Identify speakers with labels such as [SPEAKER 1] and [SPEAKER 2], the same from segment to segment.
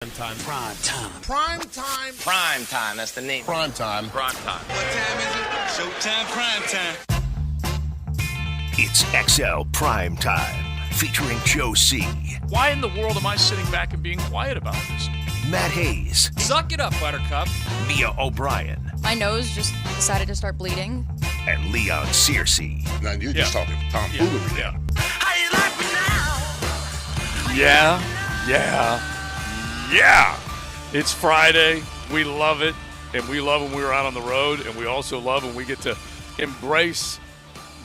[SPEAKER 1] Time.
[SPEAKER 2] Prime time.
[SPEAKER 1] Prime time.
[SPEAKER 2] Prime time. That's the name.
[SPEAKER 1] Prime time.
[SPEAKER 2] Prime time.
[SPEAKER 3] What time is it? Showtime. Prime time.
[SPEAKER 4] It's XL Prime Time, featuring Joe C.,
[SPEAKER 5] Why in the world am I sitting back and being quiet about this?
[SPEAKER 4] Matt Hayes,
[SPEAKER 5] Suck it up, Buttercup.
[SPEAKER 4] Mia O'Brien,
[SPEAKER 6] My nose just decided to start bleeding.
[SPEAKER 4] and Leon Searcy.
[SPEAKER 7] Now you're just talking tomfoolery.
[SPEAKER 5] Yeah.
[SPEAKER 2] How you like me now?
[SPEAKER 5] Yeah. It's Friday. We love it. And we love when we're out on the road. And we also love when we get to embrace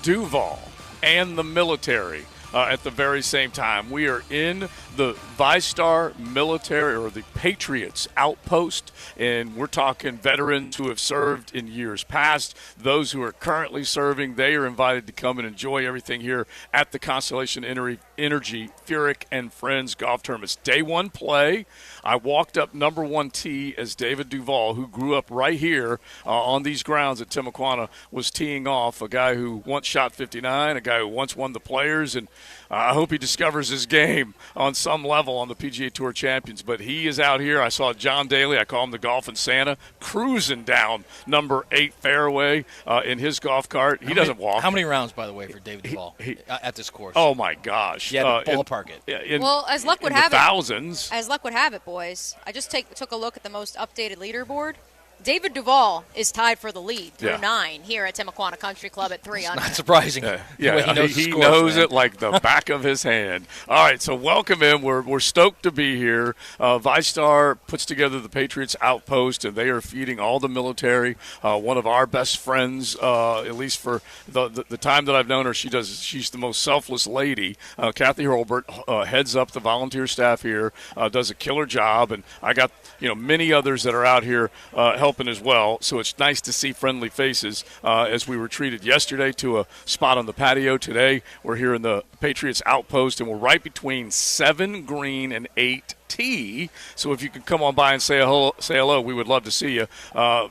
[SPEAKER 5] Duval and the military at the very same time. We are in the ViStar military, or the Patriots outpost, and we're talking veterans who have served in years past. Those who are currently serving, they are invited to come and enjoy everything here at the Constellation Energy Furyk and Friends Golf Tournaments. Day one play. I walked up number one tee as David Duval, who grew up right here on these grounds at Timuquana, was teeing off. A guy who once shot 59, a guy who once won the Players, and I hope he discovers his game on some level on the PGA Tour Champions. But he is out here. I saw John Daly, I call him the Golfing Santa, cruising down number 8 fairway in his golf cart. He doesn't walk.
[SPEAKER 8] How many rounds, by the way, for David Duval at this course?
[SPEAKER 5] Oh, my gosh.
[SPEAKER 8] Yeah, ballpark it.
[SPEAKER 6] Well, as luck would
[SPEAKER 5] in
[SPEAKER 6] have
[SPEAKER 5] the
[SPEAKER 6] it,
[SPEAKER 5] thousands.
[SPEAKER 6] As luck would have it, boys, I just took a look at the most updated leaderboard. David Duval is tied for the lead through 9 here at Timuquana Country Club at 3 under.
[SPEAKER 8] Not surprising.
[SPEAKER 5] He knows it like the back of his hand. All right, so welcome in. We're stoked to be here. ViStar puts together the Patriots Outpost, and they are feeding all the military. One of our best friends, at least for the time that I've known her, she's the most selfless lady. Kathy Hurlbert heads up the volunteer staff here, does a killer job, and I got many others that are out here helping as well. So it's nice to see friendly faces as we were treated yesterday to a spot on the patio. Today we're here in the Patriots Outpost, and we're right between 7 green and 8 tee. So if you could come on by and say hello, we would love to see you.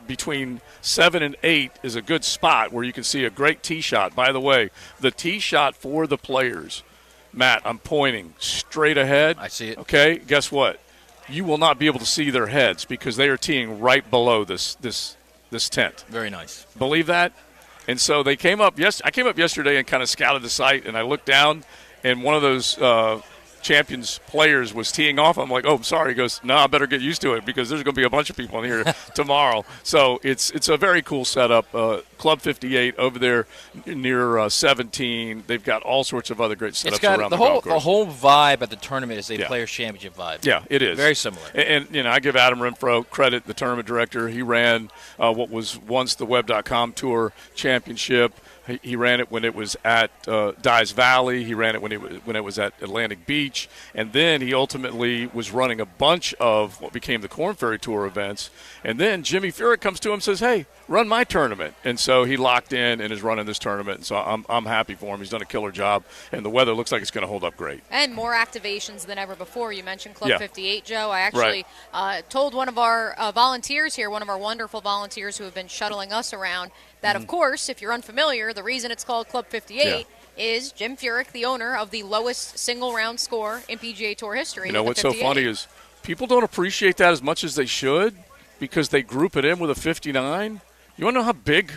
[SPEAKER 5] Between 7 and 8 is a good spot where you can see a great tee shot. By the way, the tee shot for the Players, Matt, I'm pointing straight ahead.
[SPEAKER 8] I see it. Okay,
[SPEAKER 5] guess what? You will not be able to see their heads because they are teeing right below this tent.
[SPEAKER 8] Very nice.
[SPEAKER 5] Believe that? And so they came up. I came up yesterday and kind of scouted the site, and I looked down, and one of those Champions players was teeing off. I'm like, oh, I'm sorry. He goes, no, I better get used to it because there's going to be a bunch of people in here tomorrow. So it's a very cool setup. Club 58 over there near 17. They've got all sorts of other great setups around the golf course.
[SPEAKER 8] The whole vibe at the tournament is a Players Championship vibe.
[SPEAKER 5] Yeah, it is.
[SPEAKER 8] Very similar.
[SPEAKER 5] And I give Adam Renfro credit, the tournament director. He ran what was once the Web.com Tour Championship. He ran it when it was at Dyes Valley. He ran it when it was at Atlantic Beach. And then he ultimately was running a bunch of what became the Korn Ferry Tour events. And then Jimmy Furyk comes to him and says, hey, run my tournament. And so he locked in and is running this tournament. And so I'm happy for him. He's done a killer job. And the weather looks like it's going to hold up great.
[SPEAKER 6] And more activations than ever before. You mentioned Club 58, Joe. I actually told one of our volunteers here, one of our wonderful volunteers who have been shuttling us around, that, of course, if you're unfamiliar, the reason it's called Club 58 is Jim Furyk, the owner of the lowest single-round score in PGA Tour history.
[SPEAKER 5] You know what's so funny is people don't appreciate that as much as they should because they group it in with a 59. You want to know how big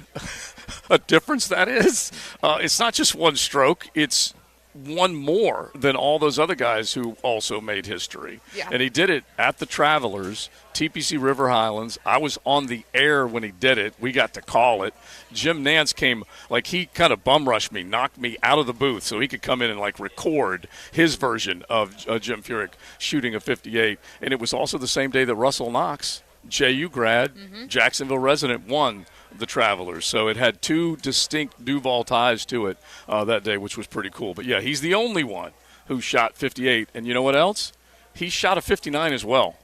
[SPEAKER 5] a difference that is? It's not just one stroke. It's one more than all those other guys who also made history. Yeah. And he did it at the Travelers, TPC River Highlands. I was on the air when he did it. We got to call it. Jim Nance came, he kind of bum rushed me, knocked me out of the booth so he could come in and record his version of Jim Furyk shooting a 58. And it was also the same day that Russell Knox, JU grad, Jacksonville resident, won the Travelers. So it had 2 distinct Duval ties to it that day, which was pretty cool. But, yeah, he's the only one who shot 58. And you know what else? He shot a 59 as well.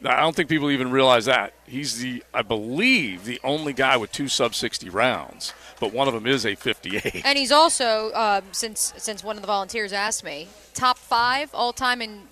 [SPEAKER 5] I don't think people even realize that. He's I believe, the only guy with 2 sub-60 rounds, but one of them is a 58.
[SPEAKER 6] And he's also, since one of the volunteers asked me, top 5 all-time in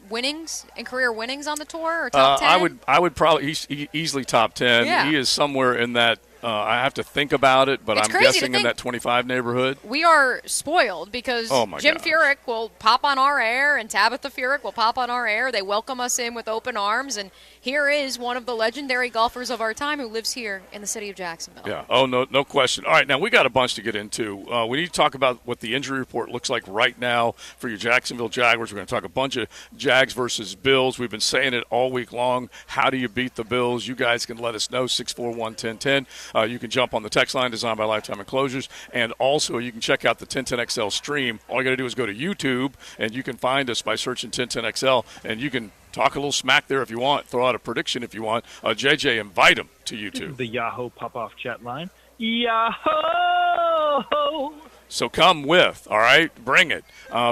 [SPEAKER 6] career winnings on the tour, or top 10?
[SPEAKER 5] I would probably, he's easily top 10. Yeah. He is somewhere in that I have to think about it, but
[SPEAKER 6] It's
[SPEAKER 5] I'm
[SPEAKER 6] crazy to
[SPEAKER 5] guessing in
[SPEAKER 6] think
[SPEAKER 5] that 25 neighborhood.
[SPEAKER 6] We are spoiled because Jim Furyk will pop on our air and Tabitha Furyk will pop on our air. They welcome us in with open arms, and here is one of the legendary golfers of our time who lives here in the city of Jacksonville.
[SPEAKER 5] Yeah. Oh, no question. All right, now we got a bunch to get into. We need to talk about what the injury report looks like right now for your Jacksonville Jaguars. We're going to talk a bunch of Jags versus Bills. We've been saying it all week long. How do you beat the Bills? You guys can let us know, 641-1010. You can jump on the text line designed by Lifetime Enclosures, and also you can check out the 1010XL stream. All you got to do is go to YouTube, and you can find us by searching 1010XL, and you can talk a little smack there if you want, throw out a prediction if you want. JJ, invite him to YouTube.
[SPEAKER 1] The Yahoo pop-off chat line. Yahoo!
[SPEAKER 5] So come with, all right? Bring it.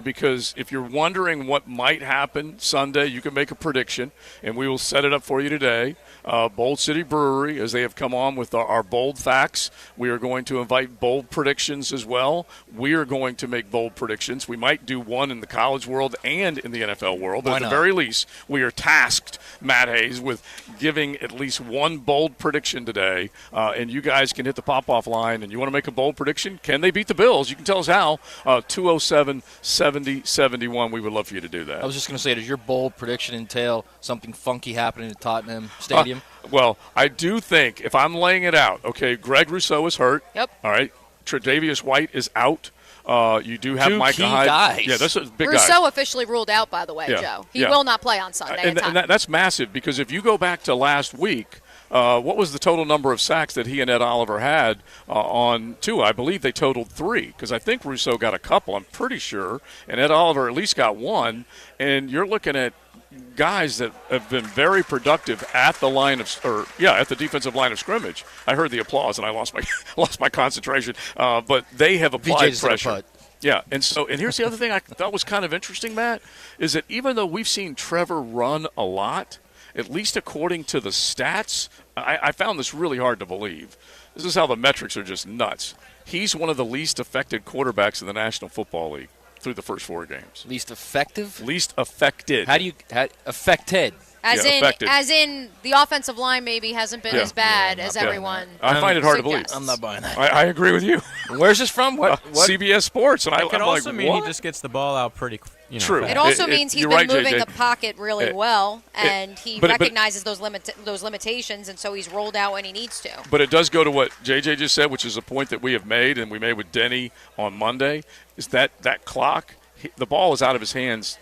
[SPEAKER 5] Because if you're wondering what might happen Sunday, you can make a prediction, and we will set it up for you today. Bold City Brewery, as they have come on with our bold facts, we are going to invite bold predictions as well. We are going to make bold predictions. We might do one in the college world and in the NFL world, but at the very least, we are tasked, Matt Hayes, with giving at least one bold prediction today, and you guys can hit the pop-off line, and you want to make a bold prediction? Can they beat the Bills? You can tell us how. 207-70-71. We would love for you to do that.
[SPEAKER 8] I was just going to say, does your bold prediction entail something funky happening at Tottenham Stadium?
[SPEAKER 5] Well, I do think, if I'm laying it out, okay, Greg Rousseau is hurt.
[SPEAKER 6] Yep.
[SPEAKER 5] All right. Tre'Davious White is out. You do have
[SPEAKER 8] Two
[SPEAKER 5] Micah
[SPEAKER 8] key
[SPEAKER 5] Hyde.
[SPEAKER 8] guys.
[SPEAKER 5] Yeah, that's a big guy.
[SPEAKER 6] Rousseau officially ruled out, by the way, Joe. He will not play on Sunday.
[SPEAKER 5] And that's massive, because if you go back to last week, what was the total number of sacks that he and Ed Oliver had on Tua? I believe they totaled 3, because I think Rousseau got a couple, I'm pretty sure, and Ed Oliver at least got 1. And you're looking at guys that have been very productive at the at the defensive line of scrimmage. I heard the applause and I lost my concentration. But they have applied pressure. Yeah, and here's the other thing I thought was kind of interesting, Matt, is that even though we've seen Trevor run a lot, at least according to the stats, I found this really hard to believe. This is how the metrics are just nuts. He's one of the least affected quarterbacks in the National Football League through the first 4 games.
[SPEAKER 8] Least effective?
[SPEAKER 5] Least affected.
[SPEAKER 8] Affected?
[SPEAKER 6] As in the offensive line maybe hasn't been as bad as everyone.
[SPEAKER 5] I find it hard to believe.
[SPEAKER 8] I'm not buying that.
[SPEAKER 5] I agree with you.
[SPEAKER 8] Where's this from? What?
[SPEAKER 5] CBS Sports. And
[SPEAKER 9] it could also
[SPEAKER 5] like,
[SPEAKER 9] mean
[SPEAKER 5] what?
[SPEAKER 9] he just gets the ball out pretty
[SPEAKER 5] True.
[SPEAKER 6] It also means he's been
[SPEAKER 5] right,
[SPEAKER 6] moving
[SPEAKER 5] JJ.
[SPEAKER 6] the pocket really well, and he
[SPEAKER 5] but
[SPEAKER 6] recognizes those limitations, and so he's rolled out when he needs to.
[SPEAKER 5] But it does go to what JJ just said, which is a point that we have made, and we made with Denny on Monday, is that clock, the ball is out of his hands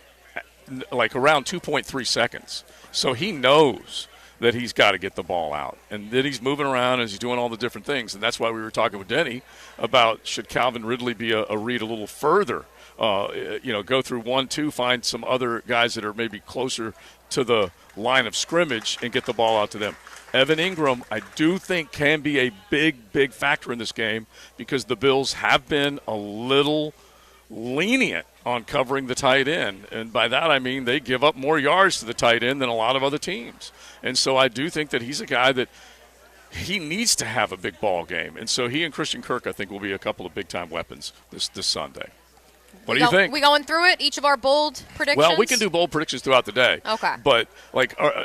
[SPEAKER 5] like around 2.3 seconds. So he knows that he's got to get the ball out, and that he's moving around as he's doing all the different things. And that's why we were talking with Denny about should Calvin Ridley be a read a little further, go through 1-2, find some other guys that are maybe closer to the line of scrimmage and get the ball out to them. Evan Ingram, I do think, can be a big, big factor in this game because the Bills have been a little lenient on covering the tight end. And by that I mean they give up more yards to the tight end than a lot of other teams. And so I do think that he's a guy that he needs to have a big ball game. And so he and Christian Kirk, I think, will be a couple of big-time weapons this Sunday. What do you think?
[SPEAKER 6] We going through it, each of our bold predictions?
[SPEAKER 5] Well, we can do bold predictions throughout the day.
[SPEAKER 6] Okay.
[SPEAKER 5] But,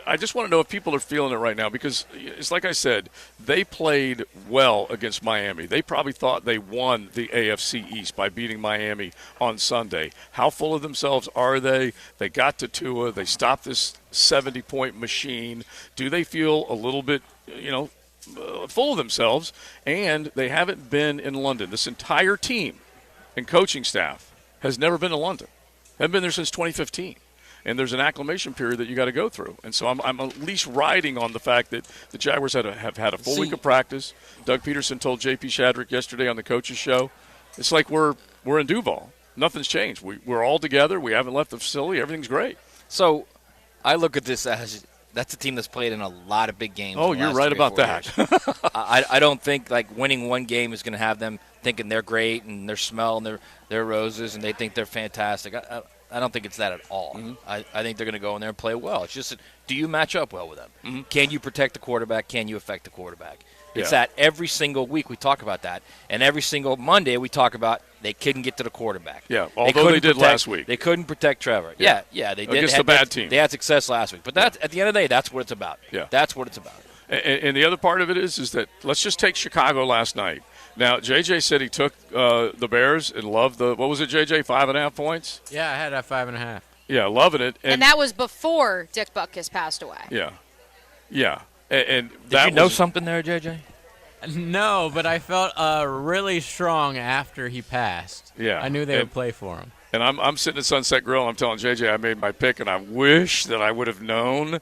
[SPEAKER 5] I just want to know if people are feeling it right now because it's like I said, they played well against Miami. They probably thought they won the AFC East by beating Miami on Sunday. How full of themselves are they? They got to Tua. They stopped this 70-point machine. Do they feel a little bit, full of themselves? And they haven't been in London. This entire team and coaching staff has never been to London. Haven't been there since 2015. And there's an acclimation period that you got to go through. And so I'm at least riding on the fact that the Jaguars have had a full week of practice. Doug Peterson told J.P. Shadrick yesterday on the coaches show, it's like we're in Duval. Nothing's changed. We're all together. We haven't left the facility. Everything's great.
[SPEAKER 8] So I look at this as that's a team that's played in a lot of big games.
[SPEAKER 5] Oh, you're right about that.
[SPEAKER 8] I don't think winning one game is going to have them thinking they're great and they're smelling their roses and they think they're fantastic. I don't think it's that at all. Mm-hmm. I think they're going to go in there and play well. It's just, do you match up well with them? Mm-hmm. Can you protect the quarterback? Can you affect the quarterback? It's that every single week we talk about that. And every single Monday we talk about they couldn't get to the quarterback.
[SPEAKER 5] Yeah, although they did last week.
[SPEAKER 8] They couldn't protect Trevor. Yeah, they did.
[SPEAKER 5] Against the bad team.
[SPEAKER 8] They had success last week. But at the end of the day, that's what it's about.
[SPEAKER 5] Yeah.
[SPEAKER 8] That's what it's about.
[SPEAKER 5] And the other part of it is that let's just take Chicago last night. Now, JJ said he took the Bears and loved what was it, JJ, 5.5 points?
[SPEAKER 9] Yeah, I had that 5.5.
[SPEAKER 5] Yeah, loving it.
[SPEAKER 6] And that was before Dick Butkus passed away.
[SPEAKER 5] Yeah. Yeah. And
[SPEAKER 8] Did you know something there, JJ?
[SPEAKER 9] No, but I felt really strong after he passed.
[SPEAKER 5] Yeah.
[SPEAKER 9] I knew they would play for him.
[SPEAKER 5] And I'm sitting at Sunset Grill, and I'm telling JJ I made my pick, and I wish that I would have known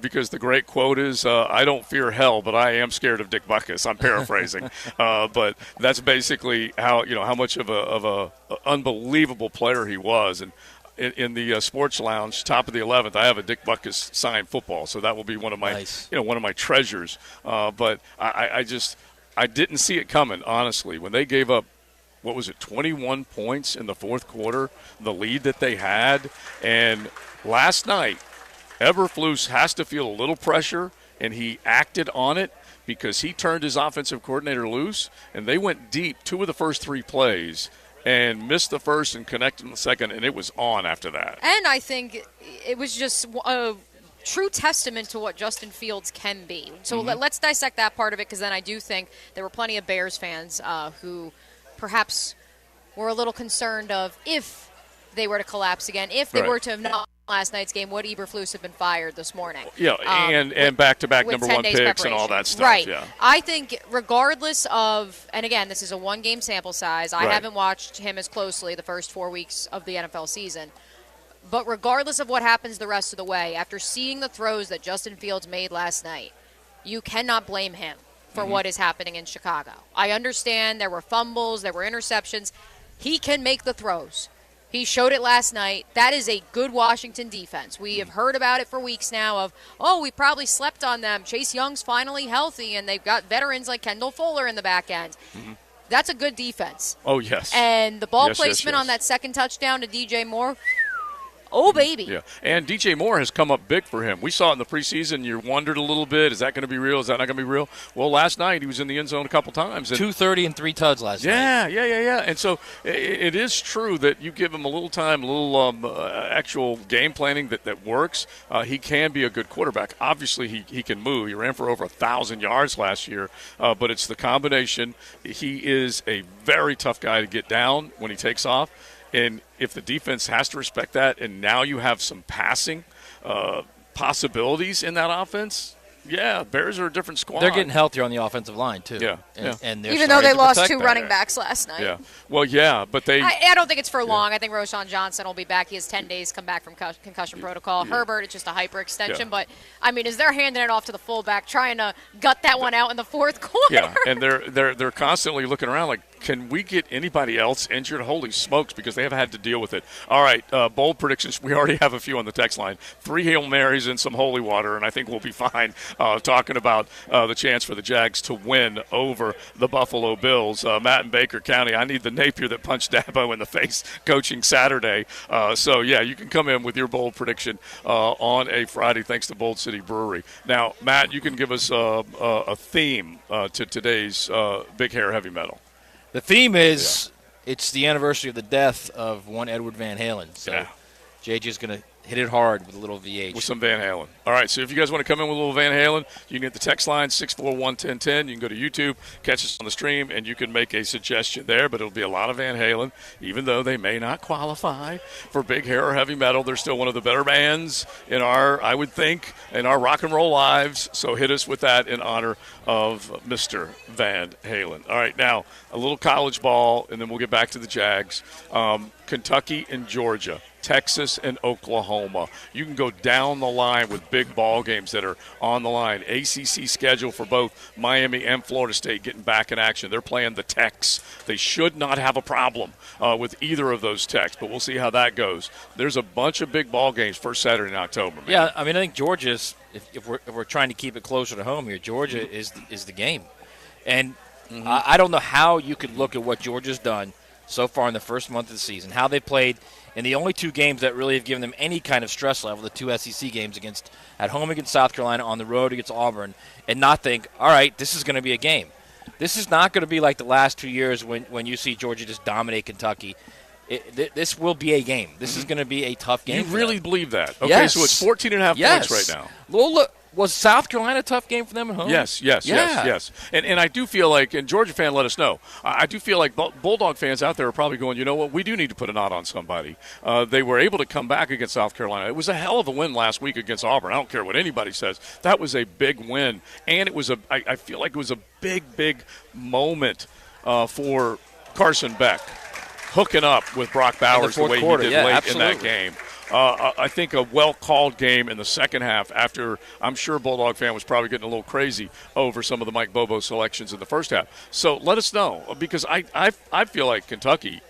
[SPEAKER 5] because the great quote is, I don't fear hell, but I am scared of Dick Butkus. I'm paraphrasing. But that's basically how much of a unbelievable player he was. And in the sports lounge, top of the 11th, I have a Dick Butkus signed football, so that will be one of my one of my treasures. But I didn't see it coming, honestly. When they gave up, 21 points in the fourth quarter, the lead that they had. And last night, Eberflus has to feel a little pressure, and he acted on it because he turned his offensive coordinator loose, and they went deep 2 of the first 3 plays and missed the first and connected in the second, and it was on after that.
[SPEAKER 6] And I think it was just a true testament to what Justin Fields can be. So let's dissect that part of it, because then I do think there were plenty of Bears fans who – perhaps we're a little concerned of if they were to collapse again, if they were to have not won last night's game, would Eberflus have been fired this morning?
[SPEAKER 5] Yeah, and back-to-back number 1 picks and all that stuff.
[SPEAKER 6] Right.
[SPEAKER 5] Yeah.
[SPEAKER 6] I think regardless of, and again, this is a 1-game sample size. I haven't watched him as closely the first 4 weeks of the NFL season. But regardless of what happens the rest of the way, after seeing the throws that Justin Fields made last night, you cannot blame him for what is happening in Chicago. I understand there were fumbles, there were interceptions. He can make the throws. He showed it last night. That is a good Washington defense. We have heard about it for weeks now of, we probably slept on them. Chase Young's finally healthy, and they've got veterans like Kendall Fuller in the back end. That's a good defense.
[SPEAKER 5] Oh, yes.
[SPEAKER 6] And the ball placement on that second touchdown to DJ Moore, oh, baby.
[SPEAKER 5] Yeah, and DJ Moore has come up big for him. We saw it in the preseason. You wondered a little bit, is that going to be real? Is that not going to be real? Well, last night he was in the end zone a couple times.
[SPEAKER 8] 230 and 3 tuds last night.
[SPEAKER 5] Yeah. And so it is true that you give him a little time, a little actual game planning that works. He can be a good quarterback. Obviously, he can move. He ran for over 1,000 yards last year, but it's the combination. He is a very tough guy to get down when he takes off. And if the defense has to respect that, and now you have some passing possibilities in that offense, Bears are a different squad.
[SPEAKER 8] They're getting healthier on the offensive line, too.
[SPEAKER 5] Yeah.
[SPEAKER 8] And they're
[SPEAKER 6] even though they lost 2
[SPEAKER 8] better.
[SPEAKER 6] running backs last night.
[SPEAKER 5] Yeah. Well, but they –
[SPEAKER 6] I don't think it's for long. I think Roshan Johnson will be back. He has 10 days come back from concussion protocol. Herbert, it's just a hyperextension.
[SPEAKER 5] Yeah.
[SPEAKER 6] But, as they're handing it off to the fullback, trying to gut that one out in the fourth quarter.
[SPEAKER 5] Yeah, and they're constantly looking around like, can we get anybody else injured? Holy smokes, because they have had to deal with it. All right, bold predictions. We already have a few on the text line. 3 Hail Marys and some holy water, and I think we'll be fine talking about the chance for the Jags to win over the Buffalo Bills. Matt in Baker County, I need the Napier that punched Dabo in the face coaching Saturday. You can come in with your bold prediction on a Friday thanks to Bold City Brewery. Now, Matt, you can give us a theme to today's Big Hair Heavy Metal.
[SPEAKER 8] The theme is it's the anniversary of the death of one Edward Van Halen. So JJ's going to hit it hard with a little VH.
[SPEAKER 5] With some Van Halen. All right, so if you guys want to come in with a little Van Halen, you can hit the text line, 641-1010. You can go to YouTube, catch us on the stream, and you can make a suggestion there, but it'll be a lot of Van Halen. Even though they may not qualify for Big Hair or Heavy Metal, they're still one of the better bands in our rock and roll lives. So hit us with that in honor of Mr. Van Halen. All right, now a little college ball, and then we'll get back to the Jags. Kentucky and Georgia. Texas and Oklahoma. You can go down the line with big ball games that are on the line. ACC schedule for both Miami and Florida State getting back in action. They're playing the Techs. They should not have a problem with either of those Techs, but we'll see how that goes. There's a bunch of big ball games first Saturday in October. Man.
[SPEAKER 8] Yeah, I think Georgia's, if we're trying to keep it closer to home here, Georgia is the game. And I don't know how you could look at what Georgia's done so far in the first month of the season, how they played in the only 2 games that really have given them any kind of stress level, the 2 SEC games at home against South Carolina, on the road against Auburn, and not think, all right, this is going to be a game. This is not going to be like the last 2 years when you see Georgia just dominate Kentucky. This will be a game. This is going to be a tough game.
[SPEAKER 5] You really believe that? Okay,
[SPEAKER 8] yes.
[SPEAKER 5] so it's 14.5 points right now.
[SPEAKER 8] Well, look, Was South Carolina a tough game for them at home?
[SPEAKER 5] Yes.
[SPEAKER 8] Yeah.
[SPEAKER 5] And I do feel like, and Georgia fan let us know, I do feel like Bulldog fans out there are probably going, you know what, we do need to put a knot on somebody. They were able to come back against South Carolina. It was a hell of a win last week against Auburn. I don't care what anybody says. That was a big win. And it was I feel like it was a big moment for Carson Beck hooking up with Brock Bowers the way
[SPEAKER 8] quarter.
[SPEAKER 5] He did late
[SPEAKER 8] absolutely.
[SPEAKER 5] in that game. I think a well-called game in the second half after I'm sure Bulldog fan was probably getting a little crazy over some of the Mike Bobo selections in the first half. So let us know because I feel like Kentucky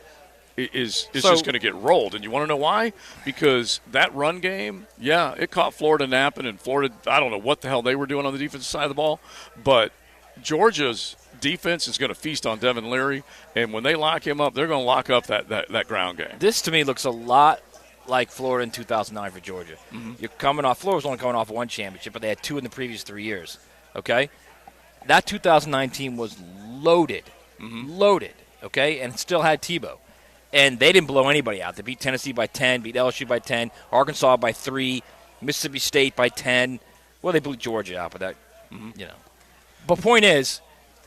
[SPEAKER 5] is just going to get rolled. And you want to know why? Because that run game, it caught Florida napping, and Florida, I don't know what the hell they were doing on the defensive side of the ball, but Georgia's defense is going to feast on Devin Leary, and when they lock him up, they're going to lock up that ground game.
[SPEAKER 8] This, to me, looks a lot like Florida in 2009 for Georgia. Mm-hmm. Florida was only coming off one championship, but they had two in the previous 3 years, okay? That 2009 team was loaded, okay, and still had Tebow. And they didn't blow anybody out. They beat Tennessee by 10, beat LSU by 10, Arkansas by 3, Mississippi State by 10. Well, they blew Georgia out, but that, But point is,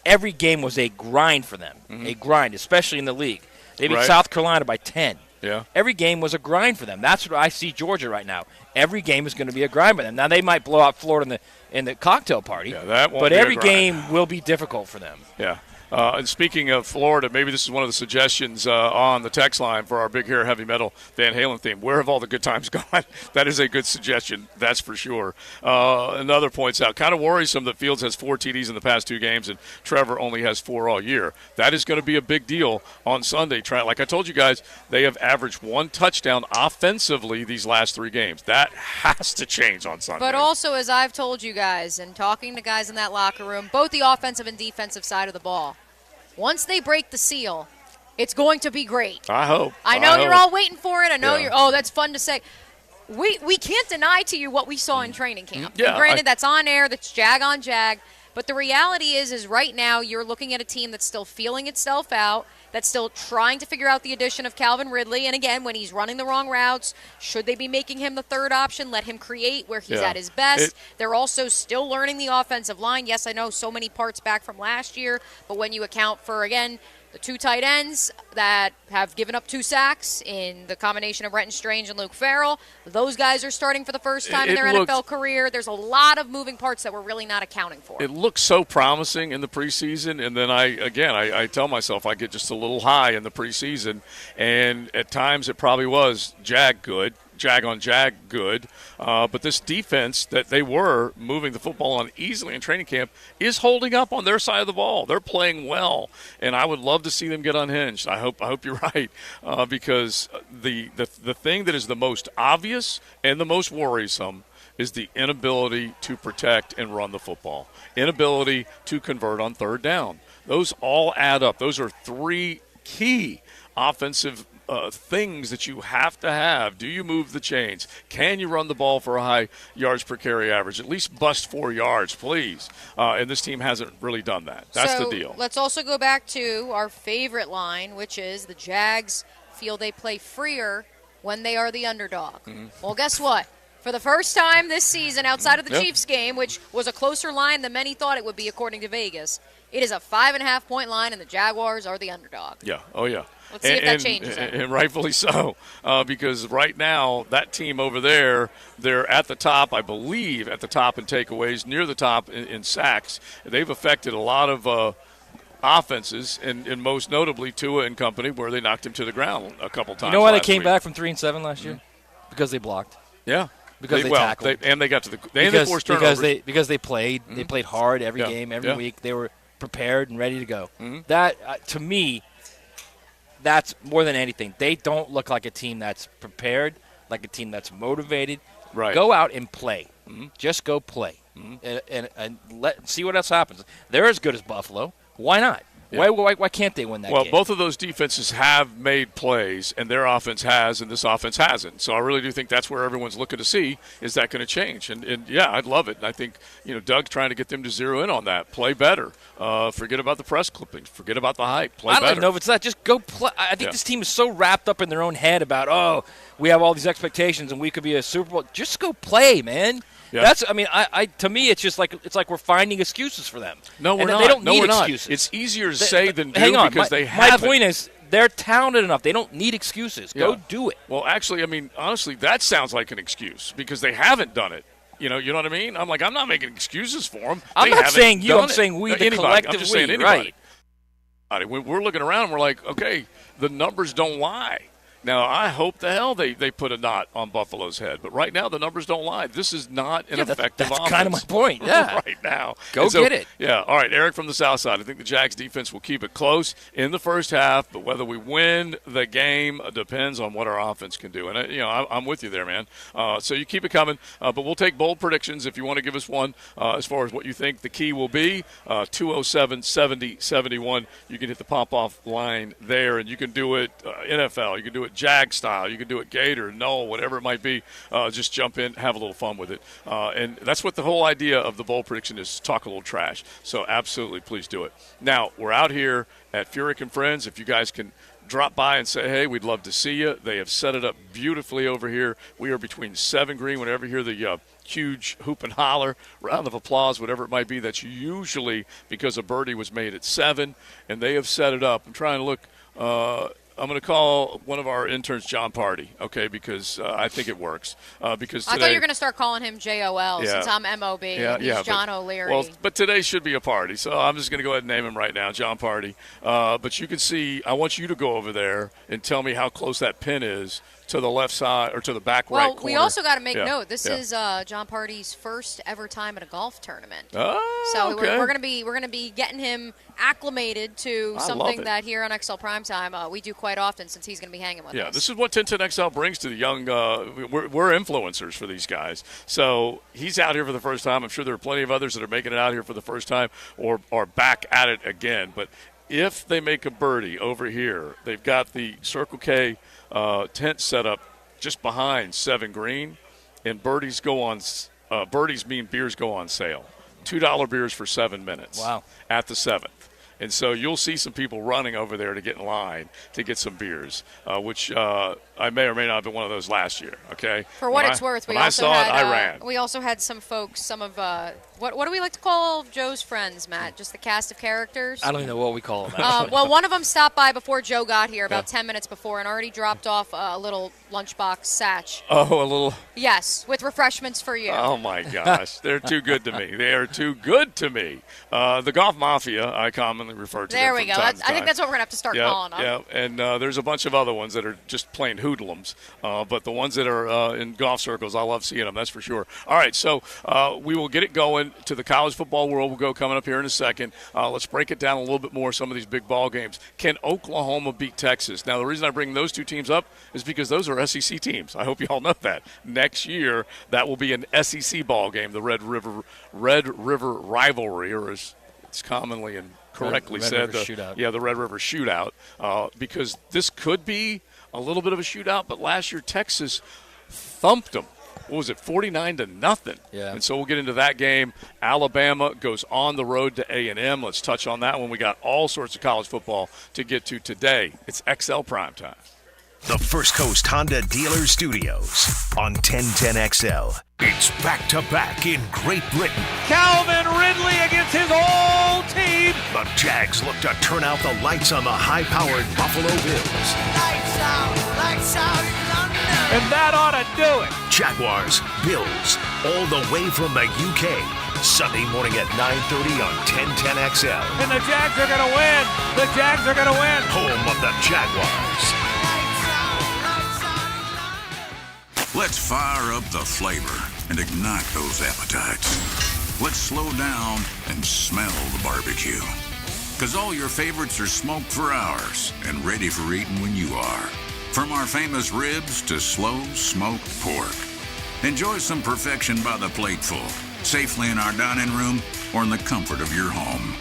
[SPEAKER 8] every game was a grind for them, a grind, especially in the league. They beat South Carolina by 10.
[SPEAKER 5] Yeah.
[SPEAKER 8] Every game was a grind for them. That's what I see Georgia right now. Every game is going to be a grind for them. Now, they might blow out Florida in the cocktail party, but every game will be difficult for them.
[SPEAKER 5] Yeah. And speaking of Florida, maybe this is one of the suggestions on the text line for our Big Hair Heavy Metal Van Halen theme. Where have all the good times gone? That is a good suggestion, that's for sure. Another points out, kind of worrisome that Fields has 4 TDs in the past 2 games and Trevor only has 4 all year. That is going to be a big deal on Sunday. Like I told you guys, they have averaged 1 touchdown offensively these last 3 games. That has to change on Sunday.
[SPEAKER 6] But also, as I've told you guys and talking to guys in that locker room, both the offensive and defensive side of the ball, once they break the seal, it's going to be great.
[SPEAKER 5] I hope.
[SPEAKER 6] I know you're all waiting for it. I know that's fun to say. We can't deny to you what we saw in training camp.
[SPEAKER 5] Yeah,
[SPEAKER 6] and granted, that's on air, that's jag on jag. But the reality is right now you're looking at a team that's still feeling itself out, that's still trying to figure out the addition of Calvin Ridley. And again, when he's running the wrong routes, should they be making him the third option? Let him create where he's at his best. They're also still learning the offensive line. Yes, I know so many parts back from last year, but when you account for, again, the 2 tight ends that have given up 2 sacks in the combination of Renton Strange and Luke Farrell, those guys are starting for the first time in their NFL career. There's a lot of moving parts that we're really not accounting for.
[SPEAKER 5] It looks so promising in the preseason, and then I tell myself I get just a little high in the preseason, and at times it probably was jag on jag good. But this defense that they were moving the football on easily in training camp is holding up on their side of the ball. They're playing well, and I would love to see them get unhinged. I hope you're right, because the thing that is the most obvious and the most worrisome is the inability to protect and run the football, inability to convert on third down. Those all add up. Those are 3 key offensive things that you have to have. Do you move the chains? Can you run the ball for a high yards per carry average? At least bust 4 yards, please. And this team hasn't really done that. That's the deal.
[SPEAKER 6] Let's also go back to our favorite line, which is the Jags feel they play freer when they are the underdog. Well, guess what? For the first time this season, outside of the Chiefs game, which was a closer line than many thought it would be according to Vegas, it is a 5.5-point line, and the Jaguars are the underdog.
[SPEAKER 5] Yeah. Oh, yeah.
[SPEAKER 6] Let's see if that changes it.
[SPEAKER 5] And rightfully so, because right now that team over there, they're at the top, I believe, at the top in takeaways, near the top in sacks. They've affected a lot of offenses, and most notably Tua and company, where they knocked him to the ground a couple times.
[SPEAKER 8] You know why they came back from 3-7 last year? Because they blocked.
[SPEAKER 5] Yeah.
[SPEAKER 8] Because they tackled.
[SPEAKER 5] They got to the – they forced turnovers.
[SPEAKER 8] Because they played. They played hard every game, every week. They were prepared and ready to go. That, to me, that's more than anything. They don't look like a team that's prepared, like a team that's motivated.
[SPEAKER 5] Right.
[SPEAKER 8] Go out and play. Just go play. And see what else happens. They're as good as Buffalo. Why not? Yeah. Why can't they win that game?
[SPEAKER 5] Well, both of those defenses have made plays, and their offense has, and this offense hasn't. So I really do think that's where everyone's looking to see, is that going to change? And yeah, I'd love it. And I think, Doug's trying to get them to zero in on that. Play better. Forget about the press clippings. Forget about the hype. Play better.
[SPEAKER 8] I don't know if it's that. Just go play. I think this team is so wrapped up in their own head about, we have all these expectations and we could be a Super Bowl. Just go play, man.
[SPEAKER 5] Yeah.
[SPEAKER 8] That's. I mean, I to me, it's just like we're finding excuses for them.
[SPEAKER 5] No, we're
[SPEAKER 8] and
[SPEAKER 5] not.
[SPEAKER 8] They don't
[SPEAKER 5] no,
[SPEAKER 8] need
[SPEAKER 5] we're
[SPEAKER 8] excuses.
[SPEAKER 5] Not. It's easier to say than do
[SPEAKER 8] hang on,
[SPEAKER 5] because
[SPEAKER 8] my,
[SPEAKER 5] they have.
[SPEAKER 8] My point is, they're talented enough. They don't need excuses.
[SPEAKER 5] Yeah.
[SPEAKER 8] Go do it.
[SPEAKER 5] Well, actually, I mean, honestly, that sounds like an excuse because they haven't done it. You know what I mean? I'm like, I'm not making excuses for them.
[SPEAKER 8] I'm not saying you. I'm saying we, the collective
[SPEAKER 5] I'm just
[SPEAKER 8] we,
[SPEAKER 5] saying anybody.
[SPEAKER 8] Right.
[SPEAKER 5] We're looking around and we're like, okay, the numbers don't lie. Now, I hope the hell they put a knot on Buffalo's head. But right now, the numbers don't lie. This is not an effective offense.
[SPEAKER 8] That's kind of my point, yeah.
[SPEAKER 5] Right now.
[SPEAKER 8] Go get it.
[SPEAKER 5] Yeah, all right, Eric from the South Side. I think the Jags defense will keep it close in the first half, but whether we win the game depends on what our offense can do. And, I'm with you there, man. So you keep it coming. But we'll take bold predictions if you want to give us one as far as what you think the key will be. 207-70-71. You can hit the pop-off line there, and you can do it NFL. You can do it Jag style. You can do it Gator, Null, whatever it might be. Just jump in, have a little fun with it. And that's what the whole idea of the bold prediction is, talk a little trash. So absolutely, please do it. Now, we're out here at Furyk and Friends. If you guys can drop by and say, hey, we'd love to see you. They have set it up beautifully over here. We are between 7 Green. Whenever you hear the huge hoop and holler, round of applause, whatever it might be, that's usually because a birdie was made at 7, and they have set it up. I'm trying to look I'm going to call one of our interns John Party, okay, because I think it works. Because today,
[SPEAKER 6] I thought you were going to start calling him JOL since I'm MOB and he's John O'Leary.
[SPEAKER 5] Well, but today should be a party, so I'm just going to go ahead and name him right now, John Party. But you can see, I want you to go over there and tell me how close that pin is to the left side or to the back right corner.
[SPEAKER 6] Well, we also got to make note. This is John Party's first ever time at a golf tournament.
[SPEAKER 5] Oh,
[SPEAKER 6] so
[SPEAKER 5] okay.
[SPEAKER 6] we're going to be getting him acclimated to something that here on XL Primetime we do quite often since he's going to be hanging with us.
[SPEAKER 5] Yeah, this is what 1010XL brings to the young. We're influencers for these guys. So he's out here for the first time. I'm sure there are plenty of others that are making it out here for the first time or are back at it again. But if they make a birdie over here, they've got the Circle K tent set up just behind 7 Green, and birdies go on. Birdies mean beers go on sale. $2 beers for 7 minutes.
[SPEAKER 8] Wow.
[SPEAKER 5] At the 7th. And so you'll see some people running over there to get in line to get some beers, which I may or may not have been one of those last year. Okay.
[SPEAKER 6] For what it's worth, we also had some folks. Some of what do we like to call Joe's friends, Matt? Just the cast of characters.
[SPEAKER 8] I don't even know what we call them.
[SPEAKER 6] Well, one of them stopped by before Joe got here, about 10 minutes before, and already dropped off a little lunchbox satch.
[SPEAKER 5] Oh, a little.
[SPEAKER 6] Yes, with refreshments for you.
[SPEAKER 5] Oh my gosh, they're too good to me. They are too good to me. The Golf Mafia, I commonly refer to.
[SPEAKER 6] There
[SPEAKER 5] them
[SPEAKER 6] we go.
[SPEAKER 5] I
[SPEAKER 6] think that's what we're gonna have to start calling them.
[SPEAKER 5] Yeah, and there's a bunch of other ones that are just plain hoodlums. But the ones that are in golf circles, I love seeing them. That's for sure. All right, so we will get it going to the college football world. We'll go coming up here in a second. Let's break it down a little bit more. Some of these big ball games. Can Oklahoma beat Texas? Now, the reason I bring those two teams up is because those are SEC teams. I hope you all know that. Next year, that will be an SEC ball game, the Red River rivalry, or as it's commonly and correctly said, the Red River Shootout, because this could be a little bit of a shootout, but last year Texas thumped them. What was it, 49-0?
[SPEAKER 8] Yeah.
[SPEAKER 5] And so we'll get into that game. Alabama goes on the road to A&M. Let's touch on that one. We got all sorts of college football to get to today. It's XL Primetime.
[SPEAKER 4] The First Coast Honda Dealer Studios on 1010XL. It's back-to-back in Great Britain.
[SPEAKER 10] Calvin Ridley against his old team.
[SPEAKER 4] The Jags look to turn out the lights on the high-powered Buffalo Bills.
[SPEAKER 2] Lights out in London.
[SPEAKER 10] And that ought to do it.
[SPEAKER 4] Jaguars, Bills, all the way from the UK. Sunday morning at 9:30 on 1010XL.
[SPEAKER 10] And the Jags are going to win. The Jags are going to win.
[SPEAKER 4] Home of the Jaguars.
[SPEAKER 11] Let's fire up the flavor and ignite those appetites. Let's slow down and smell the barbecue. Because all your favorites are smoked for hours and ready for eating when you are. From our famous ribs to slow smoked pork. Enjoy some perfection by the plateful, safely in our dining room or in the comfort of your home.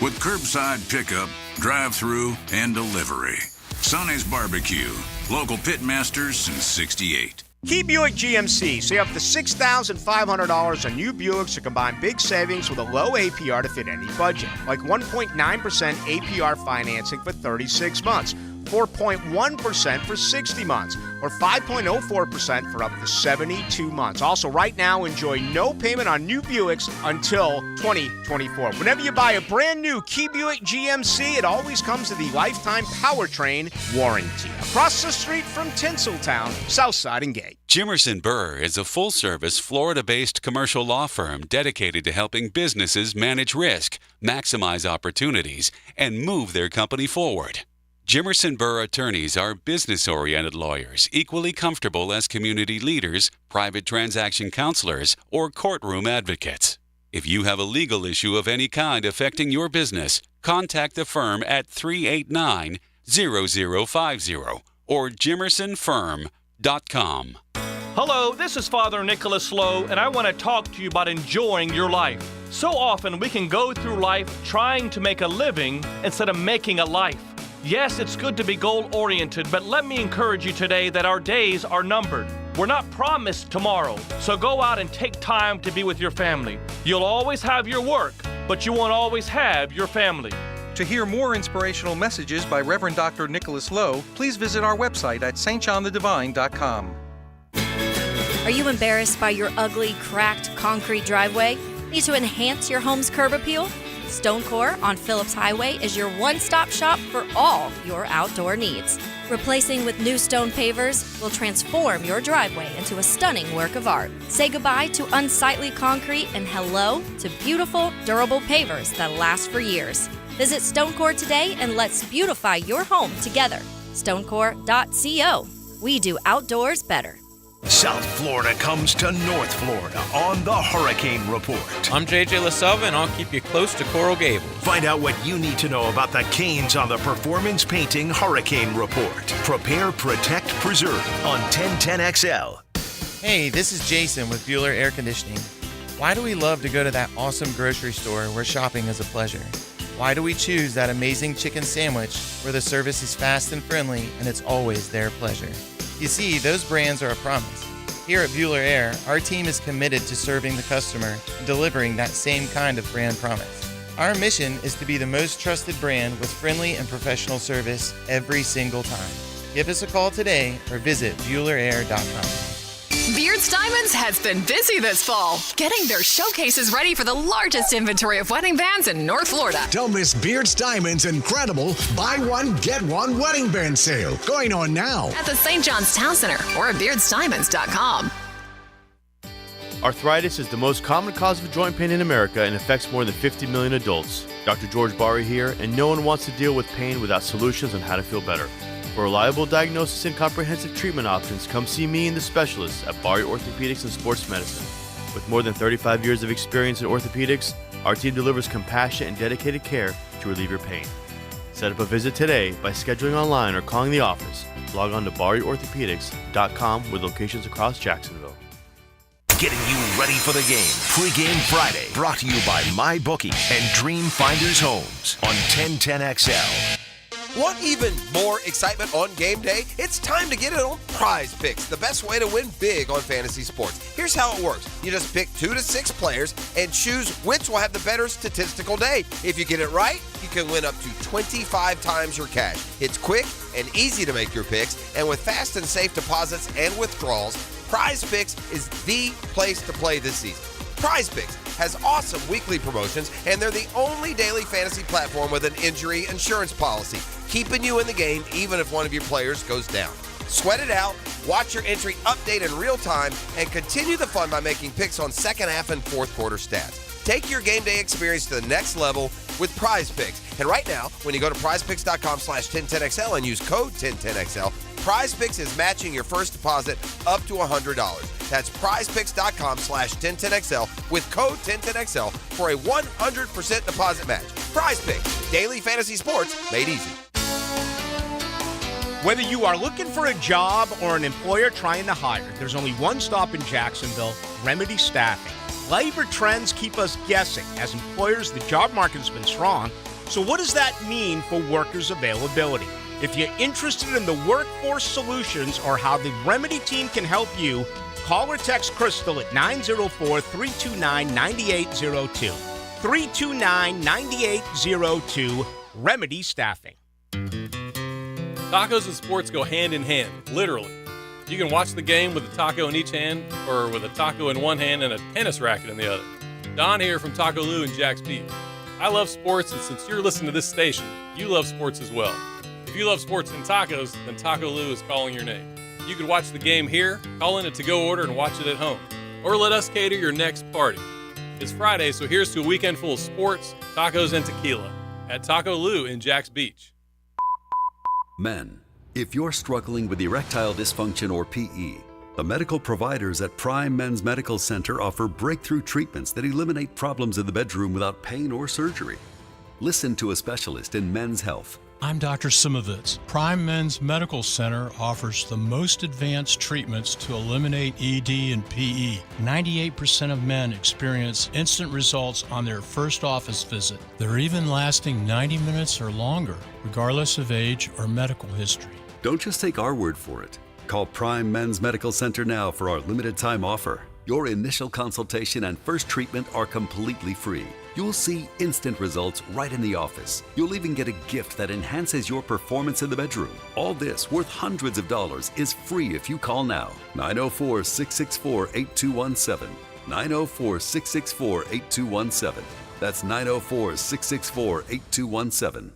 [SPEAKER 11] With curbside pickup, drive-through, and delivery. Sonny's Barbecue, local pitmasters since '68.
[SPEAKER 12] Key Buick GMC, save up to $6,500 on new Buicks to combine big savings with a low APR to fit any budget, like 1.9% APR financing for 36 months. 4.1% for 60 months, or 5.04% for up to 72 months. Also, right now, enjoy no payment on new Buicks until 2024. Whenever you buy a brand new Key Buick GMC, it always comes with the lifetime powertrain warranty. Across the street from Tinseltown, Southside and Gate.
[SPEAKER 13] Jimerson Burr is a full-service, Florida-based commercial law firm dedicated to helping businesses manage risk, maximize opportunities, and move their company forward. Jimerson Burr attorneys are business-oriented lawyers, equally comfortable as community leaders, private transaction counselors, or courtroom advocates. If you have a legal issue of any kind affecting your business, contact the firm at 389-0050 or jimersonfirm.com.
[SPEAKER 10] Hello, this is Father Nicholas Lowe, and I want to talk to you about enjoying your life. So often we can go through life trying to make a living instead of making a life. Yes, it's good to be goal-oriented, but let me encourage you today that our days are numbered. We're not promised tomorrow, so go out and take time to be with your family. You'll always have your work, but you won't always have your family.
[SPEAKER 14] To hear more inspirational messages by Reverend Dr. Nicholas Lowe, please visit our website at stjohnthedivine.com.
[SPEAKER 15] Are you embarrassed by your ugly, cracked concrete driveway? Need to enhance your home's curb appeal? Stonecore on Phillips Highway is your one-stop shop for all your outdoor needs. Replacing with new stone pavers will transform your driveway into a stunning work of art. Say goodbye to unsightly concrete and hello to beautiful, durable pavers that last for years. Visit Stonecore today and let's beautify your home together. Stonecore.co. We do outdoors better.
[SPEAKER 4] South Florida comes to North Florida on the Hurricane Report.
[SPEAKER 9] I'm JJ LaSelva, and I'll keep you close to Coral Gables.
[SPEAKER 4] Find out what you need to know about the Canes on the Performance Painting Hurricane Report. Prepare, protect, preserve on 1010XL.
[SPEAKER 16] Hey, this is Jason with Bueller Air Conditioning. Why do we love to go to that awesome grocery store where shopping is a pleasure? Why do we choose that amazing chicken sandwich where the service is fast and friendly and it's always their pleasure? You see, those brands are a promise. Here at Bueller Air, our team is committed to serving the customer and delivering that same kind of brand promise. Our mission is to be the most trusted brand with friendly and professional service every single time. Give us a call today or visit BuellerAir.com.
[SPEAKER 17] Beard's Diamonds has been busy this fall, getting their showcases ready for the largest inventory of wedding bands in North Florida.
[SPEAKER 18] Don't miss Beard's Diamonds' incredible Buy One, Get One wedding band sale going on now
[SPEAKER 17] At the St. John's Town Center or at beardsdiamonds.com.
[SPEAKER 19] Arthritis is the most common cause of joint pain in America and affects more than 50 million adults. Dr. George Barry here, and no one wants to deal with pain without solutions on how to feel better. For reliable diagnosis and comprehensive treatment options, come see me and the specialists at Barry Orthopedics and Sports Medicine. With more than 35 years of experience in orthopedics, our team delivers compassionate and dedicated care to relieve your pain. Set up a visit today by scheduling online or calling the office. Log on to barryorthopedics.com with locations across Jacksonville.
[SPEAKER 4] Getting you ready for the game. Pre-Game Friday, brought to you by MyBookie and Dream Finders Homes on 1010XL.
[SPEAKER 20] Want even more excitement on game day? It's time to get it on Prize Picks, the best way to win big on fantasy sports. Here's how it works. You just pick 2 to 6 players and choose which will have the better statistical day. If you get it right, you can win up to 25 times your cash. It's quick and easy to make your picks, and with fast and safe deposits and withdrawals, Prize Picks is the place to play this season. Prize Picks has awesome weekly promotions, and they're the only daily fantasy platform with an injury insurance policy, keeping you in the game even if one of your players goes down. Sweat it out, watch your entry update in real time, and continue the fun by making picks on second half and fourth quarter stats. Take your game day experience to the next level with Prize Picks. And right now, when you go to prizepicks.com/1010XL and use code 1010XL, Prize Picks is matching your first deposit up to $100. That's prizepicks.com/1010XL with code 1010XL for a 100% deposit match. Prize Picks, daily fantasy sports made easy.
[SPEAKER 12] Whether you are looking for a job or an employer trying to hire, there's only one stop in Jacksonville, Remedy Staffing. Labor trends keep us guessing. As employers, the job market has been strong. So what does that mean for workers' availability? If you're interested in the workforce solutions or how the Remedy team can help you, call or text Crystal at 904-329-9802. 329-9802, Remedy Staffing.
[SPEAKER 2] Tacos and sports go hand in hand, literally. You can watch the game with a taco in each hand or with a taco in one hand and a tennis racket in the other. Don here from Taco Lou in Jack's Beach. I love sports, and since you're listening to this station, you love sports as well. If you love sports and tacos, then Taco Lou is calling your name. You can watch the game here, call in a to-go order, and watch it at home. Or let us cater your next party. It's Friday, so here's to a weekend full of sports, tacos, and tequila at Taco Lou in Jack's Beach.
[SPEAKER 21] Men, if you're struggling with erectile dysfunction or PE, the medical providers at Prime Men's Medical Center offer breakthrough treatments that eliminate problems in the bedroom without pain or surgery. Listen to a specialist in men's health.
[SPEAKER 22] I'm Dr. Simovitz. Prime Men's Medical Center offers the most advanced treatments to eliminate ED and PE. 98% of men experience instant results on their first office visit. They're even lasting 90 minutes or longer, regardless of age or medical history.
[SPEAKER 21] Don't just take our word for it. Call Prime Men's Medical Center now for our limited time offer. Your initial consultation and first treatment are completely free. You'll see instant results right in the office. You'll even get a gift that enhances your performance in the bedroom. All this, worth hundreds of dollars, is free if you call now. 904-664-8217. 904-664-8217. That's 904-664-8217.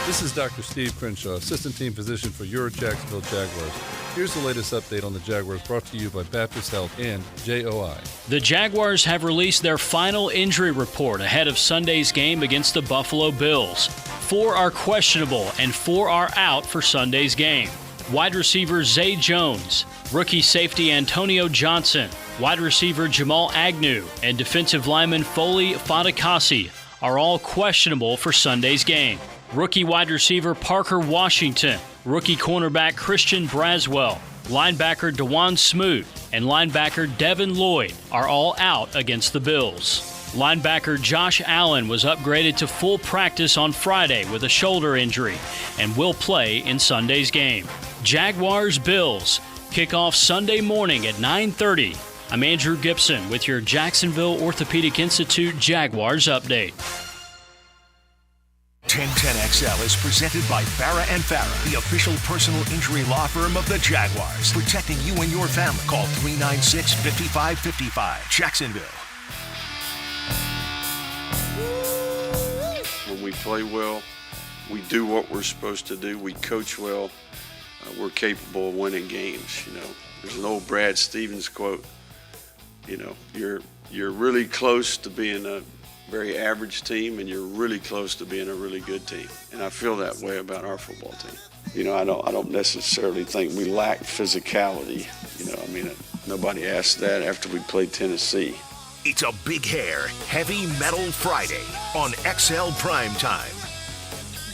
[SPEAKER 23] This is Dr. Steve Crenshaw, Assistant Team Physician for your Jacksonville Jaguars. Here's the latest update on the Jaguars, brought to you by Baptist Health and JOI.
[SPEAKER 24] The Jaguars have released their final injury report ahead of Sunday's game against the Buffalo Bills. 4 are questionable and 4 are out for Sunday's game. Wide receiver Zay Jones, rookie safety Antonio Johnson, wide receiver Jamal Agnew, and defensive lineman Foley Fadakasi are all questionable for Sunday's game. Rookie wide receiver Parker Washington, rookie cornerback Christian Braswell, linebacker DeJuan Smoot, and linebacker Devin Lloyd are all out against the Bills. Linebacker Josh Allen was upgraded to full practice on Friday with a shoulder injury and will play in Sunday's game. Jaguars-Bills kick off Sunday morning at 9:30. I'm Andrew Gibson with your Jacksonville Orthopedic Institute Jaguars update.
[SPEAKER 4] 1010XL is presented by Farah & Farah, the official personal injury law firm of the Jaguars. Protecting you and your family. Call 396-5555. Jacksonville.
[SPEAKER 25] When we play well, we do what we're supposed to do, we coach well, we're capable of winning games. You know, there's an old Brad Stevens quote, you know, you're really close to being a very average team, and you're really close to being a really good team. And I feel that way about our football team. You know, I don't necessarily think we lack physicality. You know, I mean, nobody asked that after we played Tennessee.
[SPEAKER 4] It's a Big Hair Heavy Metal Friday on XL Primetime.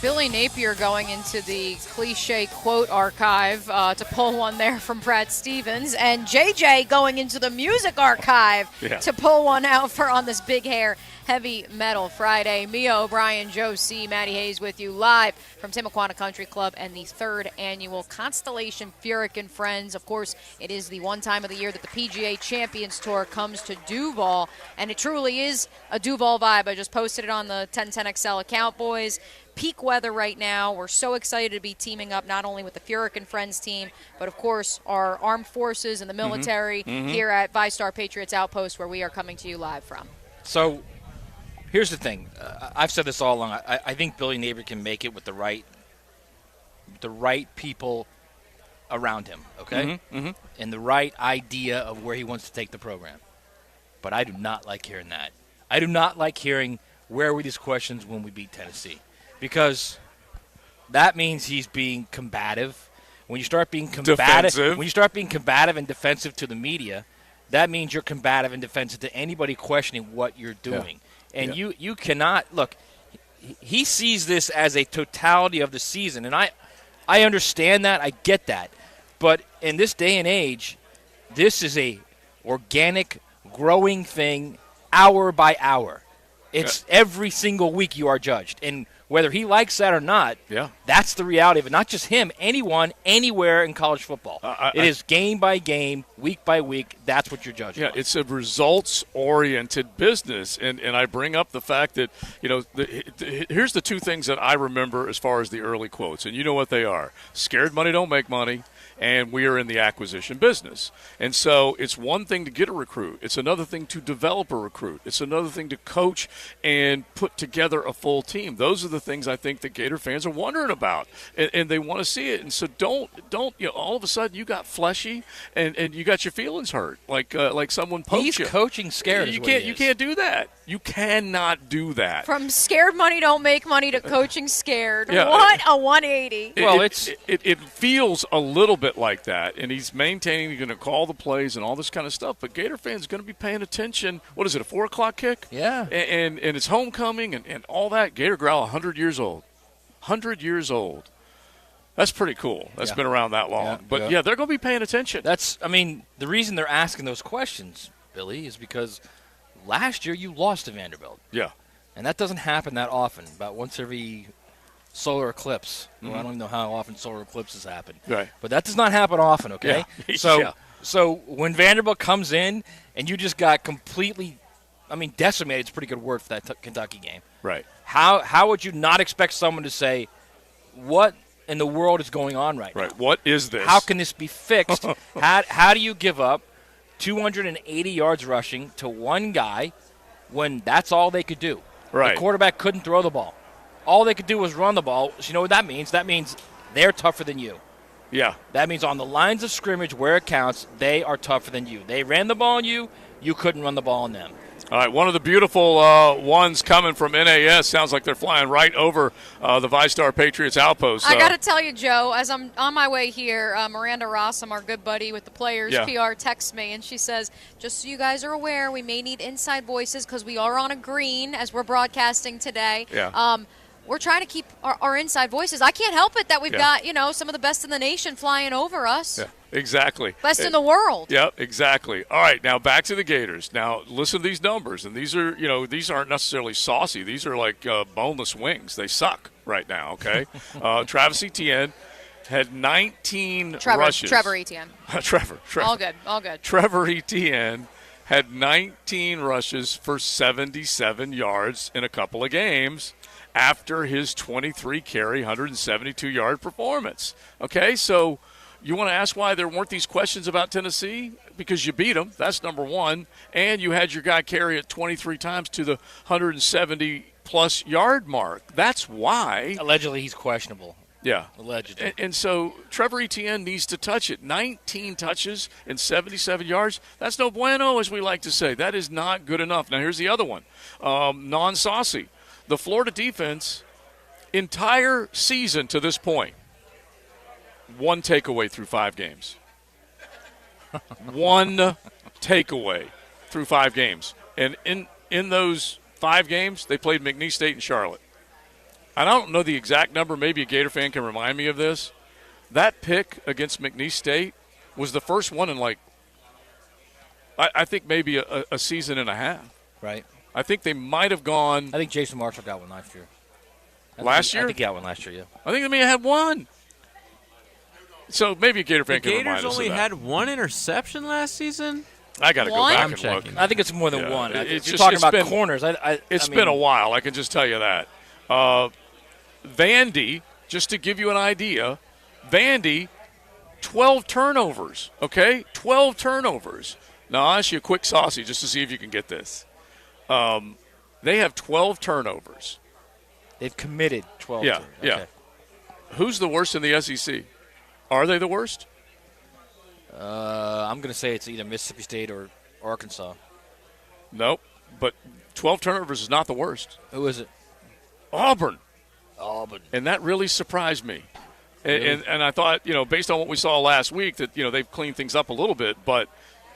[SPEAKER 6] Billy Napier going into the cliche quote archive to pull one there from Brad Stevens, and JJ going into the music archive to pull one out for on this Big Hair Heavy Metal Friday. Mia O'Brien, Joe C., Maddie Hayes with you live from Timuquana Country Club and the 3rd annual Constellation Furyk and Friends. Of course, it is the one time of the year that the PGA Champions Tour comes to Duval, and it truly is a Duval vibe. I just posted it on the 1010XL account, boys. Peak weather right now. We're so excited to be teaming up not only with the Furyk and Friends team, but of course our armed forces and the military here at ViStar Patriots Outpost, where we are coming to you live from.
[SPEAKER 8] So here's the thing. I've said this all along. I think Billy Napier can make it with the right people around him, okay? And the right idea of where he wants to take the program. But I do not like hearing that. I do not like hearing where were these questions when we beat Tennessee. Because that means he's being combative. When you start being combative, and defensive to the media, that means you're combative and defensive to anybody questioning what you're doing. Yeah. And you cannot look. He sees this as a totality of the season, and I understand that. I get that. But in this day and age, this is a organic, growing thing, hour by hour. It's every single week you are judged. And Whether he likes that or not, that's the reality of it. Not just him, anyone, anywhere in college football. It is game by game, week by week. That's what you're judging.
[SPEAKER 1] Yeah, it's a results-oriented business. And I bring up the fact that, here's the two things that I remember as far as the early quotes. And you know what they are. Scared money don't make money. And we are in the acquisition business. And so it's one thing to get a recruit. It's another thing to develop a recruit. It's another thing to coach and put together a full team. Those are the things I think that Gator fans are wondering about, and they want to see it. And so don't all of a sudden you got fleshy and you got your feelings hurt like someone poked you.
[SPEAKER 8] He's coaching scared.
[SPEAKER 1] You can't do that. You cannot do that.
[SPEAKER 6] From scared money don't make money to coaching scared.
[SPEAKER 1] Yeah.
[SPEAKER 6] What a 180.
[SPEAKER 1] Well, it feels a little bit like that, and he's maintaining, he's going to call the plays and all this kind of stuff, but Gator fans are going to be paying attention. What is it, a 4 o'clock kick?
[SPEAKER 8] Yeah.
[SPEAKER 1] And it's homecoming and all that. Gator Growl, 100 years old. 100 years old. That's pretty cool. That's been around that long. But, they're going to be paying attention.
[SPEAKER 8] The reason they're asking those questions, Billy, is because last year you lost to Vanderbilt.
[SPEAKER 1] Yeah.
[SPEAKER 8] And that doesn't happen that often, about once every solar eclipse. Well, I don't even know how often solar eclipses happen.
[SPEAKER 1] Right.
[SPEAKER 8] But that does not happen often, okay?
[SPEAKER 1] Yeah.
[SPEAKER 8] So when Vanderbilt comes in and you just got completely, decimated is a pretty good word for that Kentucky game.
[SPEAKER 1] Right.
[SPEAKER 8] How would you not expect someone to say, what in the world is going on right now?
[SPEAKER 1] Right. What is this?
[SPEAKER 8] How can this be fixed? How do you give up 280 yards rushing to one guy when that's all they could do?
[SPEAKER 1] Right.
[SPEAKER 8] The quarterback couldn't throw the ball. All they could do was run the ball. So you know what that means? That means they're tougher than you.
[SPEAKER 1] Yeah.
[SPEAKER 8] That means on the lines of scrimmage where it counts, they are tougher than you. They ran the ball on you. You couldn't run the ball on them.
[SPEAKER 1] All right, one of the beautiful ones coming from NAS. Sounds like they're flying right over the ViStar Patriots outpost.
[SPEAKER 6] I got to tell you, Joe, as I'm on my way here, Miranda Rossum, our good buddy with the Players PR, texts me, and she says, just so you guys are aware, we may need inside voices because we are on a green as we're broadcasting today.
[SPEAKER 1] Yeah.
[SPEAKER 6] We're trying to keep our inside voices. I can't help it that we've got, some of the best in the nation flying over us.
[SPEAKER 1] Yeah, exactly.
[SPEAKER 6] Best in the world.
[SPEAKER 1] Yep, exactly. All right, now back to the Gators. Now listen to these numbers, and these are, these aren't necessarily saucy. These are like boneless wings. They suck right now, okay? Travis Etienne had 19 rushes.
[SPEAKER 6] Trevor Etienne.
[SPEAKER 1] Trevor.
[SPEAKER 6] All good.
[SPEAKER 1] Trevor Etienne had 19 rushes for 77 yards in a couple of games after his 23-carry, 172-yard performance. Okay, so you want to ask why there weren't these questions about Tennessee? Because you beat them, that's number one, and you had your guy carry it 23 times to the 170-plus yard mark. That's why.
[SPEAKER 8] Allegedly, he's questionable.
[SPEAKER 1] Yeah.
[SPEAKER 8] Allegedly.
[SPEAKER 1] And so Trevor Etienne needs to touch it. 19 touches and 77 yards. That's no bueno, as we like to say. That is not good enough. Now, here's the other one. Non-saucy. The Florida defense, entire season to this point, one takeaway through 5 games. One takeaway through 5 games. And in those 5 games, they played McNeese State and Charlotte. I don't know the exact number. Maybe a Gator fan can remind me of this. That pick against McNeese State was the first one in I think maybe a season and a half.
[SPEAKER 8] Right.
[SPEAKER 1] I think they might have gone.
[SPEAKER 8] I think Jason Marshall got one last year.
[SPEAKER 1] Last year?
[SPEAKER 8] I think he got one last year, yeah.
[SPEAKER 1] I think they may have had one. So maybe a Gator fan can remind us of that.
[SPEAKER 9] The Gators only had one interception last season?
[SPEAKER 1] I got to go back and look.
[SPEAKER 8] I think it's more than one.
[SPEAKER 1] It's
[SPEAKER 8] You're talking about corners.
[SPEAKER 1] It's been a while. I can just tell you that. Vandy, just to give you an idea, 12 turnovers, okay? 12 turnovers. Now, I'll ask you a quick saucy just to see if you can get this. They have 12 turnovers.
[SPEAKER 8] They've committed 12
[SPEAKER 1] Yeah,
[SPEAKER 8] turnovers.
[SPEAKER 1] yeah.
[SPEAKER 8] Okay.
[SPEAKER 1] Who's the worst in the SEC? Are they the worst?
[SPEAKER 8] I'm going to say it's either Mississippi State or Arkansas.
[SPEAKER 1] Nope. But 12 turnovers is not the worst.
[SPEAKER 8] Who is it?
[SPEAKER 1] Auburn.
[SPEAKER 8] And
[SPEAKER 1] that really surprised me.
[SPEAKER 8] Really?
[SPEAKER 1] And I thought, based on what we saw last week, that, they've cleaned things up a little bit. But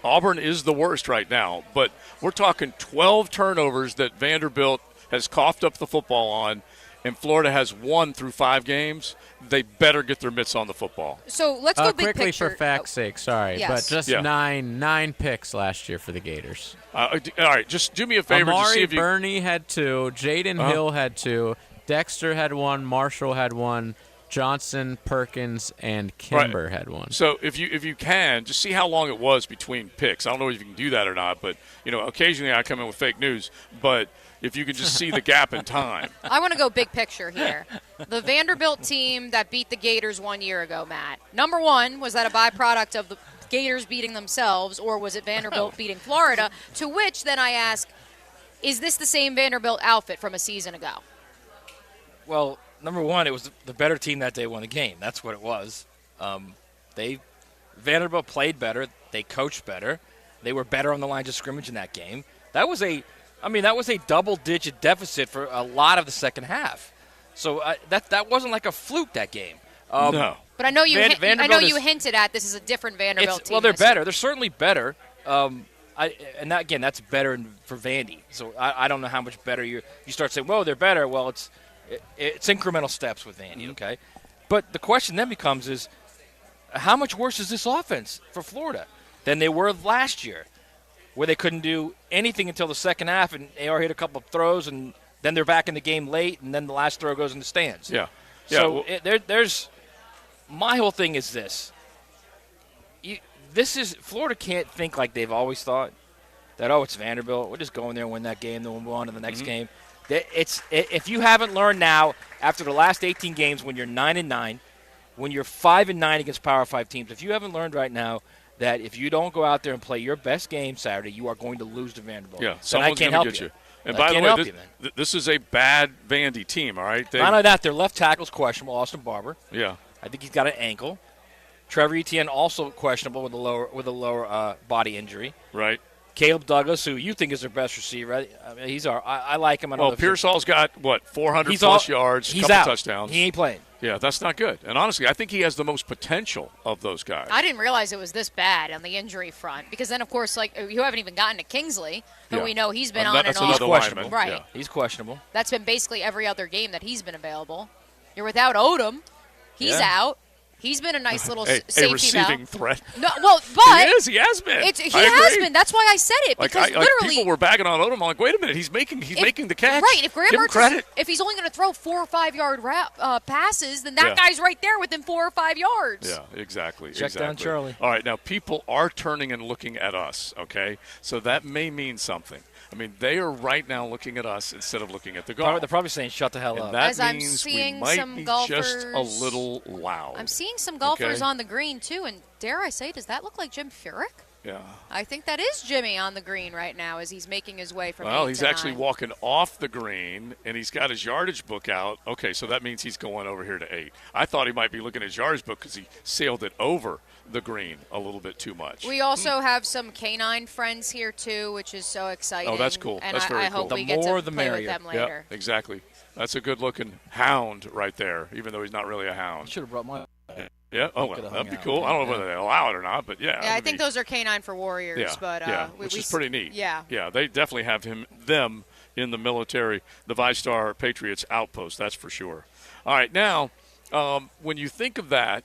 [SPEAKER 1] Auburn is the worst right now. But we're talking 12 turnovers that Vanderbilt has coughed up the football on, and Florida has 1 through 5 games. They better get their mitts on the football.
[SPEAKER 6] So let's go big
[SPEAKER 9] quickly
[SPEAKER 6] picture.
[SPEAKER 9] for fact's sake, sorry,
[SPEAKER 6] Yes.
[SPEAKER 9] but just nine picks last year for the Gators.
[SPEAKER 1] All right, just do me a favor.
[SPEAKER 9] Amari
[SPEAKER 1] to see if you...
[SPEAKER 9] Burney had 2, Jaden Hill had 2, Dexter had one, Marshall had one, Johnson, Perkins, and Kimber had one.
[SPEAKER 1] So if you can, just see how long it was between picks. I don't know if you can do that or not, but occasionally I come in with fake news. But if you can just see the gap in time.
[SPEAKER 6] I want to go big picture here. The Vanderbilt team that beat the Gators 1 year ago, Matt. Number one, was that a byproduct of the Gators beating themselves, or was it Vanderbilt beating Florida? To which then I ask, is this the same Vanderbilt outfit from a season ago?
[SPEAKER 8] Well, number one, it was the better team that day won the game. That's what it was. Vanderbilt played better. They coached better. They were better on the lines of scrimmage in that game. That was a double-digit deficit for a lot of the second half. So that wasn't like a fluke that game.
[SPEAKER 1] No.
[SPEAKER 6] But I know you hinted at this is a different Vanderbilt team.
[SPEAKER 8] Well, they're better. They're certainly better. That's better for Vandy. So I don't know how much better you start saying, whoa, they're better. Well, it's incremental steps with Vandy, okay? But the question then becomes is, how much worse is this offense for Florida than they were last year, where they couldn't do anything until the second half, and AR hit a couple of throws, and then they're back in the game late, and then the last throw goes in the stands.
[SPEAKER 1] Yeah.
[SPEAKER 8] So there's my whole thing is this. Florida can't think like they've always thought that, it's Vanderbilt. We're just going there and win that game, then we'll move on to the next game. If you haven't learned now, after the last 18 games, when you're 9-9, when you're 5-9 against Power 5 teams, if you haven't learned right now that if you don't go out there and play your best game Saturday, you are going to lose to Vanderbilt.
[SPEAKER 1] Yeah, someone's going to get you. And by the way, this is a bad Vandy team, all right?
[SPEAKER 8] Not only that, their left tackle's questionable, Austin Barber.
[SPEAKER 1] Yeah.
[SPEAKER 8] I think he's got an ankle. Trevor Etienne also questionable with a lower body injury.
[SPEAKER 1] Right.
[SPEAKER 8] Caleb Douglas, who you think is their best receiver, I mean, I like him.
[SPEAKER 1] Pearsall's got 400+ yards,
[SPEAKER 8] he's
[SPEAKER 1] couple
[SPEAKER 8] out.
[SPEAKER 1] touchdowns.
[SPEAKER 8] He ain't playing.
[SPEAKER 1] Yeah, that's not good. And honestly, I think he has the most potential of those guys.
[SPEAKER 6] I didn't realize it was this bad on the injury front, because then, of course, you haven't even gotten to Kingsley, who we know he's been on and off.
[SPEAKER 8] Questionable.
[SPEAKER 6] Right.
[SPEAKER 8] Yeah. He's questionable.
[SPEAKER 6] That's been basically every other game that he's been available. You're without Odom. He's out. He's been a nice little safety
[SPEAKER 1] receiving threat.
[SPEAKER 6] No, well, but
[SPEAKER 1] he has been.
[SPEAKER 6] He has been. That's why I said it, because literally
[SPEAKER 1] people were bagging on Odom. I'm like, wait a minute, he's making the catch.
[SPEAKER 6] Right. If Graham
[SPEAKER 1] Give him credit.
[SPEAKER 6] if he's only going to throw 4 or 5 yard passes, then that guy's right there within 4 or 5 yards.
[SPEAKER 1] Yeah, exactly.
[SPEAKER 8] Check down Charlie.
[SPEAKER 1] All right, now people are turning and looking at us. Okay, so that may mean something. I mean, they are right now looking at us instead of looking at the golf.
[SPEAKER 8] They're probably saying, shut the hell up.
[SPEAKER 1] That
[SPEAKER 6] As
[SPEAKER 1] means
[SPEAKER 6] I'm seeing
[SPEAKER 1] we might
[SPEAKER 6] some
[SPEAKER 1] be
[SPEAKER 6] golfers,
[SPEAKER 1] just a little loud.
[SPEAKER 6] I'm seeing some golfers on the green, too, and dare I say, does that look like Jim Furyk?
[SPEAKER 1] Yeah.
[SPEAKER 6] I think that is Jimmy on the green right now as he's making his way from 8
[SPEAKER 1] Well, he's
[SPEAKER 6] to
[SPEAKER 1] actually
[SPEAKER 6] 9.
[SPEAKER 1] walking off the green, and he's got his yardage book out. Okay, so that means he's going over here to 8. I thought he might be looking at his yardage book because he sailed it over the green a little bit too much.
[SPEAKER 6] We also have some canine friends here, too, which is so exciting.
[SPEAKER 1] Oh, that's cool.
[SPEAKER 6] And
[SPEAKER 1] That's very
[SPEAKER 6] I hope
[SPEAKER 1] cool.
[SPEAKER 6] we get to play with them later.
[SPEAKER 1] Yeah, exactly. That's a good-looking hound right there, even though he's not really a hound.
[SPEAKER 8] Should have brought my...
[SPEAKER 1] Yeah, that'd be cool. I don't know whether they allow it or not, but yeah.
[SPEAKER 6] Yeah, I think those are canine for warriors.
[SPEAKER 1] Yeah,
[SPEAKER 6] but
[SPEAKER 1] which is pretty neat.
[SPEAKER 6] Yeah.
[SPEAKER 1] Yeah, they definitely have them in the military, the ViStar Patriots outpost, that's for sure. All right, now, when you think of that,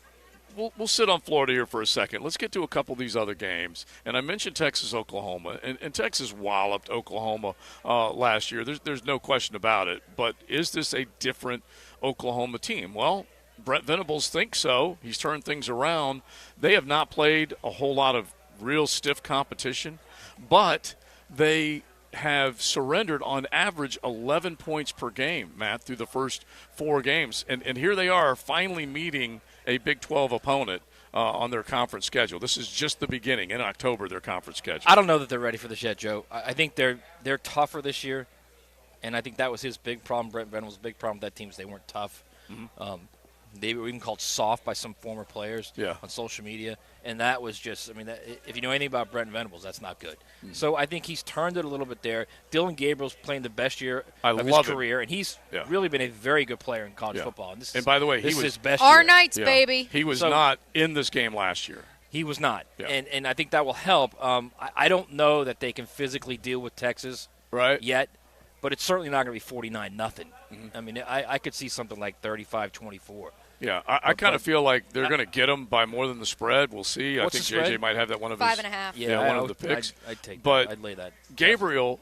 [SPEAKER 1] we'll sit on Florida here for a second. Let's get to a couple of these other games. And I mentioned Texas, Oklahoma, and Texas walloped Oklahoma last year. There's no question about it. But is this a different Oklahoma team? Well, Brent Venables thinks so. He's turned things around. They have not played a whole lot of real stiff competition, but they have surrendered on average 11 points per game, Matt, through the first 4 games. And here they are finally meeting a Big 12 opponent on their conference schedule. This is just the beginning. In October, their conference schedule.
[SPEAKER 8] I don't know that they're ready for this yet, Joe. I think they're tougher this year, and I think that was his big problem. Brent Venables' big problem with that team is they weren't tough. Mm-hmm. They were even called soft by some former players on social media, and that was just, if you know anything about Brent Venables, that's not good. So I think he's turned it a little bit there. Dylan Gabriel's playing the best year of his career, and he's really been a very good player in college football. And
[SPEAKER 1] by the way,
[SPEAKER 8] this
[SPEAKER 1] he was
[SPEAKER 8] his best
[SPEAKER 6] our
[SPEAKER 8] year.
[SPEAKER 6] Knights, baby.
[SPEAKER 1] He was not in this game last year.
[SPEAKER 8] He was not, and I think that will help. I don't know that they can physically deal with Texas yet, but it's certainly not going to be 49-0. Mm-hmm. I could see something like 35-24.
[SPEAKER 1] Yeah, I kind of feel like they're going to get them by more than the spread. We'll see.
[SPEAKER 8] What's
[SPEAKER 1] I think
[SPEAKER 8] the spread?
[SPEAKER 1] JJ might have that one of
[SPEAKER 6] 5.5.
[SPEAKER 1] his one of the picks.
[SPEAKER 8] I'd take
[SPEAKER 1] but
[SPEAKER 8] that. I'd lay that.
[SPEAKER 1] Gabriel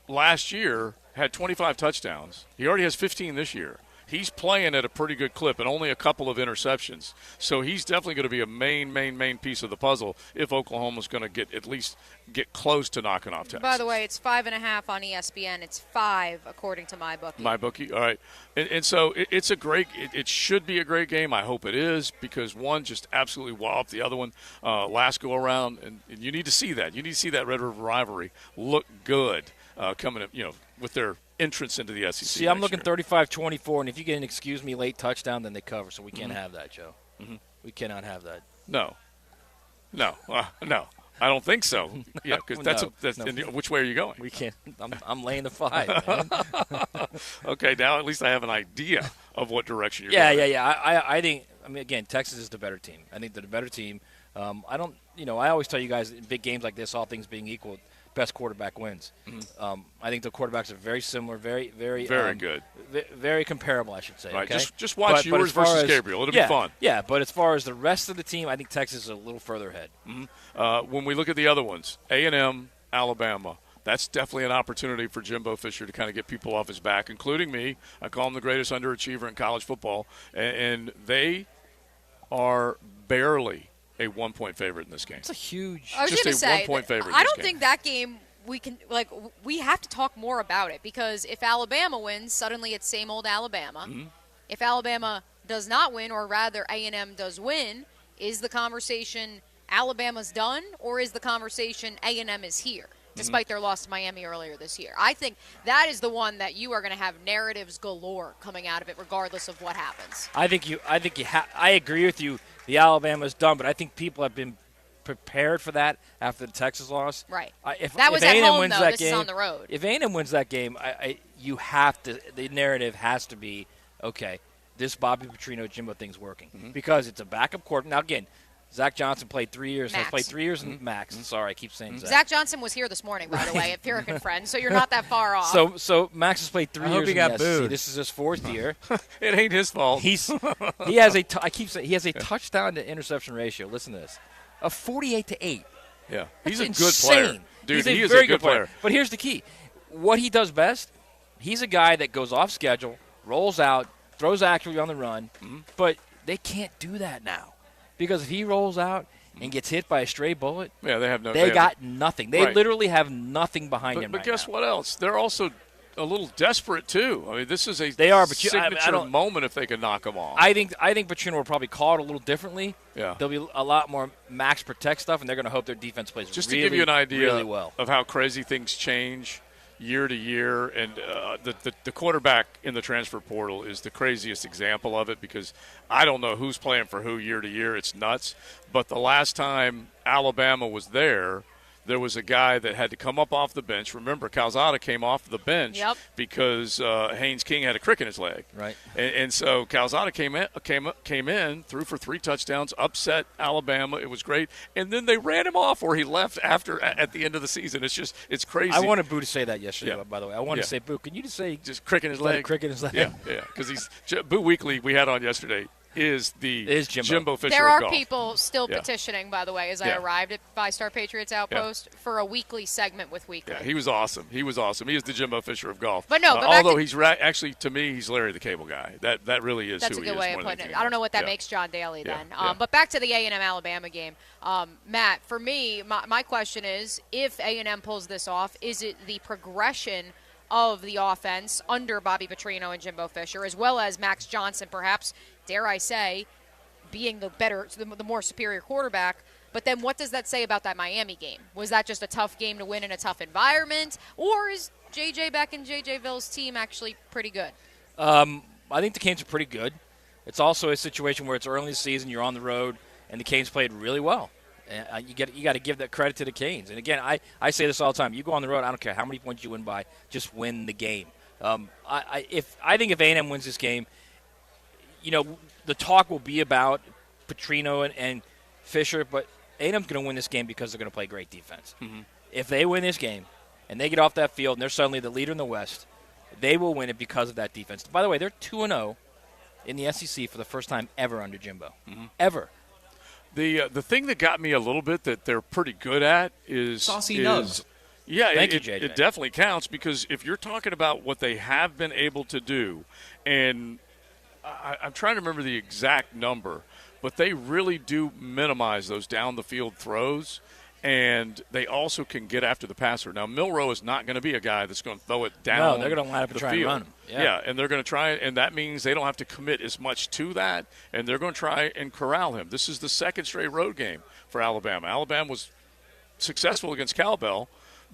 [SPEAKER 1] last year had 25 touchdowns. He already has 15 this year. He's playing at a pretty good clip and only a couple of interceptions. So he's definitely going to be a main piece of the puzzle if Oklahoma's going to at least get close to knocking off Texas.
[SPEAKER 6] By the way, it's 5.5 on ESPN. It's 5 according to MyBookie.
[SPEAKER 1] MyBookie, all right. And so it's a great – it should be a great game. I hope it is because one just absolutely walloped the other one last go-around. And you need to see that. You need to see that Red River rivalry look good coming up, with their – entrance into the SEC.
[SPEAKER 8] See, I'm looking 35-24, and if you get an excuse me late touchdown, then they cover. So we can't have that, Joe. We cannot have that.
[SPEAKER 1] No. I don't think so. Yeah, because that's which way are you going?
[SPEAKER 8] We can't. I'm laying the 5. Man.
[SPEAKER 1] Okay, now at least I have an idea of what direction you're going.
[SPEAKER 8] Yeah. I think. I mean, again, Texas is the better team. I think they're the better team. I don't. I always tell you guys in big games like this, all things being equal, best quarterback wins. I think the quarterbacks are very similar, very
[SPEAKER 1] good,
[SPEAKER 8] very comparable, I should say.
[SPEAKER 1] Right,
[SPEAKER 8] okay?
[SPEAKER 1] just watch yours versus Gabriel. It'll be fun.
[SPEAKER 8] Yeah, but as far as the rest of the team, I think Texas is a little further ahead.
[SPEAKER 1] When we look at the other ones, A&M, Alabama. That's definitely an opportunity for Jimbo Fisher to kind of get people off his back, including me. I call him the greatest underachiever in college football, and they are barely a 1-point favorite in this game.
[SPEAKER 8] It's a huge.
[SPEAKER 6] I was
[SPEAKER 1] just
[SPEAKER 6] going to say,
[SPEAKER 1] 1-point favorite.
[SPEAKER 6] I don't think that game we have to talk more about it because if Alabama wins, suddenly it's same old Alabama. If Alabama does not win, or rather A&M does win, is the conversation Alabama's done, or is the conversation A&M is here? Despite their loss to Miami earlier this year. I think that is the one that you are going to have narratives galore coming out of it regardless of what happens.
[SPEAKER 8] I agree with you. The Alabama's done, but I think people have been prepared for that after the Texas loss.
[SPEAKER 6] Right.
[SPEAKER 8] If
[SPEAKER 6] that was
[SPEAKER 8] A&M
[SPEAKER 6] at home,
[SPEAKER 8] wins
[SPEAKER 6] though.
[SPEAKER 8] That
[SPEAKER 6] this
[SPEAKER 8] game,
[SPEAKER 6] is on the road.
[SPEAKER 8] If A&M wins that game, you have to. The narrative has to be, okay, this Bobby Petrino Jimbo thing's working because it's a backup quarterback. Now again, Zach Johnson played 3 years.
[SPEAKER 6] Max.
[SPEAKER 8] Has played 3 years in Max. Sorry, I keep saying Zach.
[SPEAKER 6] Zach Johnson was here this morning, by the way, at Pyrrhic and Friends, so you're not that far off.
[SPEAKER 8] So Max has played 3 years.
[SPEAKER 9] I hope he got booed.
[SPEAKER 8] This is his 4th year.
[SPEAKER 1] It ain't his fault.
[SPEAKER 8] He has a touchdown to interception ratio. Listen to this, of 48-8.
[SPEAKER 1] Yeah, he's a
[SPEAKER 8] insane.
[SPEAKER 1] good player, dude.
[SPEAKER 8] He
[SPEAKER 1] is
[SPEAKER 8] very
[SPEAKER 1] a good player.
[SPEAKER 8] But here's the key: what he does best, he's a guy that goes off schedule, rolls out, throws accurately on the run. But they can't do that now because if he rolls out and gets hit by a stray bullet,
[SPEAKER 1] they
[SPEAKER 8] got nothing. They literally have nothing behind him.
[SPEAKER 1] But guess what else? They're also a little desperate too. I mean, this is a signature moment if they can knock them off.
[SPEAKER 8] I think Petrino will probably call it a little differently.
[SPEAKER 1] Yeah,
[SPEAKER 8] there'll be a lot more max protect stuff, and they're going to hope their defense plays
[SPEAKER 1] just
[SPEAKER 8] really,
[SPEAKER 1] to give you an idea
[SPEAKER 8] really well
[SPEAKER 1] of how crazy things change year to year, and the quarterback in the transfer portal is the craziest example of it because I don't know who's playing for who year to year. It's nuts. But the last time Alabama was there was a guy that had to come up off the bench. Remember, Calzada came off the bench because Haynes King had a crick in his leg.
[SPEAKER 8] Right.
[SPEAKER 1] And so Calzada came in, threw for 3 touchdowns, upset Alabama. It was great. And then they ran him off or he left at the end of the season. It's crazy.
[SPEAKER 8] I wanted Boo to say that yesterday, by the way. I wanted to say, Boo, can you just say
[SPEAKER 1] just crick in his leg?
[SPEAKER 8] Crick in his leg.
[SPEAKER 1] Yeah, because Boo Weekly we had on yesterday is Jimbo Fisher
[SPEAKER 6] There
[SPEAKER 1] of
[SPEAKER 6] are
[SPEAKER 1] golf.
[SPEAKER 6] people still petitioning, by the way, as I arrived at 5-Star Patriots Outpost for a weekly segment with Weekly.
[SPEAKER 1] Yeah, he was awesome. He is the Jimbo Fisher of golf.
[SPEAKER 6] But no,
[SPEAKER 1] although he's actually, to me, he's Larry the Cable Guy. That really is
[SPEAKER 6] that's
[SPEAKER 1] who he
[SPEAKER 6] a good
[SPEAKER 1] is.
[SPEAKER 6] way of putting it. I don't know what that makes John Daly then.
[SPEAKER 1] Yeah.
[SPEAKER 6] But back to the A&M Alabama game. Matt, for me, my question is, if A&M pulls this off, is it the progression of the offense under Bobby Petrino and Jimbo Fisher, as well as Max Johnson, perhaps, dare I say, being the more superior quarterback? But then what does that say about that Miami game? Was that just a tough game to win in a tough environment? Or is J.J. back in J.J. Ville's team actually pretty good?
[SPEAKER 8] I think the Canes are pretty good. It's also a situation where it's early in the season, you're on the road, and the Canes played really well. And you got to give that credit to the Canes. And again, I say this all the time. You go on the road, I don't care how many points you win by, just win the game. I think if A&M wins this game, the talk will be about Petrino and Fisher, but A&M's going to win this game because they're going to play great defense. If they win this game and they get off that field and they're suddenly the leader in the West, they will win it because of that defense. By the way, they're 2-0 in the SEC for the first time ever under Jimbo. Ever.
[SPEAKER 1] The thing that got me a little bit that they're pretty good at is
[SPEAKER 3] Saucy Nubs.
[SPEAKER 1] Yeah,
[SPEAKER 8] Thank you,
[SPEAKER 1] it,
[SPEAKER 8] JJ.
[SPEAKER 1] it definitely counts because if you're talking about what they have been able to do, and I'm trying to remember the exact number, but they really do minimize those down-the-field throws, and they also can get after the passer. Now, Milroe is not going to be a guy that's going to throw it down.
[SPEAKER 8] No, they're going to line up and try and run him.
[SPEAKER 1] Yeah, and they're going to try, and that means they don't have to commit as much to that, and they're going to try and corral him. This is the second straight road game for Alabama. Alabama was successful against Cowbell,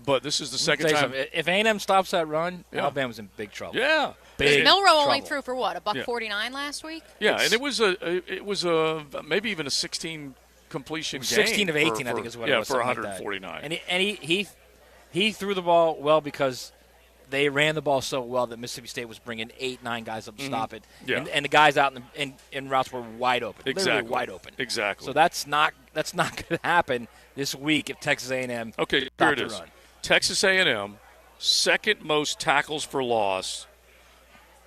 [SPEAKER 1] but this is the second time.
[SPEAKER 8] If A&M stops that run, Alabama's in big trouble.
[SPEAKER 1] Yeah.
[SPEAKER 8] Big
[SPEAKER 6] Milroe only
[SPEAKER 8] trouble.
[SPEAKER 6] threw for what, $149 last week?
[SPEAKER 1] Yeah, and it was a maybe even a 16 completion game.
[SPEAKER 8] 16 of 18, I think is what it was.
[SPEAKER 1] For
[SPEAKER 8] something
[SPEAKER 1] 149.
[SPEAKER 8] Like that. And he threw the ball well because they ran the ball so well that Mississippi State was bringing 8-9 guys up to stop it.
[SPEAKER 1] Yeah.
[SPEAKER 8] And the guys out in routes were wide open.
[SPEAKER 1] Exactly.
[SPEAKER 8] Literally wide open.
[SPEAKER 1] Exactly.
[SPEAKER 8] So that's not going to happen this week if Texas A&M
[SPEAKER 1] Okay,
[SPEAKER 8] stop
[SPEAKER 1] here it
[SPEAKER 8] the
[SPEAKER 1] is.
[SPEAKER 8] run.
[SPEAKER 1] Texas A&M, second most tackles for loss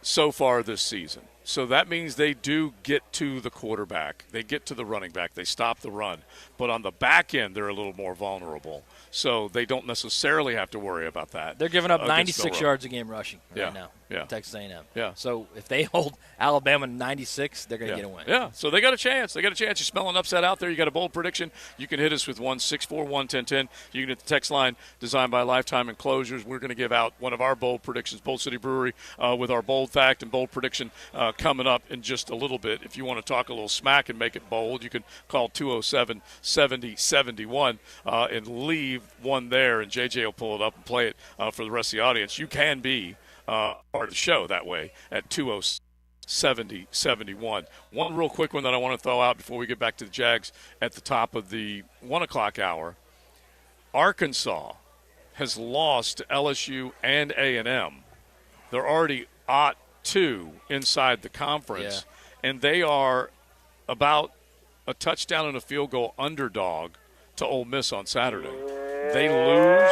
[SPEAKER 1] so far this season. So that means they do get to the quarterback. They get to the running back. They stop the run. But on the back end, they're a little more vulnerable. So they don't necessarily have to worry about that.
[SPEAKER 8] They're giving up
[SPEAKER 1] against
[SPEAKER 8] 96
[SPEAKER 1] the run.
[SPEAKER 8] yards a game rushing right now.
[SPEAKER 1] Yeah.
[SPEAKER 8] Texas A&M.
[SPEAKER 1] Yeah.
[SPEAKER 8] So if they hold Alabama 96, they're going to get a win.
[SPEAKER 1] Yeah, so they got a chance. They got a chance. You smell an upset out there. You got a bold prediction. You can hit us with 1-641-1010. You can hit the text line designed by Lifetime Enclosures. We're going to give out one of our bold predictions, Bold City Brewery, with our bold fact and bold prediction coming up in just a little bit. If you want to talk a little smack and make it bold, you can call 207-7071 and leave one there, and JJ will pull it up and play it for the rest of the audience. You can be part of the show that way at 207-7071. One real quick one that I want to throw out before we get back to the Jags at the top of the 1 o'clock hour. Arkansas has lost to LSU and A&M. They're already 2 inside the conference, and they are about a touchdown and a field goal underdog to Ole Miss on Saturday. They lose.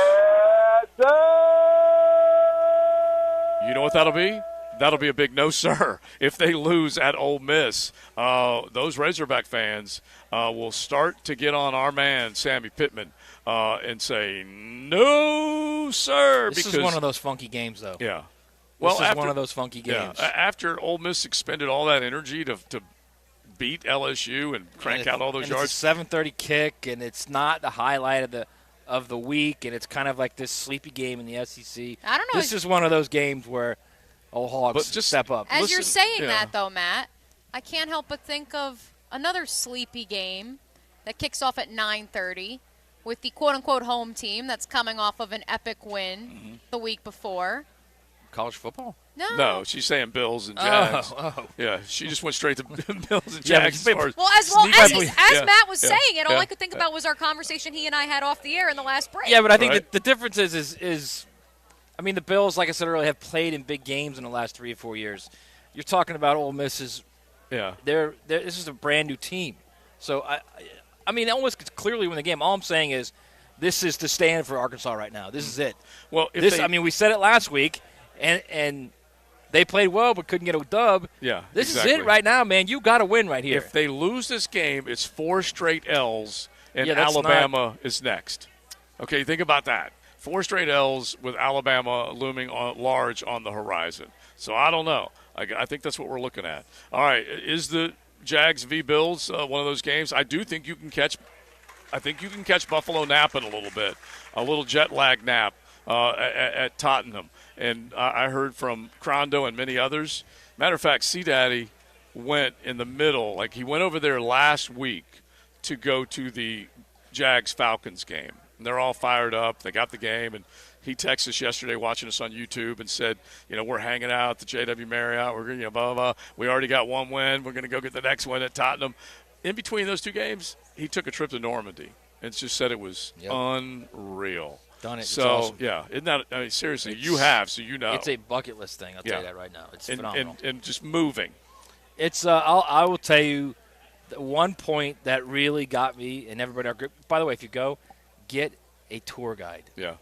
[SPEAKER 1] You know what that'll be? That'll be a big no, sir. If they lose at Ole Miss, those Razorback fans will start to get on our man, Sammy Pittman, and say, no, sir.
[SPEAKER 8] This is one of those funky games, though.
[SPEAKER 1] Yeah.
[SPEAKER 8] This is one of those funky games.
[SPEAKER 1] Yeah, after Ole Miss expended all that energy to beat LSU and crank out all those yards.
[SPEAKER 8] It's a 7:30 kick, and it's not the highlight of the week, and it's kind of like this sleepy game in the SEC.
[SPEAKER 6] I don't know.
[SPEAKER 8] This is one of those games where old Hogs just step up.
[SPEAKER 6] As you're saying that, though, Matt, I can't help but think of another sleepy game that kicks off at 9:30 with the quote-unquote home team that's coming off of an epic win the week before.
[SPEAKER 8] College football?
[SPEAKER 1] No, she's saying Bills and Jags. Yeah, she just went straight to Bills and Jags.
[SPEAKER 6] As Matt was saying it, all I could think about was our conversation he and I had off the air in the last break.
[SPEAKER 8] Yeah, but I think the difference is, I mean, the Bills, like I said earlier, have played in big games in the last 3 or 4 years. You're talking about Ole Miss this is a brand new team. So I mean, almost clearly win the game. All I'm saying is, this is the stand for Arkansas right now. This is it.
[SPEAKER 1] Well,
[SPEAKER 8] I mean, we said it last week, and they played well but couldn't get a dub.
[SPEAKER 1] Yeah,
[SPEAKER 8] this is it right now, man. You got to win right here.
[SPEAKER 1] If they lose this game, it's 4 straight L's, and
[SPEAKER 8] that's
[SPEAKER 1] Alabama is next. Okay, think about that. 4 straight L's with Alabama looming large on the horizon. So I don't know. I think that's what we're looking at. All right, is the Jags v. Bills one of those games? I do think you can catch. I think you can catch Buffalo napping a little bit, a little jet lag nap at Tottenham. And I heard from Crondo and many others. Matter of fact, C-Daddy went in the middle. Like, he went over there last week to go to the Jags-Falcons game. And they're all fired up. They got the game. And he texted us yesterday watching us on YouTube and said, we're hanging out at the JW Marriott. We're going to, blah, blah, blah. We already got one win. We're going to go get the next one at Tottenham. In between those 2 games, he took a trip to Normandy and just said it was unreal.
[SPEAKER 8] Done it.
[SPEAKER 1] So,
[SPEAKER 8] it's awesome.
[SPEAKER 1] yeah, isn't that, I mean, seriously, you have, so you know.
[SPEAKER 8] It's a bucket list thing, I'll tell you that right now. It's phenomenal.
[SPEAKER 1] And just moving.
[SPEAKER 8] It's, I will tell you, the one point that really got me and everybody, by the way, if you go, get a tour guide.
[SPEAKER 1] Yeah.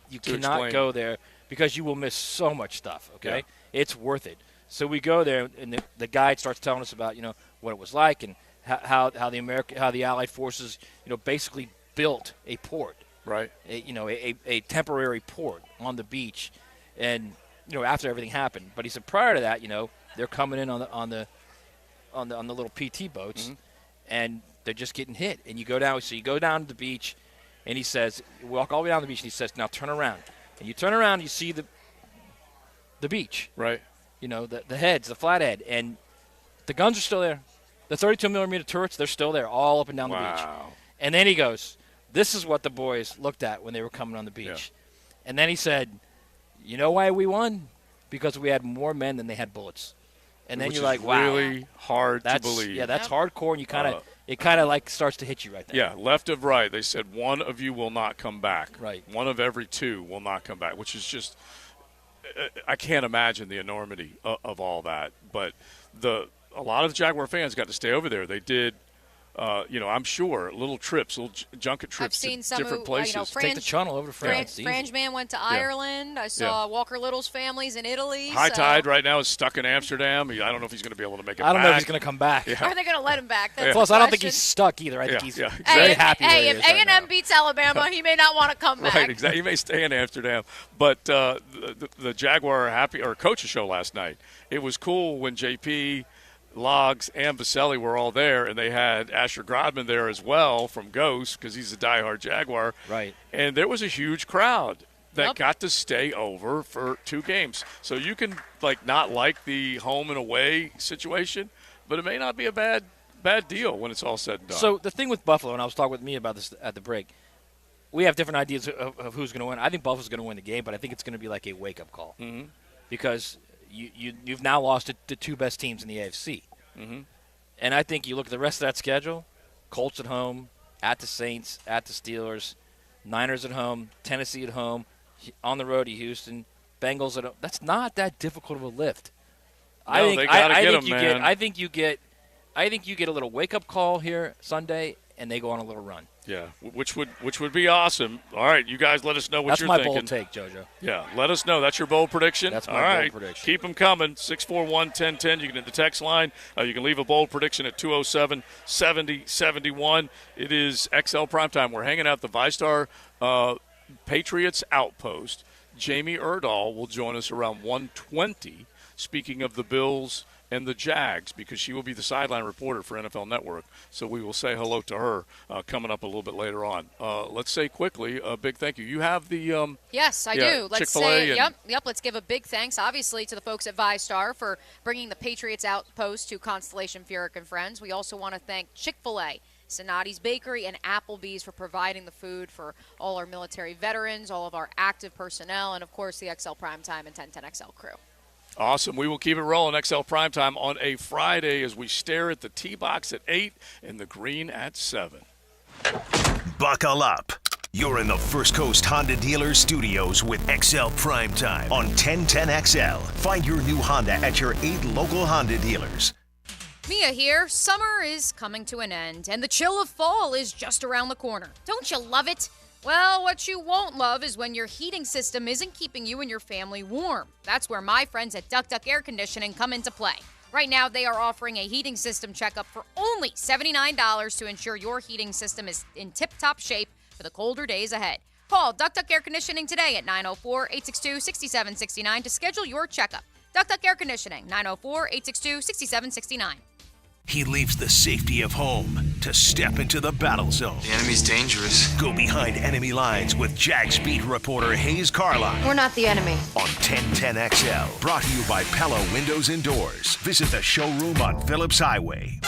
[SPEAKER 8] You cannot go there because you will miss so much stuff, okay? Yeah. It's worth it. So we go there, and the guide starts telling us about, what it was like and how the Allied forces, basically built a port.
[SPEAKER 1] Right.
[SPEAKER 8] A temporary port on the beach, and after everything happened. But he said prior to that, they're coming in on the little PT boats, and they're just getting hit. And you go down. So you go down to the beach, and he says, you walk all the way down the beach, and he says, now turn around. And you turn around, and you see the beach.
[SPEAKER 1] Right.
[SPEAKER 8] The heads, the flathead, and the guns are still there. The 32 millimeter turrets, they're still there, all up and down the beach. And then he goes, this is what the boys looked at when they were coming on the beach. Yeah. And then he said, you know why we won? Because we had more men than they had bullets. And then
[SPEAKER 1] Which
[SPEAKER 8] you're like,
[SPEAKER 1] is
[SPEAKER 8] wow.
[SPEAKER 1] really hard to believe.
[SPEAKER 8] Yeah, that's hardcore, and it kind of like starts to hit you right there.
[SPEAKER 1] Yeah, left of right. They said one of you will not come back.
[SPEAKER 8] Right.
[SPEAKER 1] One of every two will not come back, which is just I can't imagine the enormity of all that. But a lot of the Jaguar fans got to stay over there. They did. I'm sure little trips, little junket trips
[SPEAKER 6] to
[SPEAKER 1] different places.
[SPEAKER 8] Take the channel over to France.
[SPEAKER 6] Frange Man went to Ireland. I saw Walker Little's families in Italy.
[SPEAKER 1] High Tide right now is stuck in Amsterdam. I don't know if he's going to be able to make it back.
[SPEAKER 8] I don't know if he's going to come back.
[SPEAKER 6] Are they going to let him back? That's
[SPEAKER 8] Plus, I don't think he's stuck either. I think he's very happy where he is
[SPEAKER 6] if A&M beats Alabama, he may not want to come back.
[SPEAKER 1] Right, exactly. He may stay in Amsterdam. But the Jaguar coaches show last night, it was cool when JP, Logs, and Vaselli were all there, and they had Asher Grodman there as well from Ghost because he's a diehard Jaguar.
[SPEAKER 8] Right.
[SPEAKER 1] And there was a huge crowd that got to stay over for 2 games. So you can not like the home and away situation, but it may not be a bad deal when it's all said and done.
[SPEAKER 8] So the thing with Buffalo, and I was talking with me about this at the break, we have different ideas of who's going to win. I think Buffalo's going to win the game, but I think it's going to be like a wake-up call because you've now lost the 2 best teams in the AFC. And I think you look at the rest of that schedule, Colts at home, at the Saints, at the Steelers, Niners at home, Tennessee at home, on the road to Houston, Bengals at home. That's not that difficult of a lift. I think you get a little wake-up call here Sunday, and they go on a little run.
[SPEAKER 1] Yeah, which would be awesome. All right, you guys let us know what you're thinking.
[SPEAKER 8] That's my bold take, JoJo.
[SPEAKER 1] Yeah, let us know. That's your bold prediction?
[SPEAKER 8] That's my bold prediction.
[SPEAKER 1] Keep them coming. 641-1010. You can hit the text line. You can leave a bold prediction at 207-7071. It is XL Primetime. We're hanging out at the ViStar Patriots Outpost. Jamie Erdahl will join us around 1:20. Speaking of the Bills and the Jags, because she will be the sideline reporter for NFL Network. So we will say hello to her coming up a little bit later on. Let's say quickly a big thank you. You have the
[SPEAKER 6] yes, I do. Let's
[SPEAKER 1] Chick-fil-A
[SPEAKER 6] say yep. Let's give a big thanks, obviously, to the folks at ViStar for bringing the Patriots Outpost to Constellation Furyk and Friends. We also want to thank Chick-fil-A, Sonati's Bakery, and Applebee's for providing the food for all our military veterans, all of our active personnel, and of course the XL Primetime and 1010XL crew.
[SPEAKER 1] Awesome. We will keep it rolling. XL Primetime on a Friday as we stare at the T-Box at 8 and the green at 7.
[SPEAKER 4] Buckle up. You're in the First Coast Honda Dealer Studios with XL Primetime on 1010XL. Find your new Honda at your 8 local Honda dealers.
[SPEAKER 6] Mia here. Summer is coming to an end, and the chill of fall is just around the corner. Don't you love it? Well, what you won't love is when your heating system isn't keeping you and your family warm. That's where my friends at Duck Duck Air Conditioning come into play. Right now, they are offering a heating system checkup for only $79 to ensure your heating system is in tip-top shape for the colder days ahead. Call Duck Duck Air Conditioning today at 904-862-6769 to schedule your checkup. Duck Duck Air Conditioning, 904-862-6769.
[SPEAKER 4] He leaves the safety of home to step into the battle zone.
[SPEAKER 3] The enemy's dangerous.
[SPEAKER 4] Go behind enemy lines with Jags beat reporter Hayes Carline.
[SPEAKER 5] We're not the enemy.
[SPEAKER 4] On 1010XL. Brought to you by Pella Windows and Doors. Visit the showroom on Phillips Highway.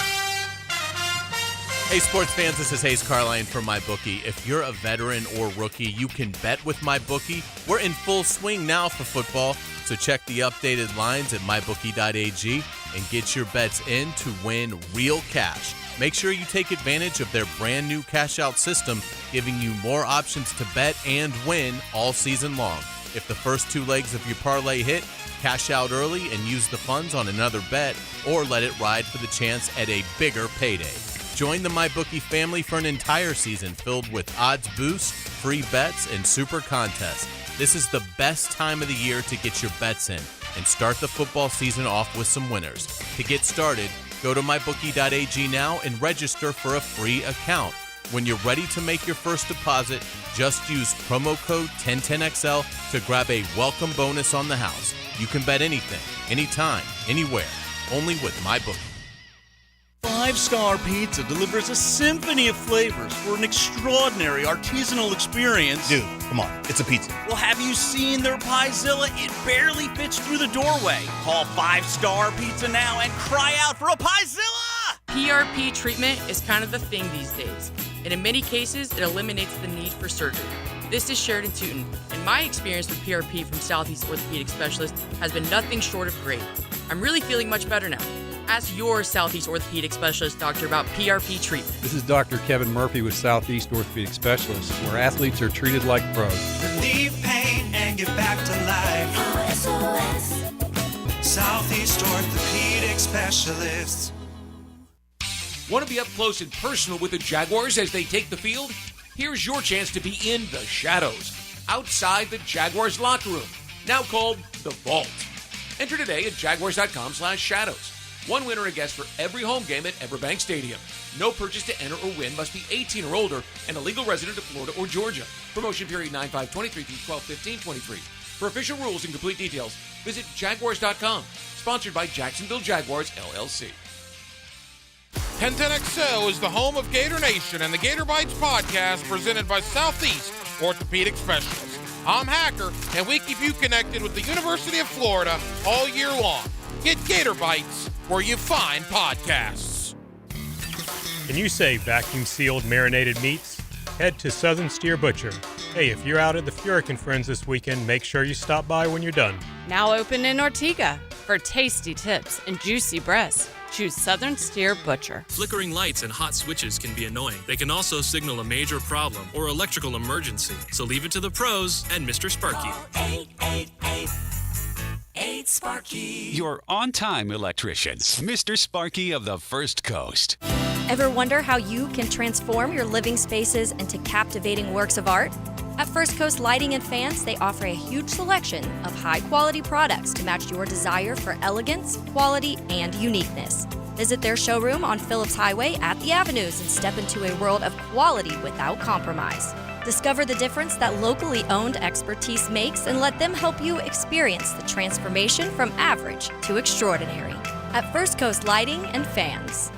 [SPEAKER 7] Hey, sports fans, this is Hayes Carline from MyBookie. If you're a veteran or rookie, you can bet with MyBookie. We're in full swing now for football, so check the updated lines at mybookie.ag and get your bets in to win real cash. Make sure you take advantage of their brand new cash-out system, giving you more options to bet and win all season long. If the first 2 legs of your parlay hit, cash out early and use the funds on another bet, or let it ride for the chance at a bigger payday. Join the MyBookie family for an entire season filled with odds boosts, free bets, and super contests. This is the best time of the year to get your bets in and start the football season off with some winners. To get started, go to mybookie.ag now and register for a free account. When you're ready to make your first deposit, just use promo code 1010XL to grab a welcome bonus on the house. You can bet anything, anytime, anywhere, only with MyBookie.
[SPEAKER 3] 5-Star Pizza delivers a symphony of flavors for an extraordinary artisanal experience.
[SPEAKER 5] Dude, come on, it's a pizza.
[SPEAKER 3] Well, have you seen their Piezilla? It barely fits through the doorway. Call 5-Star Pizza now and cry out for a Piezilla!
[SPEAKER 10] PRP treatment is kind of the thing these days, and in many cases, it eliminates the need for surgery. This is Sheridan Tootin, and my experience with PRP from Southeast Orthopedic Specialist has been nothing short of great. I'm really feeling much better now. Ask your Southeast Orthopedic Specialist doctor about PRP treatment.
[SPEAKER 23] This is Dr. Kevin Murphy with Southeast Orthopedic Specialists, where athletes are treated like pros.
[SPEAKER 11] Relieve pain and get back to life. SOS. Southeast Orthopedic Specialists.
[SPEAKER 13] Want to be up close and personal with the Jaguars as they take the field? Here's your chance to be in the shadows, outside the Jaguars locker room, now called the Vault. Enter today at jaguars.com/shadows. One winner and a guest for every home game at Everbank Stadium. No purchase to enter or win, must be 18 or older and a legal resident of Florida or Georgia. Promotion period 9/5/23 through 12/15/23. For official rules and complete details, visit jaguars.com. Sponsored by Jacksonville Jaguars, LLC.
[SPEAKER 26] 1010XL is the home of Gator Nation and the Gator Bites podcast presented by Southeast Orthopedic Specialists. I'm Hacker, and we keep you connected with the University of Florida all year long. Get Gator Bites where you find podcasts.
[SPEAKER 27] Can you say vacuum-sealed marinated meats? Head to Southern Steer Butcher. Hey, if you're out at the Furyk and Friends this weekend, make sure you stop by when you're done.
[SPEAKER 28] Now open in Ortega. For tasty tips and juicy breasts, choose Southern Steer Butcher.
[SPEAKER 29] Flickering lights and hot switches can be annoying. They can also signal a major problem or electrical emergency. So leave it to the pros and Mr. Sparky.
[SPEAKER 30] 888-8 Your on-time electrician, Mr. Sparky of the First Coast.
[SPEAKER 15] Ever wonder how you can transform your living spaces into captivating works of art? At First Coast Lighting and Fans, they offer a huge selection of high-quality products to match your desire for elegance, quality, and uniqueness. Visit their showroom on Phillips Highway at the Avenues and step into a world of quality without compromise. Discover the difference that locally owned expertise makes and let them help you experience the transformation from average to extraordinary. At First Coast Lighting and Fans.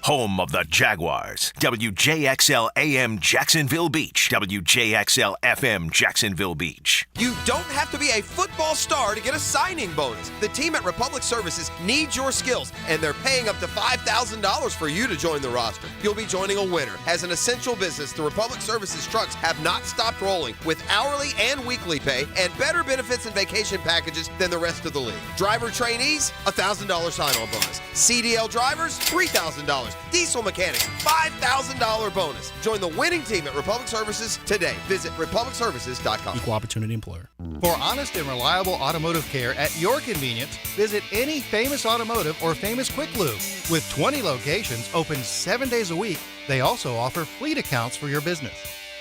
[SPEAKER 4] Home of the Jaguars. WJXL AM Jacksonville Beach. WJXL FM Jacksonville Beach.
[SPEAKER 20] You don't have to be a football star to get a signing bonus. The team at Republic Services needs your skills, and they're paying up to $5,000 for you to join the roster. You'll be joining a winner. As an essential business, the Republic Services trucks have not stopped rolling with hourly and weekly pay and better benefits and vacation packages than the rest of the league. Driver trainees, $1,000 sign-on bonus. CDL drivers, $3,000. Diesel mechanics, $5,000 bonus. Join the winning team at Republic Services today. Visit republicservices.com.
[SPEAKER 31] Equal opportunity employer. For honest and reliable automotive care at your convenience, visit any Famous Automotive or Famous Quick Lube. With 20 locations open 7 days a week, they also offer fleet accounts for your business.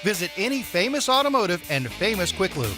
[SPEAKER 31] Visit any Famous Automotive and Famous Quick Lube.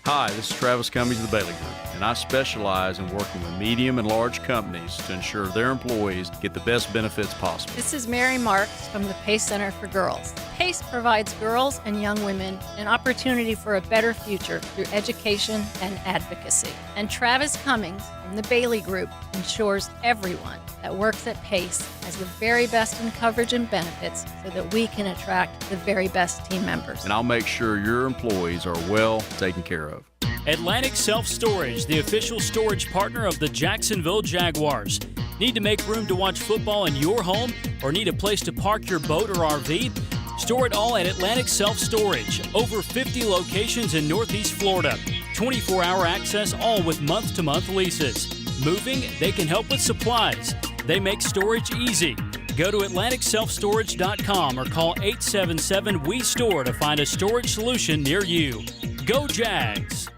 [SPEAKER 32] Hi, this is Travis Cummings of the Bailey Group, and I specialize in working with medium and large companies to ensure their employees get the best benefits possible.
[SPEAKER 33] This is Mary Marks from the PACE Center for Girls. PACE provides girls and young women an opportunity for a better future through education and advocacy. And Travis Cummings from the Bailey Group ensures everyone that works at PACE has the very best in coverage and benefits so that we can attract the very best team members.
[SPEAKER 32] And I'll make sure your employees are well taken care of.
[SPEAKER 24] Atlantic Self Storage, the official storage partner of the Jacksonville Jaguars. Need to make room to watch football in your home or need a place to park your boat or RV? Store it all at Atlantic Self Storage. Over 50 locations in Northeast Florida. 24-hour access, all with month-to-month leases. Moving? They can help with supplies. They make storage easy. Go to AtlanticSelfStorage.com or call 877-WE-STORE to find a storage solution near you. Go Jags!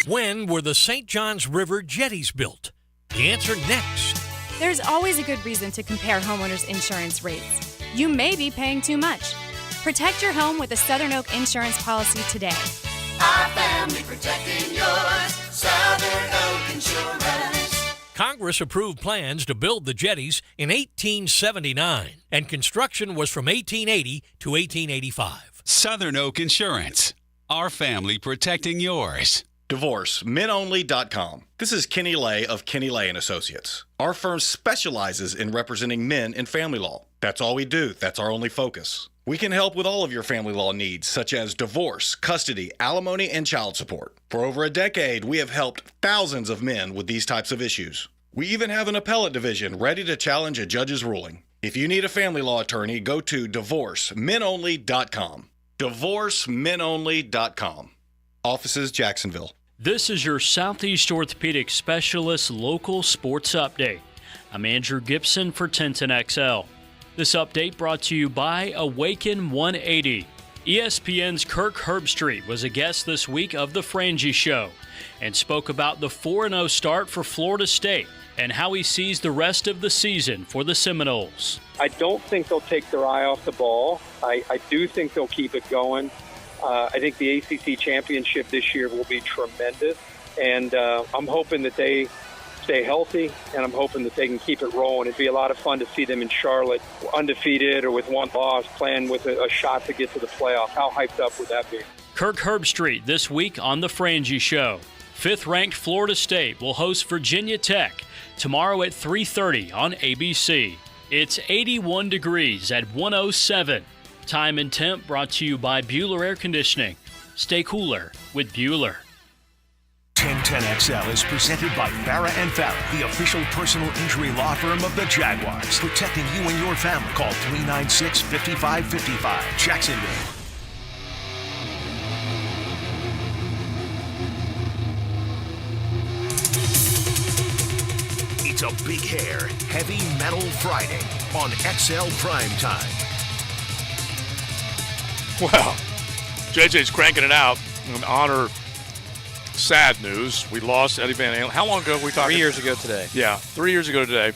[SPEAKER 34] When were the St. Johns River jetties built? The answer next.
[SPEAKER 35] There's always a good reason to compare homeowners' insurance rates. You may be paying too much. Protect your home with a Southern Oak insurance policy today.
[SPEAKER 11] Our family protecting yours. Southern Oak Insurance.
[SPEAKER 34] Congress Congress approved plans to build the jetties in 1879, and construction was from 1880 to 1885.
[SPEAKER 30] Southern Oak Insurance. Our family protecting yours.
[SPEAKER 1] DivorceMenOnly.com. This is Kenny Lay of Kenny Lay & Associates. Our firm specializes in representing men in family law. That's all we do. That's our only focus. We can help with all of your family law needs, such as divorce, custody, alimony, and child support. For over a decade, we have helped thousands of men with these types of issues. We even have an appellate division ready to challenge a judge's ruling. If you need a family law attorney, go to DivorceMenOnly.com. DivorceMenOnly.com. Offices, Jacksonville.
[SPEAKER 24] This is your Southeast Orthopedic Specialist local sports update. I'm Andrew Gibson for 1010XL. This update brought to you by Awaken 180. ESPN's Kirk Herbstreit was a guest this week of The Frangie Show and spoke about the 4-0 start for Florida State and how he sees the rest of the season for the Seminoles.
[SPEAKER 2] I don't think they'll take their eye off the ball. I do think they'll keep it going. I think the ACC championship this year will be tremendous, and I'm hoping that they stay healthy, and I'm hoping that they can keep it rolling. It'd be a lot of fun to see them in Charlotte, undefeated or with one loss, playing with a shot to get to the playoff. How hyped up would that be?
[SPEAKER 24] Kirk Herbstreit this week on The Frangie Show. 5th-ranked Florida State will host Virginia Tech tomorrow at 3:30 on ABC. It's 81 degrees at 107. Time and temp brought to you by Bueller Air Conditioning. Stay cooler with Bueller.
[SPEAKER 4] 1010XL is presented by Farah & Farah, the official personal injury law firm of the Jaguars. Protecting you and your family. Call 396-5555. Jacksonville. It's a Big Hair Heavy Metal Friday on XL Primetime.
[SPEAKER 5] Well, JJ's cranking it out in honor. Sad news. We lost Eddie Van Halen. How long ago were we talking?
[SPEAKER 6] 3 years ago today.
[SPEAKER 5] Yeah, 3 years ago today.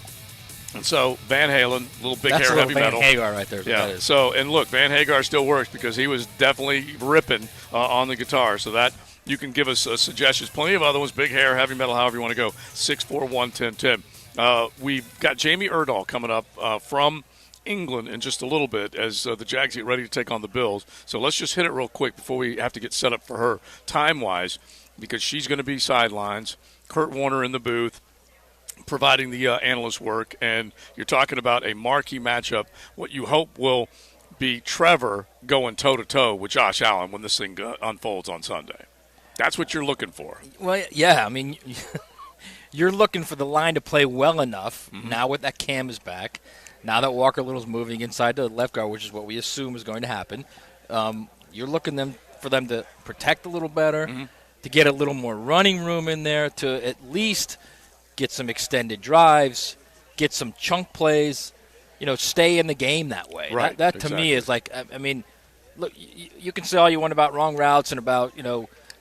[SPEAKER 5] And so Van Halen, little Big
[SPEAKER 6] That's
[SPEAKER 5] Hair
[SPEAKER 6] a
[SPEAKER 5] Heavy
[SPEAKER 6] Van
[SPEAKER 5] Metal.
[SPEAKER 6] Hagar right there.
[SPEAKER 5] Yeah.
[SPEAKER 6] That is.
[SPEAKER 5] So, and look, Van Hagar still works because he was definitely ripping on the guitar. So that you can give us suggestions. Plenty of other ones. Big Hair, Heavy Metal, however you want to go. 641-1010. We've got Jamie Erdahl coming up from England in just a little bit as the Jags get ready to take on the Bills. So let's just hit it real quick before we have to get set up for her time-wise, because she's going to be sidelines. Kurt Warner in the booth providing the analyst work, and you're talking about a marquee matchup. What you hope will be Trevor going toe-to-toe with Josh Allen when this thing unfolds on Sunday. That's what you're looking for.
[SPEAKER 6] Well, yeah, I mean, you're looking for the line to play well enough now with that Cam is back. Now that Walker Little's moving inside to the left guard, which is what we assume is going to happen, you're looking for them to protect a little better, to get a little more running room in there, to at least get some extended drives, get some chunk plays, stay in the game that way.
[SPEAKER 5] Right.
[SPEAKER 6] That to me is like, I mean, look, you can say all you want about wrong routes and about,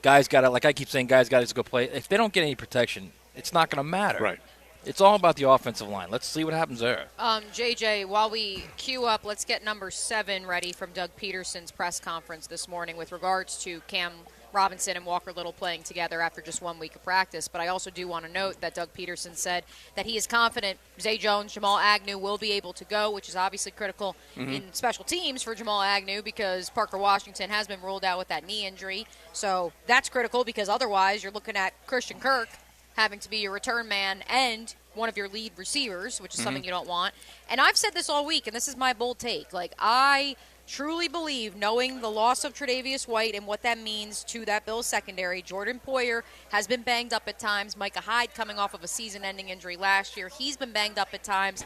[SPEAKER 6] guys got to, like I keep saying, guys got to go play. If they don't get any protection, it's not going to matter.
[SPEAKER 5] Right.
[SPEAKER 6] It's all about the offensive line. Let's see what happens there. JJ, while we queue up, let's get number 7 ready from Doug Peterson's press conference this morning with regards to Cam Robinson and Walker Little playing together after just 1 week of practice. But I also do want to note that Doug Peterson said that he is confident Zay Jones, Jamal Agnew will be able to go, which is obviously critical in special teams for Jamal Agnew because Parker Washington has been ruled out with that knee injury. So that's critical because otherwise you're looking at Christian Kirk having to be your return man and one of your lead receivers, which is something you don't want. And I've said this all week, and this is my bold take. Like, I truly believe, knowing the loss of Tre'Davious White and what that means to that Bills secondary, Jordan Poyer has been banged up at times. Micah Hyde coming off of a season-ending injury last year. He's been banged up at times.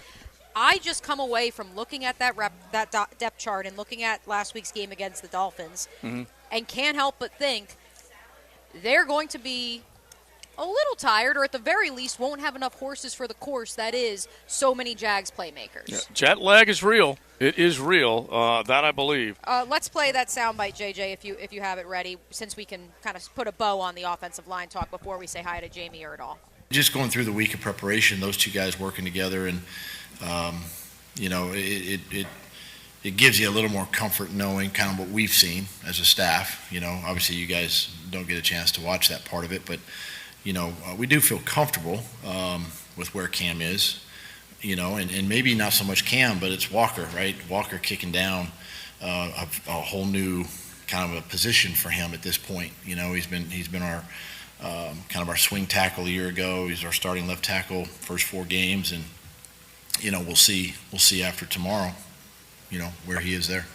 [SPEAKER 6] I just come away from looking at that depth chart and looking at last week's game against the Dolphins and can't help but think they're going to be a little tired, or at the very least won't have enough horses for the course that is so many Jags playmakers.
[SPEAKER 5] Yeah. Jet lag is real. It is real, that I believe.
[SPEAKER 6] Let's play that soundbite, JJ, if you have it ready, since we can kind of put a bow on the offensive line talk before we say hi to Jamie Erdahl.
[SPEAKER 8] Just going through the week of preparation, those two guys working together, and it gives you a little more comfort knowing kind of what we've seen as a staff. Obviously you guys don't get a chance to watch that part of it, but we do feel comfortable with where Cam is, and maybe not so much Cam, but it's Walker, right? Walker kicking down a whole new kind of a position for him at this point. He's been our kind of our swing tackle a year ago. He's our starting left tackle first 4 games, and we'll see after tomorrow, where he is there.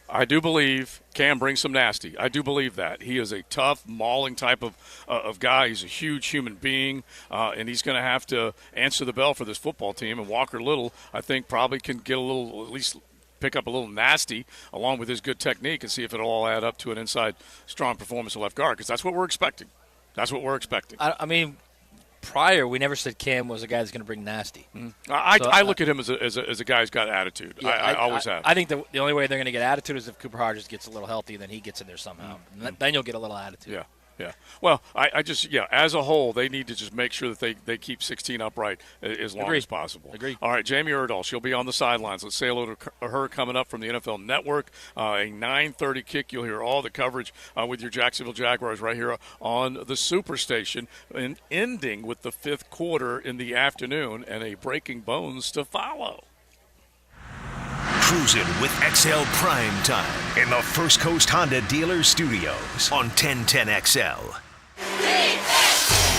[SPEAKER 5] I do believe Cam brings some nasty. I do believe that. He is a tough, mauling type of guy. He's a huge human being, and he's going to have to answer the bell for this football team. And Walker Little, I think, probably can get a little, at least pick up a little nasty along with his good technique and see if it'll all add up to an inside strong performance of left guard, because that's what we're expecting. That's what we're expecting.
[SPEAKER 3] I mean, prior, we never said Cam was a guy that's going to bring nasty.
[SPEAKER 5] I look at him as a guy who's got attitude. Yeah, I always have.
[SPEAKER 3] I think the only way they're going to get attitude is if Cooper Hodges gets a little healthy, and then he gets in there somehow. Then you'll get a little attitude.
[SPEAKER 5] Yeah. Yeah. Well, I just, as a whole, they need to just make sure that they keep 16 upright as long as possible.
[SPEAKER 3] Agreed.
[SPEAKER 5] All right, Jamie Erdahl, she'll be on the sidelines. Let's say hello to her coming up from the NFL Network. A 9:30 kick. You'll hear all the coverage with your Jacksonville Jaguars right here on the Superstation, and ending with the 5th quarter in the afternoon and a breaking bones to follow.
[SPEAKER 4] Cruising with XL Primetime in the First Coast Honda Dealer Studios on 1010XL.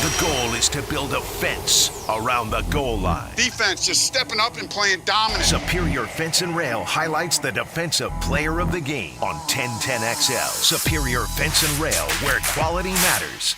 [SPEAKER 4] The goal is to build a fence around the goal line.
[SPEAKER 7] Defense just stepping up and playing dominant.
[SPEAKER 4] Superior Fence and Rail highlights the defensive player of the game on 1010XL. Superior Fence and Rail, where quality matters.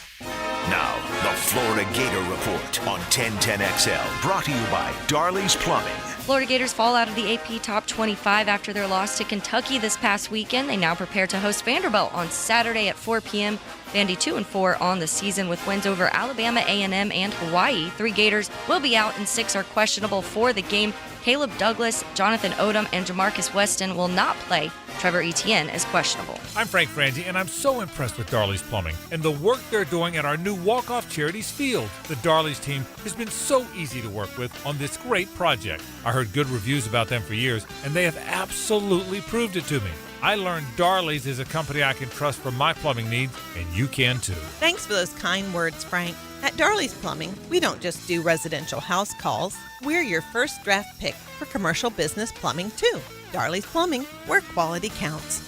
[SPEAKER 4] Now, the Florida Gator Report on 1010XL, brought to you by Darley's Plumbing.
[SPEAKER 15] Florida Gators fall out of the AP Top 25 after their loss to Kentucky this past weekend. They now prepare to host Vanderbilt on Saturday at 4 p.m. Vandy 2-4 on the season with wins over Alabama, A&M, and Hawaii. 3 Gators will be out and 6 are questionable for the game. Caleb Douglas, Jonathan Odom, and Jamarcus Weston will not play. Trevor Etienne is questionable.
[SPEAKER 9] I'm Frank Franzi, and I'm so impressed with Darley's Plumbing and the work they're doing at our new Walk-Off Charities field. The Darley's team has been so easy to work with on this great project. I heard good reviews about them for years, and they have absolutely proved it to me. I learned Darley's is a company I can trust for my plumbing needs, and you can too.
[SPEAKER 10] Thanks for those kind words, Frank. At Darley's Plumbing, we don't just do residential house calls. We're your first draft pick for commercial business plumbing, too. Darley's Plumbing, where quality counts.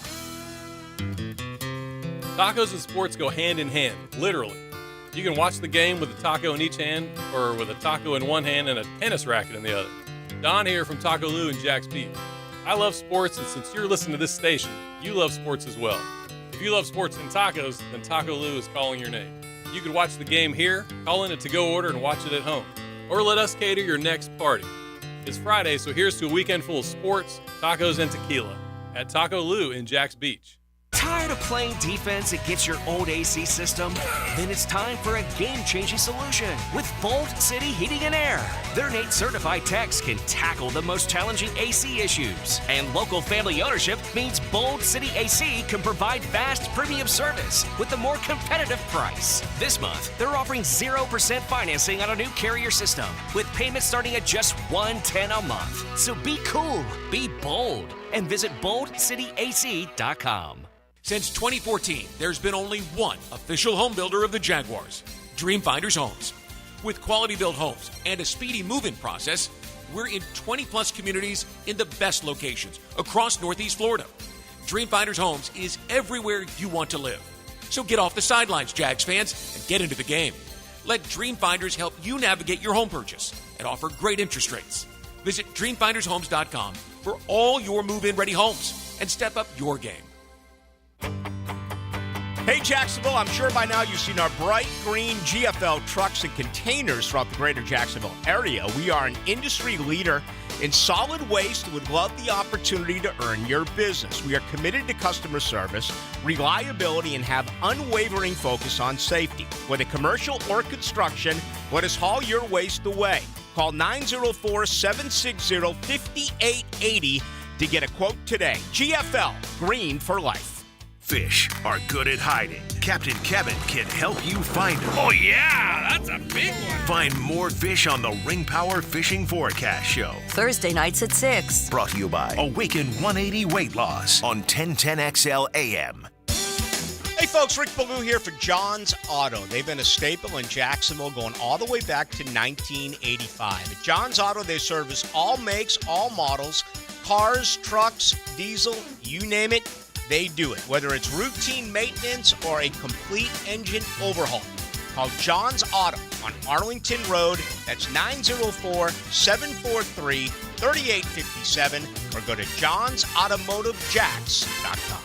[SPEAKER 12] Tacos and sports go hand in hand, literally. You can watch the game with a taco in each hand or with a taco in one hand and a tennis racket in the other. Don here from Taco Lou in Jack's Beach. I love sports, and since you're listening to this station, you love sports as well. If you love sports and tacos, then Taco Lou is calling your name. You can watch the game here, call in a to-go order, and watch it at home. Or let us cater your next party. It's Friday, so here's to a weekend full of sports, tacos, and tequila at Taco Lou in Jack's Beach.
[SPEAKER 13] Tired of playing defense against your old AC system? Then it's time for a game-changing solution with Bolt City Heating and Air. Their Nate certified techs can tackle the most challenging AC issues. And local family ownership means Bolt City AC can provide fast premium service with a more competitive price. This month, they're offering 0% financing on a new Carrier system with payments starting at just $110 a month. So be cool, be bold, and visit BoldCityAC.com.
[SPEAKER 34] Since 2014, there's been only one official home builder of the Jaguars, Dreamfinders Homes. With quality-built homes and a speedy move-in process, we're in 20-plus communities in the best locations across Northeast Florida. Dreamfinders Homes is everywhere you want to live. So get off the sidelines, Jags fans, and get into the game. Let Dreamfinders help you navigate your home purchase and offer great interest rates. Visit DreamfindersHomes.com for all your move-in ready homes and step up your game.
[SPEAKER 14] Hey Jacksonville, I'm sure by now you've seen our bright green GFL trucks and containers throughout the greater Jacksonville area. We are an industry leader in solid waste and would love the opportunity to earn your business. We are committed to customer service, reliability, and have unwavering focus on safety. Whether commercial or construction, let us haul your waste away. Call 904-760-5880 to get a quote today. GFL, green for life.
[SPEAKER 4] Fish are good at hiding. Captain Kevin can help you find them.
[SPEAKER 34] Oh yeah, that's a big one.
[SPEAKER 4] Find more fish on the Ring Power Fishing Forecast Show.
[SPEAKER 16] Thursday nights at 6.
[SPEAKER 4] Brought to you by Awaken 180 Weight Loss on 1010XL AM.
[SPEAKER 14] Hey folks, Rick Ballou here for John's Auto. They've been a staple in Jacksonville going all the way back to 1985. At John's Auto, they service all makes, all models, cars, trucks, diesel, you name it, they do it. Whether it's routine maintenance or a complete engine overhaul. Call John's Auto on Arlington Road. That's 904-743-3857 or go to johnsautomotivejacks.com.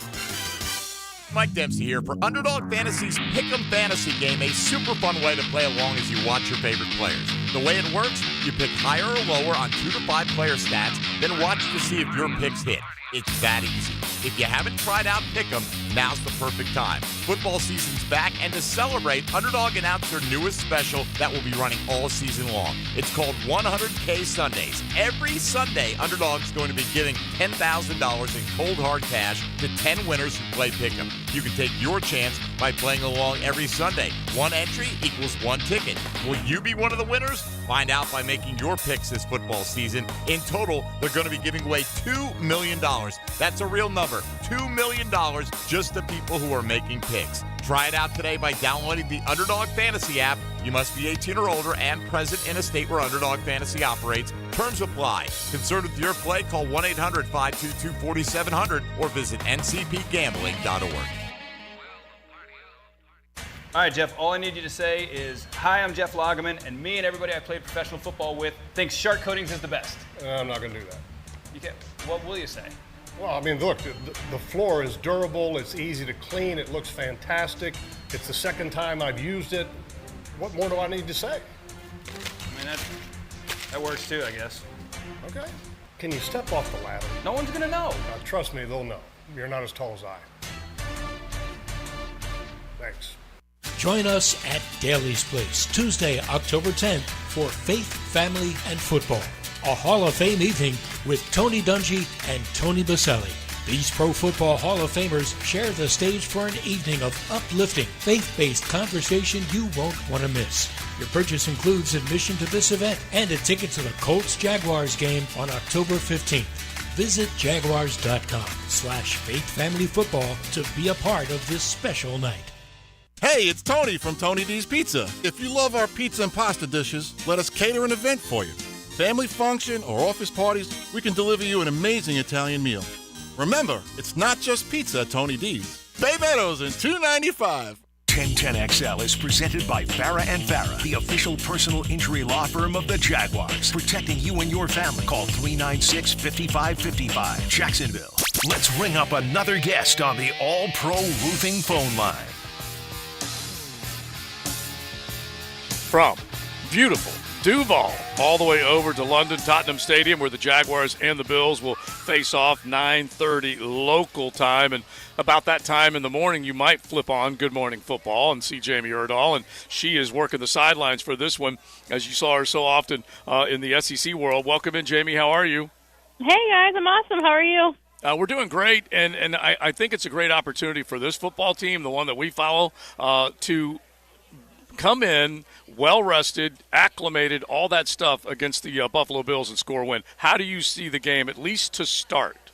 [SPEAKER 17] Mike Dempsey here for Underdog Fantasy's Pick'em Fantasy game, a super fun way to play along as you watch your favorite players. The way it works, you pick higher or lower on 2 to 5 player stats, then watch to see if your picks hit. It's that easy. If you haven't tried out Pick'em, now's the perfect time. Football season's back, and to celebrate, Underdog announced their newest special that will be running all season long. It's called 100K Sundays. Every Sunday, Underdog's going to be giving $10,000 in cold hard cash to 10 winners who play Pick'em. You can take your chance by playing along every Sunday. 1 entry equals 1 ticket. Will you be one of the winners? Find out by making your picks this football season. In total, they're going to be giving away $2 million. That's a real number. $2 million just to people who are making picks. Try it out today by downloading the Underdog Fantasy app. You must be 18 or older and present in a state where Underdog Fantasy operates. Terms apply. Concerned with your play? Call 1-800-522-4700 or visit ncpgambling.org.
[SPEAKER 18] All right, Jeff, all I need you to say is, hi, I'm Jeff Lagerman, and me and everybody I played professional football with thinks Shark Coatings is the best.
[SPEAKER 19] I'm not going to do that.
[SPEAKER 18] You can. What will you say?
[SPEAKER 19] Well, I mean, look, the floor is durable. It's easy to clean. It looks fantastic. It's the second time I've used it. What more do I need to say?
[SPEAKER 18] I mean, that works too, I guess.
[SPEAKER 19] Okay. Can you step off the ladder?
[SPEAKER 18] No one's going to know.
[SPEAKER 19] Trust me, they'll know. You're not as tall as I. Thanks.
[SPEAKER 20] Join us at Daly's Place, Tuesday, October 10th for Faith, Family, and Football. A Hall of Fame evening with Tony Dungy and Tony Baselli. These Pro Football Hall of Famers share the stage for an evening of uplifting, faith-based conversation you won't want to miss. Your purchase includes admission to this event and a ticket to the Colts-Jaguars game on October 15th. Visit jaguars.com/faithfamilyfootball to be a part of this special night.
[SPEAKER 21] Hey, it's Tony from Tony D's Pizza. If you love our pizza and pasta dishes, let us cater an event for you. Family function or office parties, we can deliver you an amazing Italian meal. Remember, it's not just pizza at Tony D's. Bay Meadows and $2.95.
[SPEAKER 4] 1010XL is presented by Farah & Farah, the official personal injury law firm of the Jaguars, protecting you and your family. Call 396-5555. Jacksonville. Let's ring up another guest on the All-Pro Roofing phone line.
[SPEAKER 5] From beautiful Duval all the way over to London Tottenham Stadium, where the Jaguars and the Bills will face off 9:30 local time. And about that time in the morning, you might flip on Good Morning Football and see Jamie Erdahl, and she is working the sidelines for this one, as you saw her so often in the SEC world. Welcome in, Jamie. How are you?
[SPEAKER 22] Hey, guys. I'm awesome. How are you?
[SPEAKER 5] We're doing great, and I think it's a great opportunity for this football team, the one that we follow, to come in well-rested, acclimated, all that stuff against the Buffalo Bills and score a win. How do you see the game, at least to start?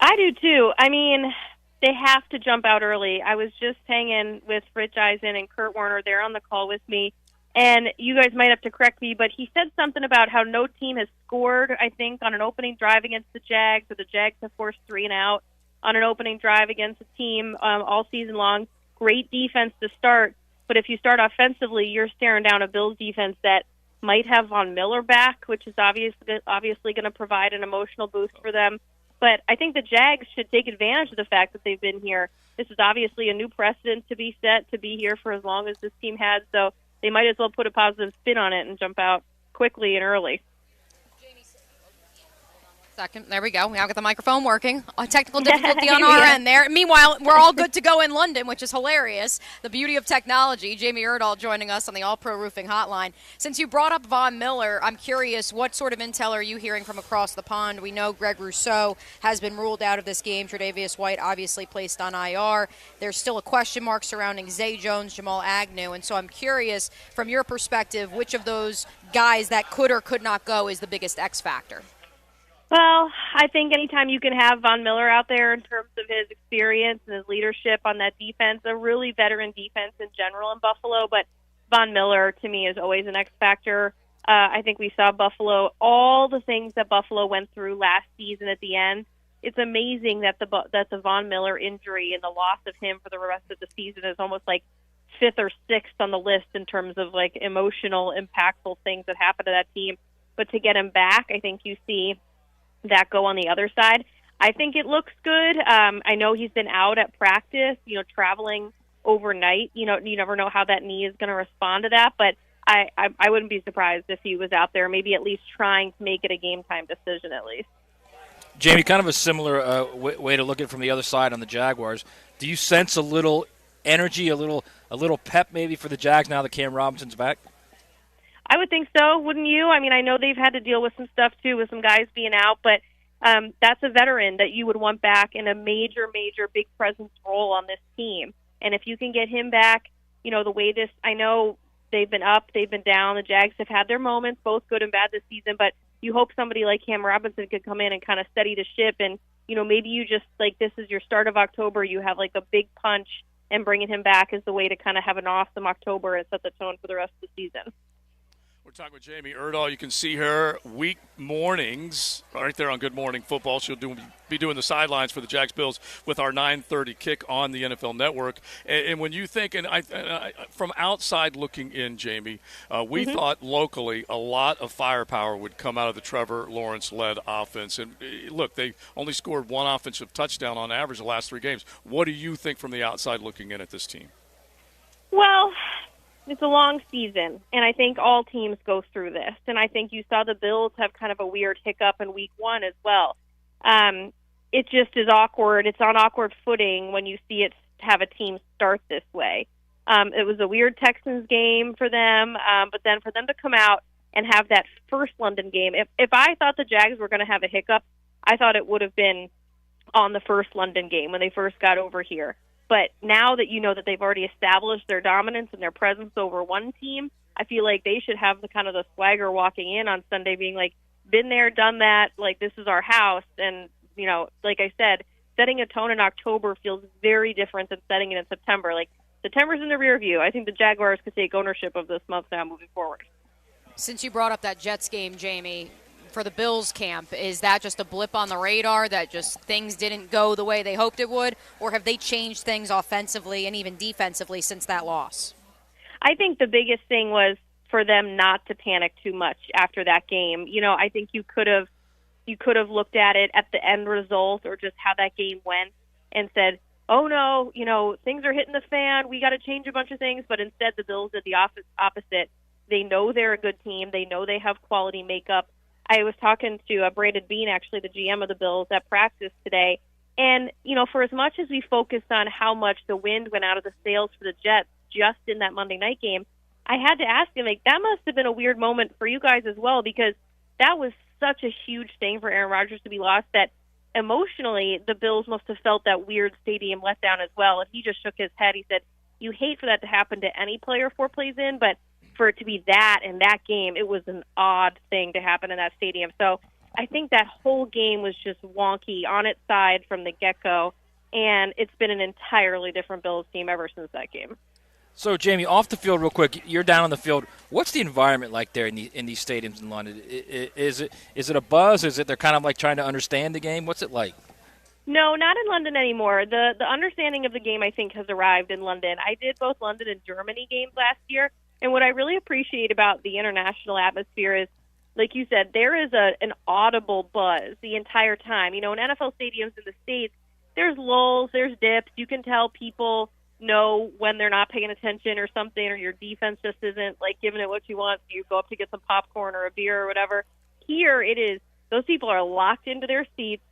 [SPEAKER 22] I do, too. I mean, they have to jump out early. I was just hanging with Rich Eisen and Kurt Warner. They're on the call with me. And you guys might have to correct me, but he said something about how no team has scored, I think, on an opening drive against the Jags, or the Jags have forced 3 and out on an opening drive against a team all season long. Great defense to start. But if you start offensively, you're staring down a Bills defense that might have Von Miller back, which is obviously going to provide an emotional boost for them. But I think the Jags should take advantage of the fact that they've been here. This is obviously a new precedent to be set, to be here for as long as this team has. So they might as well put a positive spin on it and jump out quickly and early.
[SPEAKER 6] Second. There we go. We now got the microphone working. A technical difficulty on our end there. Meanwhile, we're all good to go in London, which is hilarious. The beauty of technology. Jamie Erdahl joining us on the All-Pro Roofing Hotline. Since you brought up Von Miller, I'm curious, what sort of intel are you hearing from across the pond? We know Greg Rousseau has been ruled out of this game. Tre'Davious White obviously placed on IR. There's still a question mark surrounding Zay Jones, Jamal Agnew. And so I'm curious, from your perspective, which of those guys that could or could not go is the biggest X factor?
[SPEAKER 22] Well, I think anytime you can have Von Miller out there in terms of his experience and his leadership on that defense, a really veteran defense in general in Buffalo, but Von Miller, to me, is always an X factor. I think we saw Buffalo, all the things that Buffalo went through last season at the end. It's amazing that the Von Miller injury and the loss of him for the rest of the season is almost like fifth or sixth on the list in terms of like emotional, impactful things that happened to that team. But to get him back, I think you see that go on the other side. I think it looks good. I know he's been out at practice, traveling overnight. You never know how that knee is going to respond to that, but I wouldn't be surprised if he was out there, maybe at least trying to make it a game time decision at least.
[SPEAKER 3] Jamie, kind of a similar way to look at it from the other side on the Jaguars. Do you sense a little energy, a little pep maybe for the Jags now that Cam Robinson's back?
[SPEAKER 22] I would think so, wouldn't you? I mean, I know they've had to deal with some stuff, too, with some guys being out, but that's a veteran that you would want back in a major, big presence role on this team. And if you can get him back, the way this, I know they've been up, they've been down. The Jags have had their moments, both good and bad this season, but you hope somebody like Cam Robinson could come in and kind of steady the ship. And, maybe you just, this is your start of October, you have, a big punch, and bringing him back is the way to kind of have an awesome October and set the tone for the rest of the season.
[SPEAKER 5] We're talking with Jamie Erdahl. You can see her week mornings right there on Good Morning Football. She'll be doing the sidelines for the Jags Bills with our 9:30 kick on the NFL Network. And when you think, and from outside looking in, Jamie, we thought locally a lot of firepower would come out of the Trevor Lawrence-led offense. And look, they only scored one offensive touchdown on average the last 3 games. What do you think from the outside looking in at this team?
[SPEAKER 22] Well, it's a long season, and I think all teams go through this. And I think you saw the Bills have kind of a weird hiccup in week 1 as well. It just is awkward. It's on awkward footing when you see it have a team start this way. It was a weird Texans game for them, but then for them to come out and have that first London game, if I thought the Jags were going to have a hiccup, I thought it would have been on the first London game when they first got over here. But now that you know that they've already established their dominance and their presence over one team, I feel like they should have the kind of the swagger walking in on Sunday being like, been there, done that, this is our house. And, like I said, setting a tone in October feels very different than setting it in September. September's in the rear view. I think the Jaguars could take ownership of this month now moving forward.
[SPEAKER 6] Since you brought up that Jets game, Jamie, for the Bills camp, is that just a blip on the radar that just things didn't go the way they hoped it would, or have they changed things offensively and even defensively since that loss?
[SPEAKER 22] I think the biggest thing was for them not to panic too much after that game. I think you could have looked at it at the end result or just how that game went and said, oh no, things are hitting the fan, we got to change a bunch of things, but instead the Bills did the opposite. They know they're a good team, they know they have quality makeup. I was talking to Brandon Bean, actually the GM of the Bills, at practice today. And, for as much as we focused on how much the wind went out of the sails for the Jets just in that Monday night game, I had to ask him, that must have been a weird moment for you guys as well, because that was such a huge thing for Aaron Rodgers to be lost that emotionally the Bills must have felt that weird stadium letdown as well. And he just shook his head. He said, you hate for that to happen to any player 4 plays in, but for it to be that in that game, it was an odd thing to happen in that stadium. So I think that whole game was just wonky on its side from the get-go, and it's been an entirely different Bills team ever since that game.
[SPEAKER 3] So, Jamie, off the field real quick, you're down on the field. What's the environment like there in these stadiums in London? Is it a buzz? Is it they're kind of like trying to understand the game? What's it like?
[SPEAKER 22] No, not in London anymore. The understanding of the game, I think, has arrived in London. I did both London and Germany games last year, and what I really appreciate about the international atmosphere is, like you said, there is an audible buzz the entire time. In NFL stadiums in the States, there's lulls, there's dips. You can tell people know when they're not paying attention or something, or your defense just isn't, giving it what you want. So you go up to get some popcorn or a beer or whatever. Here it is. Those people are locked into their seats.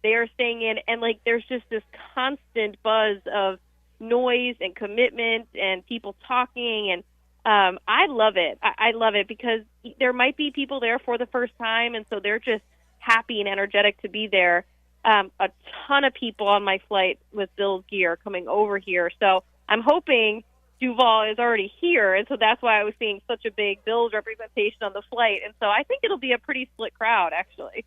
[SPEAKER 22] They are staying in, and, there's just this constant buzz of noise and commitment and people talking, and I love it. I love it because there might be people there for the first time, and so they're just happy and energetic to be there. A ton of people on my flight with Bills gear coming over here. So I'm hoping Duval is already here, and so that's why I was seeing such a big Bills representation on the flight. And so I think it'll be a pretty split crowd, actually.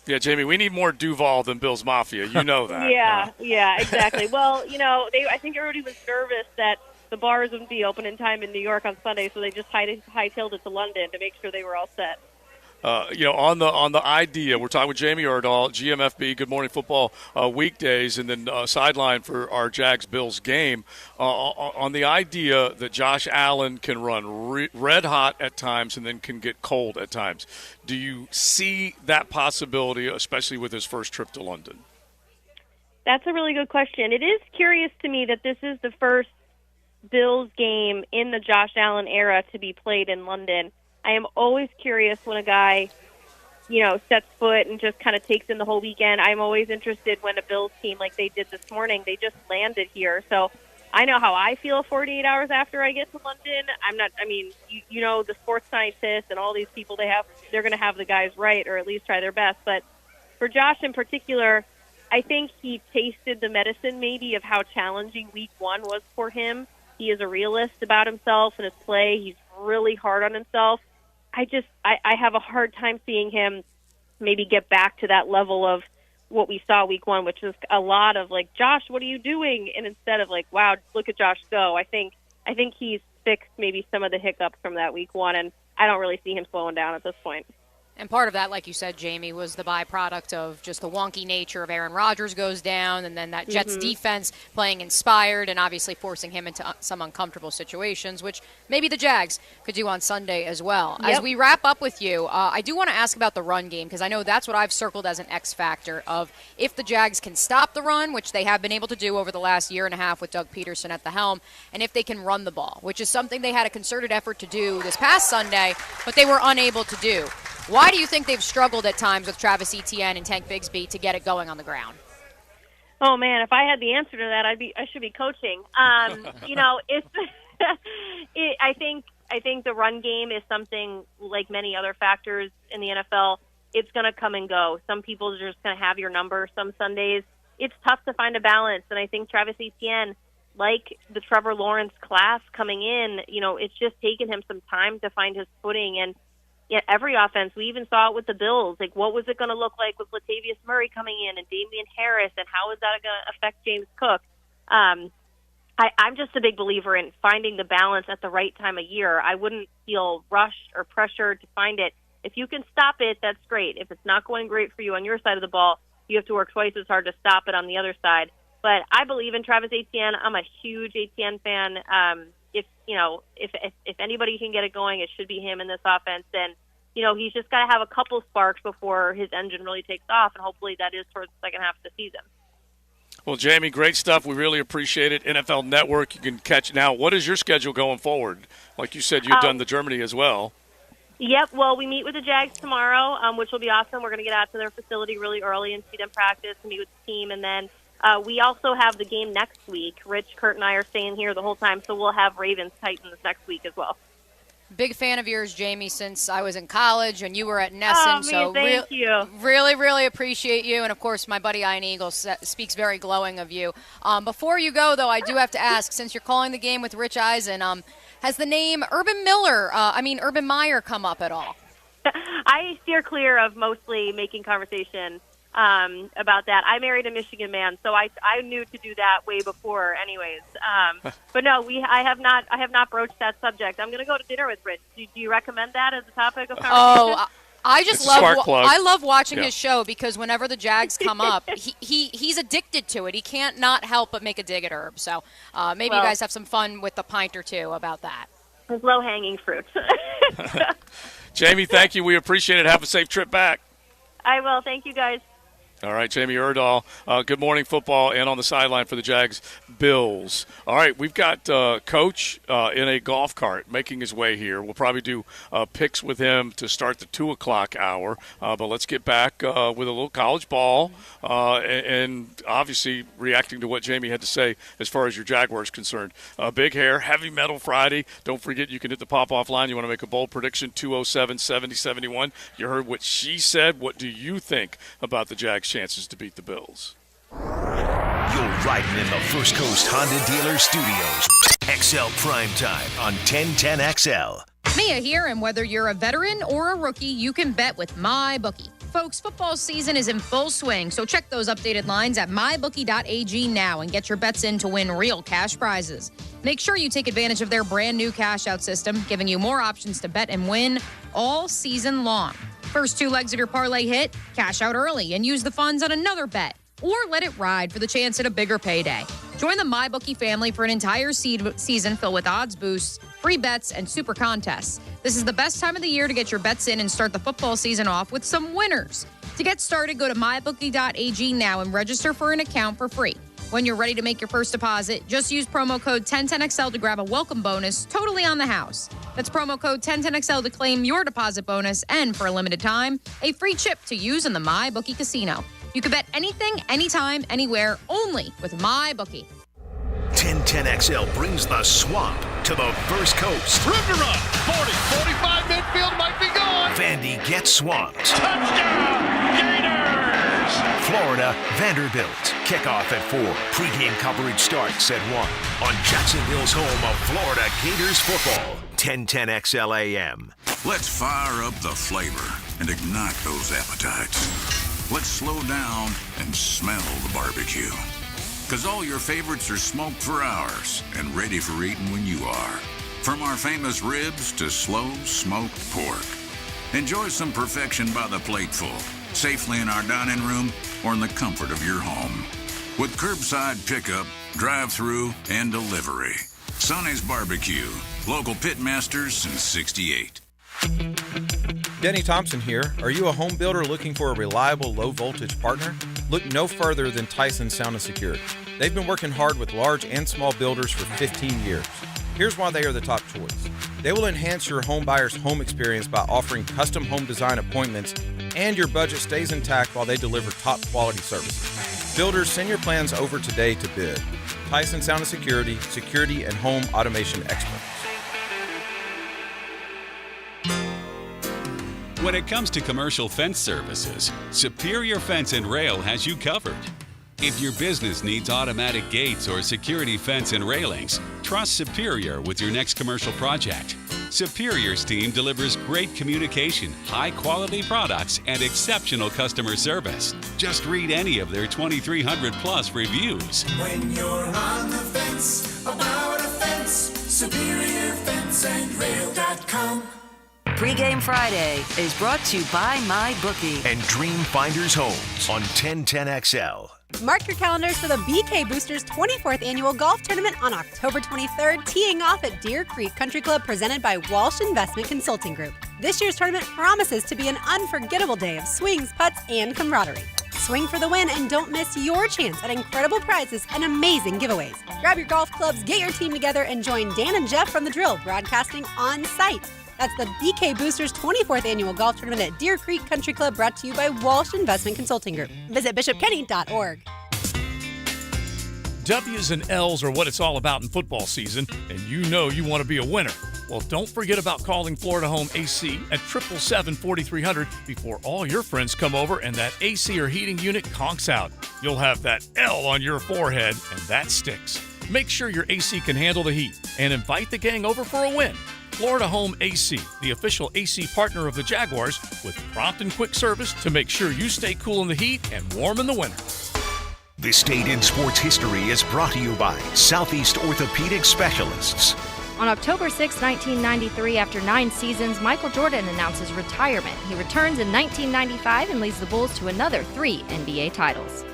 [SPEAKER 5] Yeah, Jamie, we need more Duval than Bills Mafia. You know that.
[SPEAKER 22] Yeah, exactly. Well, I think everybody was nervous that the bars wouldn't be open in time in New York on Sunday, so they just hightailed it to London to make sure they were all set.
[SPEAKER 5] On the idea, we're talking with Jamie Erdahl, GMFB, Good Morning Football weekdays, and then sideline for our Jags-Bills game. On the idea that Josh Allen can run red hot at times and then can get cold at times, do you see that possibility, especially with his first trip to London?
[SPEAKER 22] That's a really good question. It is curious to me that this is the first Bills game in the Josh Allen era to be played in London. I am always curious when a guy, sets foot and just kind of takes in the whole weekend. I'm always interested when a Bills team, like they did this morning, they just landed here. So I know how I feel 48 hours after I get to London. The sports scientists and all these people they're going to have the guys right, or at least try their best. But for Josh in particular, I think he tasted the medicine maybe of how challenging week 1 was for him. He is a realist about himself and his play. He's really hard on himself. I have a hard time seeing him maybe get back to that level of what we saw week 1, which is a lot of like, Josh, what are you doing? And instead of like, wow, look at Josh go. I think he's fixed maybe some of the hiccups from that week 1, and I don't really see him slowing down at this point.
[SPEAKER 6] And part of that, like you said, Jamie, was the byproduct of just the wonky nature of Aaron Rodgers goes down, and then that Jets defense playing inspired and obviously forcing him into some uncomfortable situations, which maybe the Jags could do on Sunday as well. Yep. As we wrap up with you, I do want to ask about the run game, because I know that's what I've circled as an X factor of if the Jags can stop the run, which they have been able to do over the last year and a half with Doug Peterson at the helm, and if they can run the ball, which is something they had a concerted effort to do this past Sunday, but they were unable to do. Why do you think they've struggled at times with Travis Etienne and Tank Bigsby to get it going on the ground?
[SPEAKER 22] Oh man, if I had the answer to that, I should be coaching. I think the run game is something like many other factors in the NFL. It's going to come and go. Some people are just going to have your number some Sundays. It's tough to find a balance, and I think Travis Etienne, like the Trevor Lawrence class coming in, it's just taken him some time to find his footing. And every offense, we even saw it with the Bills. Like, what was it going to look like with Latavius Murray coming in and Damian Harris, and how is that going to affect James Cook? I'm just a big believer in finding the balance at the right time of year. I wouldn't feel rushed or pressured to find it. If you can stop it, that's great. If it's not going great for you on your side of the ball, you have to work twice as hard to stop it on the other side. But I believe in Travis Etienne. I'm a huge Etienne fan. If anybody can get it going, it should be him in this offense. And, he's just got to have a couple sparks before his engine really takes off, and hopefully that is towards the second half of the season.
[SPEAKER 5] Well, Jamie, great stuff. We really appreciate it. NFL Network, you can catch now. What is your schedule going forward? Like you said, you've done the Germany as well.
[SPEAKER 22] Yep. Well, we meet with the Jags tomorrow, which will be awesome. We're going to get out to their facility really early and see them practice and meet with the team. And then we also have the game next week. Rich, Kurt, and I are staying here the whole time, so we'll have Ravens Titans next week as well.
[SPEAKER 6] Big fan of yours, Jamie, since I was in college and you were at Nesson.
[SPEAKER 22] Thank you.
[SPEAKER 6] Really, really appreciate you. And, of course, my buddy Ian Eagle speaks very glowing of you. Before you go, though, I do have to ask, since you're calling the game with Rich Eisen, has the name Urban Meyer come up at all?
[SPEAKER 22] I steer clear of mostly making conversation about that. I married a Michigan man, so I knew to do that way before anyways. But no, I have not broached that subject. I'm going to go to dinner with Rich. Do you recommend that as a topic of conversation?
[SPEAKER 6] Oh, I just love watching his show, because whenever the Jags come up, he's addicted to it. He can't not help but make a dig at Herb. So maybe you guys have some fun with a pint or two about that.
[SPEAKER 22] It's low-hanging fruit.
[SPEAKER 5] Jamie, thank you. We appreciate it. Have a safe trip back.
[SPEAKER 22] I will. Thank you, guys.
[SPEAKER 5] All right, Jamie Erdahl, Good Morning Football, and on the sideline for the Jags Bills. All right, we've got Coach in a golf cart making his way here. We'll probably do picks with him to start the 2 o'clock hour. But let's get back with a little college ball and obviously reacting to what Jamie had to say as far as your Jaguars concerned. Big Hair, Heavy Metal Friday. Don't forget you can hit the pop-off line. You want to make a bold prediction, 207-7071. You heard what she said. What do you think about the Jags' chances to beat the Bills?
[SPEAKER 4] You're riding in the First Coast Honda Dealer Studios. XL Primetime on 1010 XL.
[SPEAKER 6] Mia here, and whether you're a veteran or a rookie, you can bet with MyBookie. Folks, football season is in full swing, so check those updated lines at mybookie.ag now and get your bets in to win real cash prizes. Make sure you take advantage of their brand new cash out system, giving you more options to bet and win all season long. First 2 legs of your parlay hit, cash out early and use the funds on another bet, or let it ride for the chance at a bigger payday. Join the MyBookie family for an entire season filled with odds boosts, free bets, and super contests. This is the best time of the year to get your bets in and start the football season off with some winners. To get started, go to mybookie.ag now and register for an account for free. When you're ready to make your first deposit, just use promo code 1010XL to grab a welcome bonus totally on the house. That's promo code 1010XL to claim your deposit bonus and, for a limited time, a free chip to use in the MyBookie casino. You can bet anything, anytime, anywhere, only with MyBookie.
[SPEAKER 4] 1010XL brings the swamp to the first coast.
[SPEAKER 1] Room to run. 40, 45, midfield might be gone.
[SPEAKER 4] Vandy gets swamped.
[SPEAKER 1] Touchdown, Gators!
[SPEAKER 4] Florida, Vanderbilt. Kickoff at 4. Pre-game coverage starts at 1 on Jacksonville's home of Florida Gators football. 1010XL AM.
[SPEAKER 2] Let's fire up the flavor and ignite those appetites. Let's slow down and smell the barbecue. Because all your favorites are smoked for hours and ready for eating when you are. From our famous ribs to slow smoked pork. Enjoy some perfection by the plateful, safely in our dining room or in the comfort of your home. With curbside pickup, drive-through, and delivery. Sonny's Barbecue, local pitmasters since '68.
[SPEAKER 11] Denny Thompson here. Are you a home builder looking for a reliable low-voltage partner? Look no further than Tyson Sound and Security. They've been working hard with large and small builders for 15 years. Here's why they are the top choice. They will enhance your home buyer's home experience by offering custom home design appointments, and your budget stays intact while they deliver top quality services. Builders, send your plans over today to bid. Tyson Sound and Security, security and home automation experts.
[SPEAKER 23] When it comes to commercial fence services, Superior Fence and Rail has you covered. If your business needs automatic gates or security fence and railings, trust Superior with your next commercial project. Superior's team delivers great communication, high-quality products, and exceptional customer service. Just read any of their 2,300-plus reviews.
[SPEAKER 1] When you're on the fence, about a fence, SuperiorFenceandRail.com.
[SPEAKER 16] Pre-Game Friday is brought to you by MyBookie
[SPEAKER 4] and Dreamfinders Homes on 1010XL.
[SPEAKER 24] Mark your calendars for the BK Boosters 24th Annual Golf Tournament on October 23rd, teeing off at Deer Creek Country Club, presented by Walsh Investment Consulting Group. This year's tournament promises to be an unforgettable day of swings, putts, and camaraderie. Swing for the win and don't miss your chance at incredible prizes and amazing giveaways. Grab your golf clubs, get your team together, and join Dan and Jeff from The Drill broadcasting on site. That's the BK Boosters 24th Annual Golf Tournament at Deer Creek Country Club, brought to you by Walsh Investment Consulting Group. Visit bishopkenny.org.
[SPEAKER 25] W's and L's are what it's all about in football season, and you know you want to be a winner. Well, don't forget about calling Florida Home AC at 777-4300 before all your friends come over and that AC or heating unit conks out. You'll have that L on your forehead, and that sticks. Make sure your AC can handle the heat, and invite the gang over for a win. Florida Home AC, the official AC partner of the Jaguars, with prompt and quick service to make sure you stay cool in the heat and warm in the winter.
[SPEAKER 4] This Date in Sports History is brought to you by Southeast Orthopedic Specialists.
[SPEAKER 15] On October 6, 1993, after 9 seasons, Michael Jordan announces retirement. He returns in 1995 and leads the Bulls to another 3 NBA titles.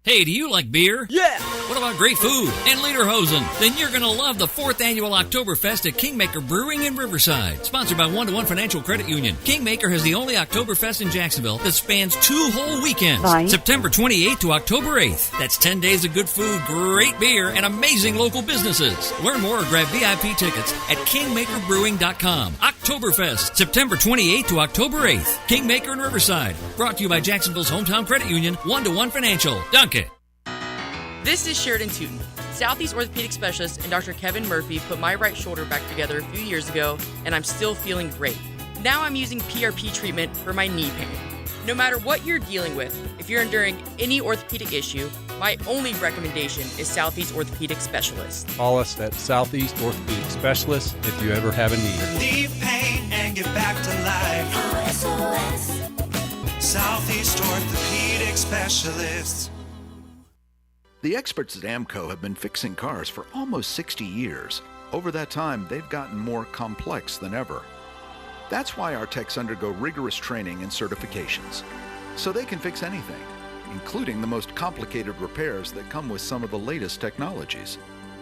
[SPEAKER 26] Hey, do you like beer?
[SPEAKER 27] Yeah!
[SPEAKER 26] What about great food and lederhosen? Then you're going to love the 4th Annual Oktoberfest at Kingmaker Brewing in Riverside. Sponsored by 1-to-1 Financial Credit Union. Kingmaker has the only Oktoberfest in Jacksonville that spans 2 whole weekends.
[SPEAKER 27] Right.
[SPEAKER 26] September 28th to October 8th. That's 10 days of good food, great beer, and amazing local businesses. Learn more or grab VIP tickets at kingmakerbrewing.com. Oktoberfest, September 28th to October 8th. Kingmaker in Riverside. Brought to you by Jacksonville's hometown credit union, 1-to-1 Financial. Dunk it.
[SPEAKER 28] This is Sheridan Tootin. Southeast Orthopedic Specialist and Dr. Kevin Murphy put my right shoulder back together a few years ago, and I'm still feeling great. Now I'm using PRP treatment for my knee pain. No matter what you're dealing with, if you're enduring any orthopedic issue, My only recommendation is Southeast Orthopedic Specialist.
[SPEAKER 7] Call us at Southeast Orthopedic Specialist if you ever have a need.
[SPEAKER 1] Relieve pain and get back to life. SOS. Southeast Orthopedic Specialists.
[SPEAKER 8] The experts at AMCO have been fixing cars for almost 60 years. Over that time, they've gotten more complex than ever. That's why our techs undergo rigorous training and certifications, so they can fix anything, including the most complicated repairs that come with some of the latest technologies.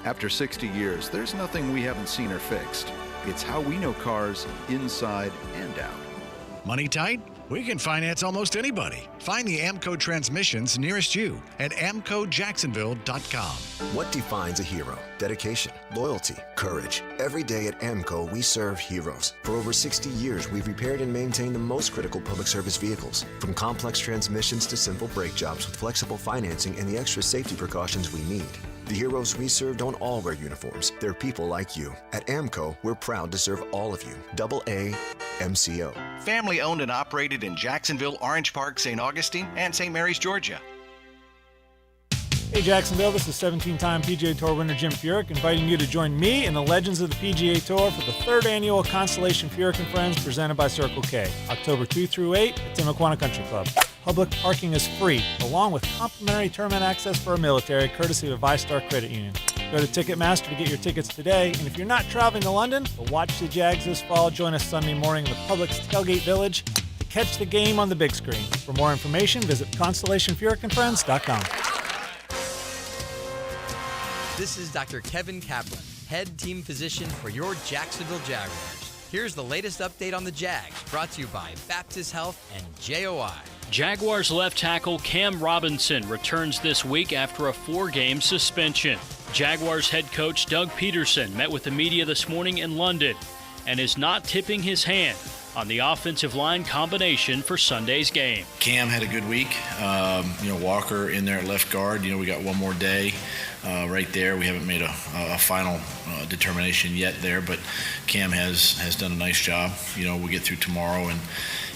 [SPEAKER 8] After 60 years, there's nothing we haven't seen or fixed. It's how we know cars inside and out.
[SPEAKER 9] Money tight? We can finance almost anybody. Find the AMCO transmissions nearest you at amcojacksonville.com.
[SPEAKER 10] What defines a hero? Dedication, loyalty, courage. Every day at AMCO, we serve heroes. For over 60 years, we've repaired and maintained the most critical public service vehicles. From complex transmissions to simple brake jobs with flexible financing and the extra safety precautions we need. The heroes we serve don't all wear uniforms. They're people like you. At AMCO, we're proud to serve all of you. AA MCO.
[SPEAKER 12] Family owned and operated in Jacksonville, Orange Park, St. Augustine, and St. Mary's, Georgia.
[SPEAKER 13] Hey Jacksonville, this is 17-time PGA Tour winner Jim Furyk inviting you to join me and the legends of the PGA Tour for the 3rd annual Constellation Furyk and Friends presented by Circle K, October 2 through 8 at Timaquana Country Club. Public parking is free, along with complimentary tournament access for our military, courtesy of ViStar Credit Union. Go to Ticketmaster to get your tickets today, and if you're not traveling to London, but watch the Jags this fall, join us Sunday morning in the Publix Tailgate Village to catch the game on the big screen. For more information, visit ConstellationFurykandFriends.com.
[SPEAKER 14] This is Dr. Kevin Kaplan, head team physician for your Jacksonville Jaguars. Here's the latest update on the Jags, brought to you by Baptist Health and JOI.
[SPEAKER 27] Jaguars left tackle Cam Robinson returns this week after a 4-game suspension. Jaguars head coach Doug Peterson met with the media this morning in London and is not tipping his hand on the offensive line combination for Sunday's game.
[SPEAKER 29] Cam had a good week. Walker in there at left guard. We got one more day right there. We haven't made a final determination yet there, but Cam has done a nice job. We'll get through tomorrow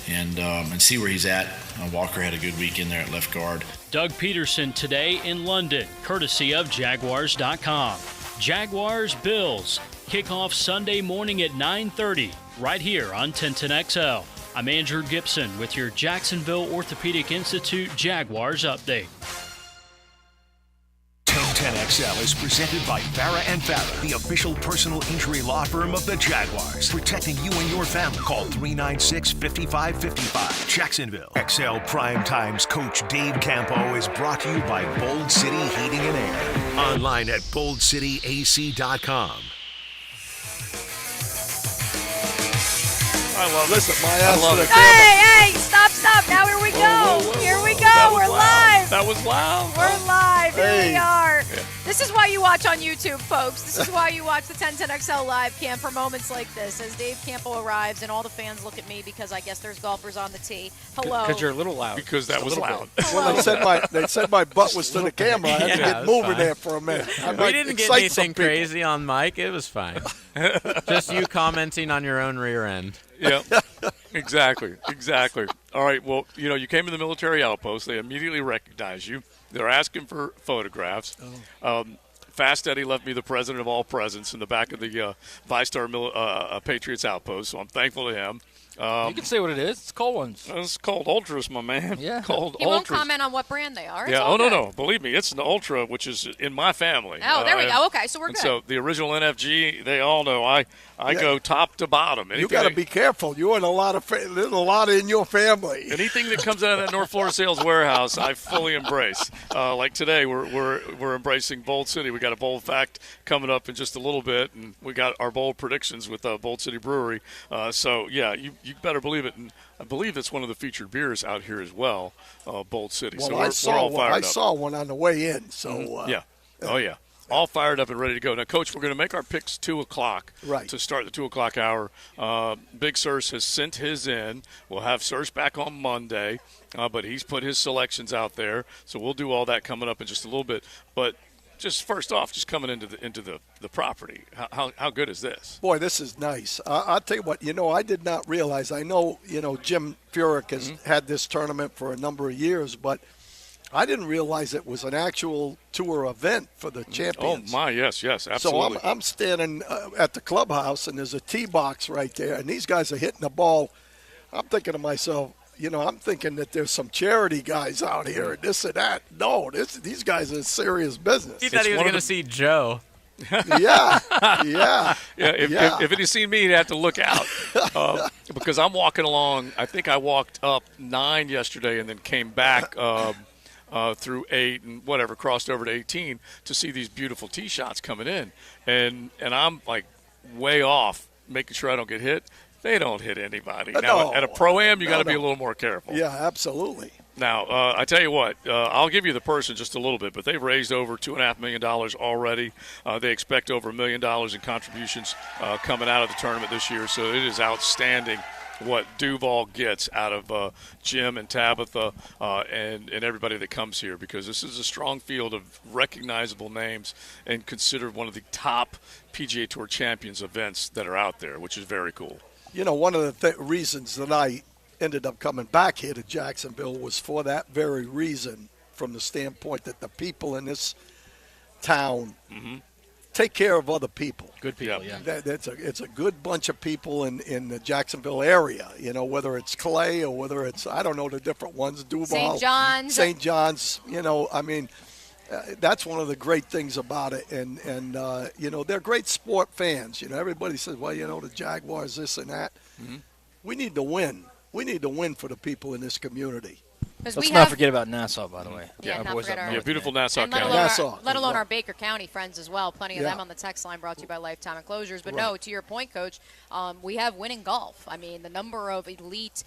[SPEAKER 29] and see where he's at. Walker had a good week in there at left guard.
[SPEAKER 27] Doug Peterson today in London, courtesy of Jaguars.com. Jaguars-Bills. Kickoff Sunday morning at 9:30, right here on 1010XL. I'm Andrew Gibson with your Jacksonville Orthopedic Institute Jaguars update.
[SPEAKER 4] 1010XL is presented by Farah & Farah, the official personal injury law firm of the Jaguars. Protecting you and your family. Call 396-5555. Jacksonville. XL Primetime's Coach Dave Campo is brought to you by Bold City Heating and Air. Online at boldcityac.com.
[SPEAKER 30] I love it. Listen, my ass to the
[SPEAKER 6] Hey, stop. Now here we go.
[SPEAKER 30] Whoa.
[SPEAKER 6] Here we go. We're live.
[SPEAKER 5] That was loud.
[SPEAKER 6] We're live. Here we
[SPEAKER 30] Hey.
[SPEAKER 6] are.
[SPEAKER 5] Yeah.
[SPEAKER 6] This is why you watch on YouTube, folks. This is why you watch the 1010XL live cam for moments like this. As Dave Campo arrives and all the fans look at me because I guess there's golfers on the tee. Hello.
[SPEAKER 3] Because you're a little loud.
[SPEAKER 5] Because that was loud.
[SPEAKER 30] Well, they said my butt was to the camera. I had to get moving there for a minute.
[SPEAKER 31] We didn't get anything crazy on mic. It was fine. Just you commenting on your own rear end.
[SPEAKER 5] Yeah, exactly. All right, well, you came to the military outpost. They immediately recognized you. They're asking for photographs. Fast Eddie left me the president of all presents in the back of the ViStar Patriots outpost, so I'm thankful to him.
[SPEAKER 3] You can say what it is. It's cold ones.
[SPEAKER 5] It's called Ultras, my man.
[SPEAKER 3] Yeah.
[SPEAKER 5] Called
[SPEAKER 6] He won't
[SPEAKER 5] Ultras.
[SPEAKER 6] comment on what brand they are. It's
[SPEAKER 5] Yeah.
[SPEAKER 6] all good.
[SPEAKER 5] No. Believe me, it's an Ultra, which is in my family.
[SPEAKER 6] Oh, there we go. Okay, so we're
[SPEAKER 5] and
[SPEAKER 6] good.
[SPEAKER 5] So the original NFG, they all know I go top to bottom.
[SPEAKER 30] You got to be careful. You're in a lot of there's a lot in your family.
[SPEAKER 5] Anything that comes out of that North Florida sales warehouse, I fully embrace. Like today, we're embracing Bold City. We got a bold fact coming up in just a little bit, and we got our bold predictions with Bold City Brewery. So yeah, you better believe it. And I believe it's one of the featured beers out here as well, Bold City.
[SPEAKER 30] Well,
[SPEAKER 5] so
[SPEAKER 30] I saw one. I
[SPEAKER 5] up.
[SPEAKER 30] saw one on the way in. So
[SPEAKER 5] yeah. Oh yeah. All fired up and ready to go. Now, Coach, we're going to make our picks 2 o'clock to start the 2 o'clock hour. Big Sirs has sent his in. We'll have Sirs back on Monday, but he's put his selections out there. So we'll do all that coming up in just a little bit. But just first off, just coming into the property, how good is this?
[SPEAKER 30] boy, this is nice. I'll tell you what. I did not realize. I know Jim Furyk has had this tournament for a number of years, but I didn't realize it was an actual tour event for the champions.
[SPEAKER 5] Oh, my, yes, absolutely.
[SPEAKER 30] So I'm standing at the clubhouse, and there's a tee box right there, and these guys are hitting the ball. I'm thinking to myself, I'm thinking that there's some charity guys out here and this and that. No, these guys are serious business.
[SPEAKER 31] He thought he was going to see Joe.
[SPEAKER 30] Yeah.
[SPEAKER 5] If it had seen me, he'd have to look out because I'm walking along. I think I walked up 9 yesterday and then came back through 8 and whatever, crossed over to 18 to see these beautiful tee shots coming in, and I'm like way off, making sure I don't get hit. They don't hit anybody. Now, at a Pro-Am, you got to be a little more careful.
[SPEAKER 30] Yeah, absolutely.
[SPEAKER 5] Now, I tell you what, I'll give you the person just a little bit, but they've raised over $2.5 million already. They expect over $1 million in contributions coming out of the tournament this year, so it is outstanding what Duval gets out of Jim and Tabitha and everybody that comes here, because this is a strong field of recognizable names and considered one of the top PGA Tour Champions events that are out there, which is very cool.
[SPEAKER 30] One of the reasons that I ended up coming back here to Jacksonville was for that very reason, from the standpoint that the people in this town take care of other people.
[SPEAKER 3] Good people, yeah.
[SPEAKER 30] It's a good bunch of people in the Jacksonville area, whether it's Clay or whether it's, I don't know, the different ones, Duval. St. John's, that's one of the great things about it. And they're great sport fans. Everybody says, well, the Jaguars, this and that. Mm-hmm. We need to win. We need to win for the people in this community.
[SPEAKER 3] Let's not forget about Nassau, by the way.
[SPEAKER 5] Beautiful Nassau County.
[SPEAKER 6] Let alone our Baker County friends as well. Plenty of them on the text line, brought to you by Lifetime Enclosures. But no, to your point, Coach, we have winning golf. I mean, the number of elite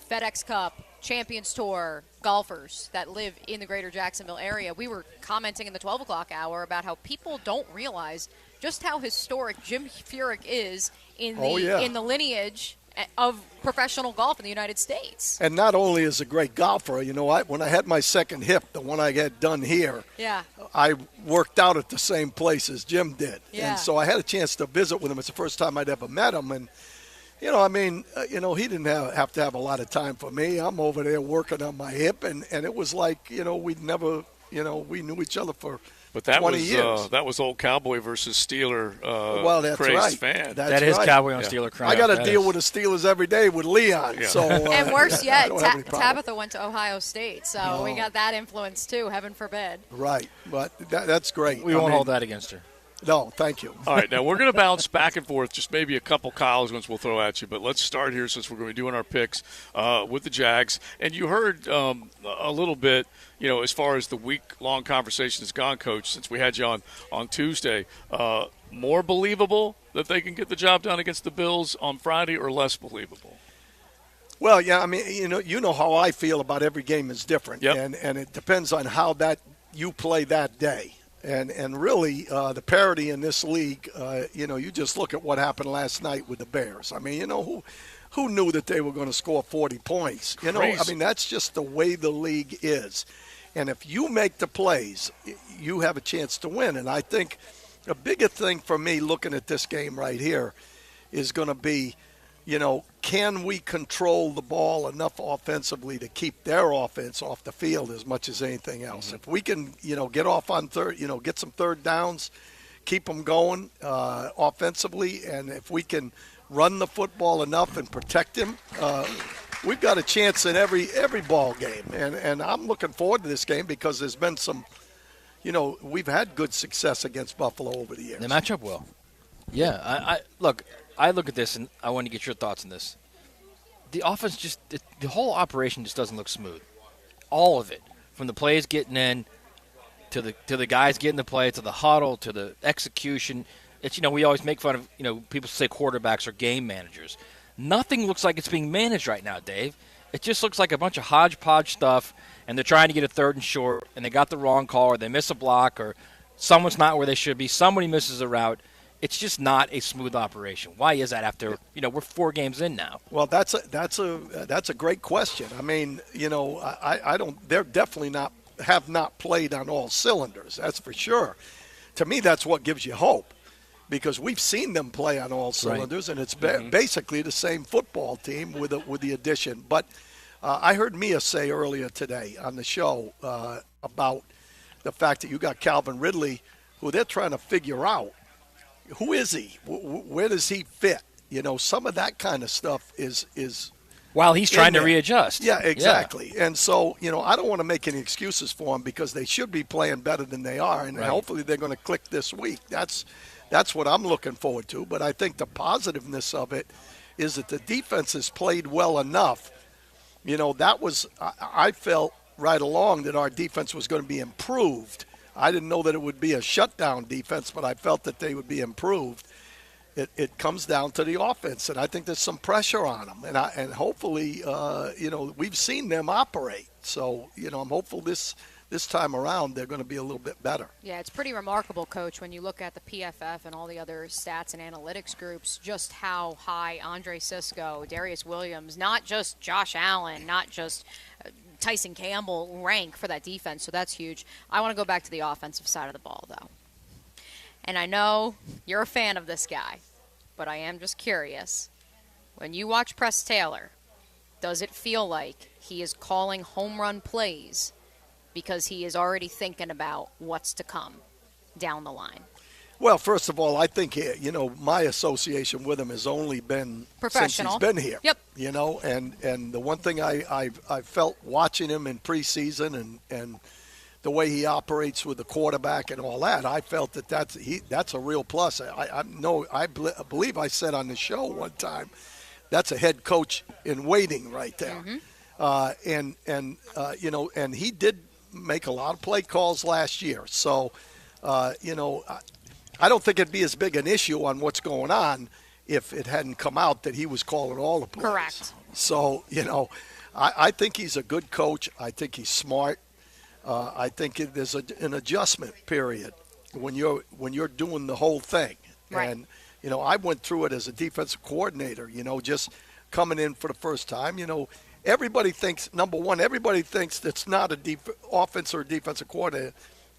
[SPEAKER 6] FedEx Cup, Champions Tour golfers that live in the greater Jacksonville area. We were commenting in the 12 o'clock hour about how people don't realize just how historic Jim Furyk is in the lineage of professional golf in the United States.
[SPEAKER 30] And not only is a great golfer, when I had my second hip, the one I had done here, I worked out at the same place as Jim did. Yeah. And so I had a chance to visit with him. It's the first time I'd ever met him. And, he didn't have to have a lot of time for me. I'm over there working on my hip. And it was like, we'd never, we knew each other for 20 years.
[SPEAKER 5] That was old Cowboy versus Steeler
[SPEAKER 30] that's
[SPEAKER 5] crazed
[SPEAKER 30] right.
[SPEAKER 5] fan.
[SPEAKER 3] That is Cowboy on Steeler craze.
[SPEAKER 30] I got to deal with the Steelers every day with Leon. Yeah. So,
[SPEAKER 6] and worse yet, Tabitha went to Ohio State, so we got that influence too, heaven forbid.
[SPEAKER 30] Right, but that's great.
[SPEAKER 3] We won't hold that against her.
[SPEAKER 30] No, thank you.
[SPEAKER 5] All right, now we're going to bounce back and forth, just maybe a couple college ones we'll throw at you. But let's start here since we're going to be doing our picks with the Jags. And you heard a little bit, as far as the week-long conversation has gone, Coach, since we had you on Tuesday. More believable that they can get the job done against the Bills on Friday, or less believable?
[SPEAKER 30] Well, yeah, I mean, you know how I feel about every game is different. Yep. And it depends on how that you play that day. And really, the parity in this league, you just look at what happened last night with the Bears. I mean, who knew that they were going to score 40 points? That's just the way the league is. And if you make the plays, you have a chance to win. And I think a bigger thing for me looking at this game right here is going to be, can we control the ball enough offensively to keep their offense off the field as much as anything else? Mm-hmm. If we can, get off on third, get some third downs, keep them going offensively, and if we can run the football enough and protect him, we've got a chance in every ball game. And I'm looking forward to this game because there's been some, we've had good success against Buffalo over the years.
[SPEAKER 3] They match up well. Yeah, I look at this, and I want to get your thoughts on this. The offense the whole operation just doesn't look smooth. All of it, from the plays getting in to the guys getting the play, to the huddle, to the execution. It's, we always make fun of, people say quarterbacks are game managers. Nothing looks like it's being managed right now, Dave. It just looks like a bunch of hodgepodge stuff, and they're trying to get a third and short, and they got the wrong call, or they miss a block, or someone's not where they should be, somebody misses a route. It's just not a smooth operation. Why is that after, we're 4 games in now?
[SPEAKER 30] Well, that's a great question. I mean, I don't, they're definitely have not played on all cylinders. That's for sure. To me, that's what gives you hope, because we've seen them play on all cylinders, right. And it's basically the same football team with the addition. But I heard Mia say earlier today on the show about the fact that you got Calvin Ridley, who they're trying to figure out. Who is he? Where does he fit? Some of that kind of stuff is
[SPEAKER 3] while he's trying to readjust.
[SPEAKER 30] Yeah, exactly. Yeah. And so, I don't want to make any excuses for him because they should be playing better than they are, and hopefully they're going to click this week. That's what I'm looking forward to. But I think the positiveness of it is that the defense has played well enough. That was I felt right along that our defense was going to be improved. I didn't know that it would be a shutdown defense, but I felt that they would be improved. It comes down to the offense, and I think there's some pressure on them. And hopefully, we've seen them operate. So, I'm hopeful this time around they're going to be a little bit better.
[SPEAKER 6] Yeah, it's pretty remarkable, Coach, when you look at the PFF and all the other stats and analytics groups, just how high Andre Sisco, Darius Williams, not just Josh Allen, not just Tyson Campbell rank for that defense. So that's huge. I want to go back to the offensive side of the ball, though. And I know you're a fan of this guy, but I am just curious. When you watch Press Taylor, does it feel like he is calling home run plays because he is already thinking about what's to come down the line?
[SPEAKER 30] Well, first of all, I think, my association with him has only been
[SPEAKER 6] professional
[SPEAKER 30] since he's been here.
[SPEAKER 6] Yep.
[SPEAKER 30] And the one thing I felt watching him in preseason and the way he operates with the quarterback and all that, I felt that's a real plus. I believe I said on the show one time, that's a head coach in waiting right there.
[SPEAKER 6] Mm-hmm.
[SPEAKER 30] And he did make a lot of play calls last year. So, I don't think it'd be as big an issue on what's going on if it hadn't come out that he was calling all the plays.
[SPEAKER 6] Correct.
[SPEAKER 30] So, I think he's a good coach. I think he's smart. I think there's an adjustment period when you're doing the whole thing.
[SPEAKER 6] Right.
[SPEAKER 30] And, I went through it as a defensive coordinator, just coming in for the first time. Everybody thinks, number one, that's not a offense or defensive coordinator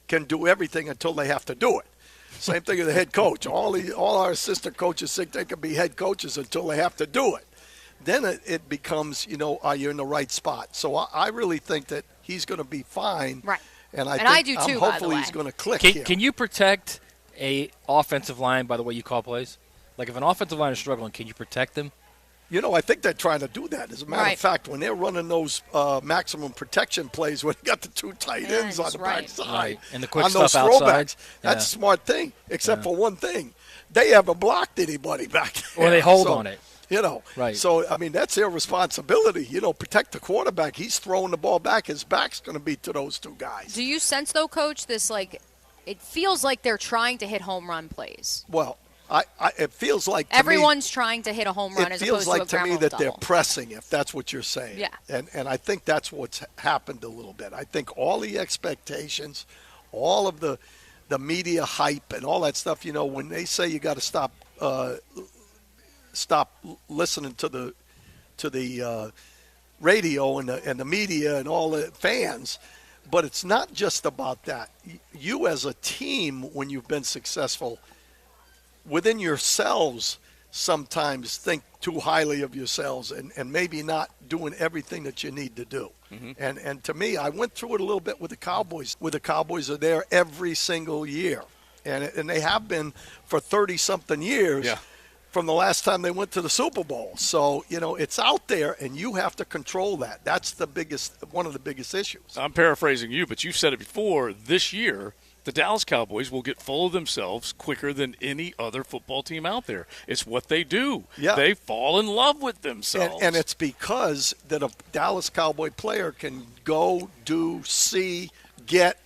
[SPEAKER 30] can do everything until they have to do it. Same thing with the head coach. All our assistant coaches think they can be head coaches until they have to do it. Then it becomes, are you in the right spot? So I really think that he's going to be fine.
[SPEAKER 6] Right.
[SPEAKER 30] And
[SPEAKER 6] I do too,
[SPEAKER 30] hopefully he's going to click here.
[SPEAKER 3] Can you protect a offensive line by the way you call plays? Like if an offensive line is struggling, can you protect them?
[SPEAKER 30] I think they're trying to do that. As a matter of fact, when they're running those maximum protection plays where they got the two tight ends on the backside
[SPEAKER 3] and the quick
[SPEAKER 30] on those
[SPEAKER 3] stuff
[SPEAKER 30] throwbacks,
[SPEAKER 3] outside,
[SPEAKER 30] that's a smart thing, except for one thing. They haven't blocked anybody back there.
[SPEAKER 3] Or they hold on it.
[SPEAKER 30] Right. So, that's their responsibility. Protect the quarterback. He's throwing the ball back. His back's going to be to those two guys.
[SPEAKER 6] Do you sense, though, Coach, this, it feels like they're trying to hit home run plays?
[SPEAKER 30] Well, it feels like to
[SPEAKER 6] everyone's trying to hit a home run as opposed to a
[SPEAKER 30] ground ball double. It feels like to me that they're pressing, if that's what you're saying.
[SPEAKER 6] Yeah.
[SPEAKER 30] And I think that's what's happened a little bit. I think all the expectations, all of the media hype and all that stuff, when they say you got to stop listening to the radio and the media and all the fans, but it's not just about that. You as a team, when you've been successful, within yourselves sometimes think too highly of yourselves and maybe not doing everything that you need to do. Mm-hmm. And to me, I went through it a little bit with the Cowboys. The Cowboys are there every single year, and they have been for 30-something years.
[SPEAKER 5] Yeah.
[SPEAKER 30] From the last time they went to the Super Bowl. So, it's out there, and you have to control that. That's one of the biggest issues.
[SPEAKER 5] I'm paraphrasing you, but you've said it before. This year, the Dallas Cowboys will get full of themselves quicker than any other football team out there. It's what they do.
[SPEAKER 30] Yeah.
[SPEAKER 5] They fall in love with themselves.
[SPEAKER 30] And it's because that a Dallas Cowboy player can go, do, see, get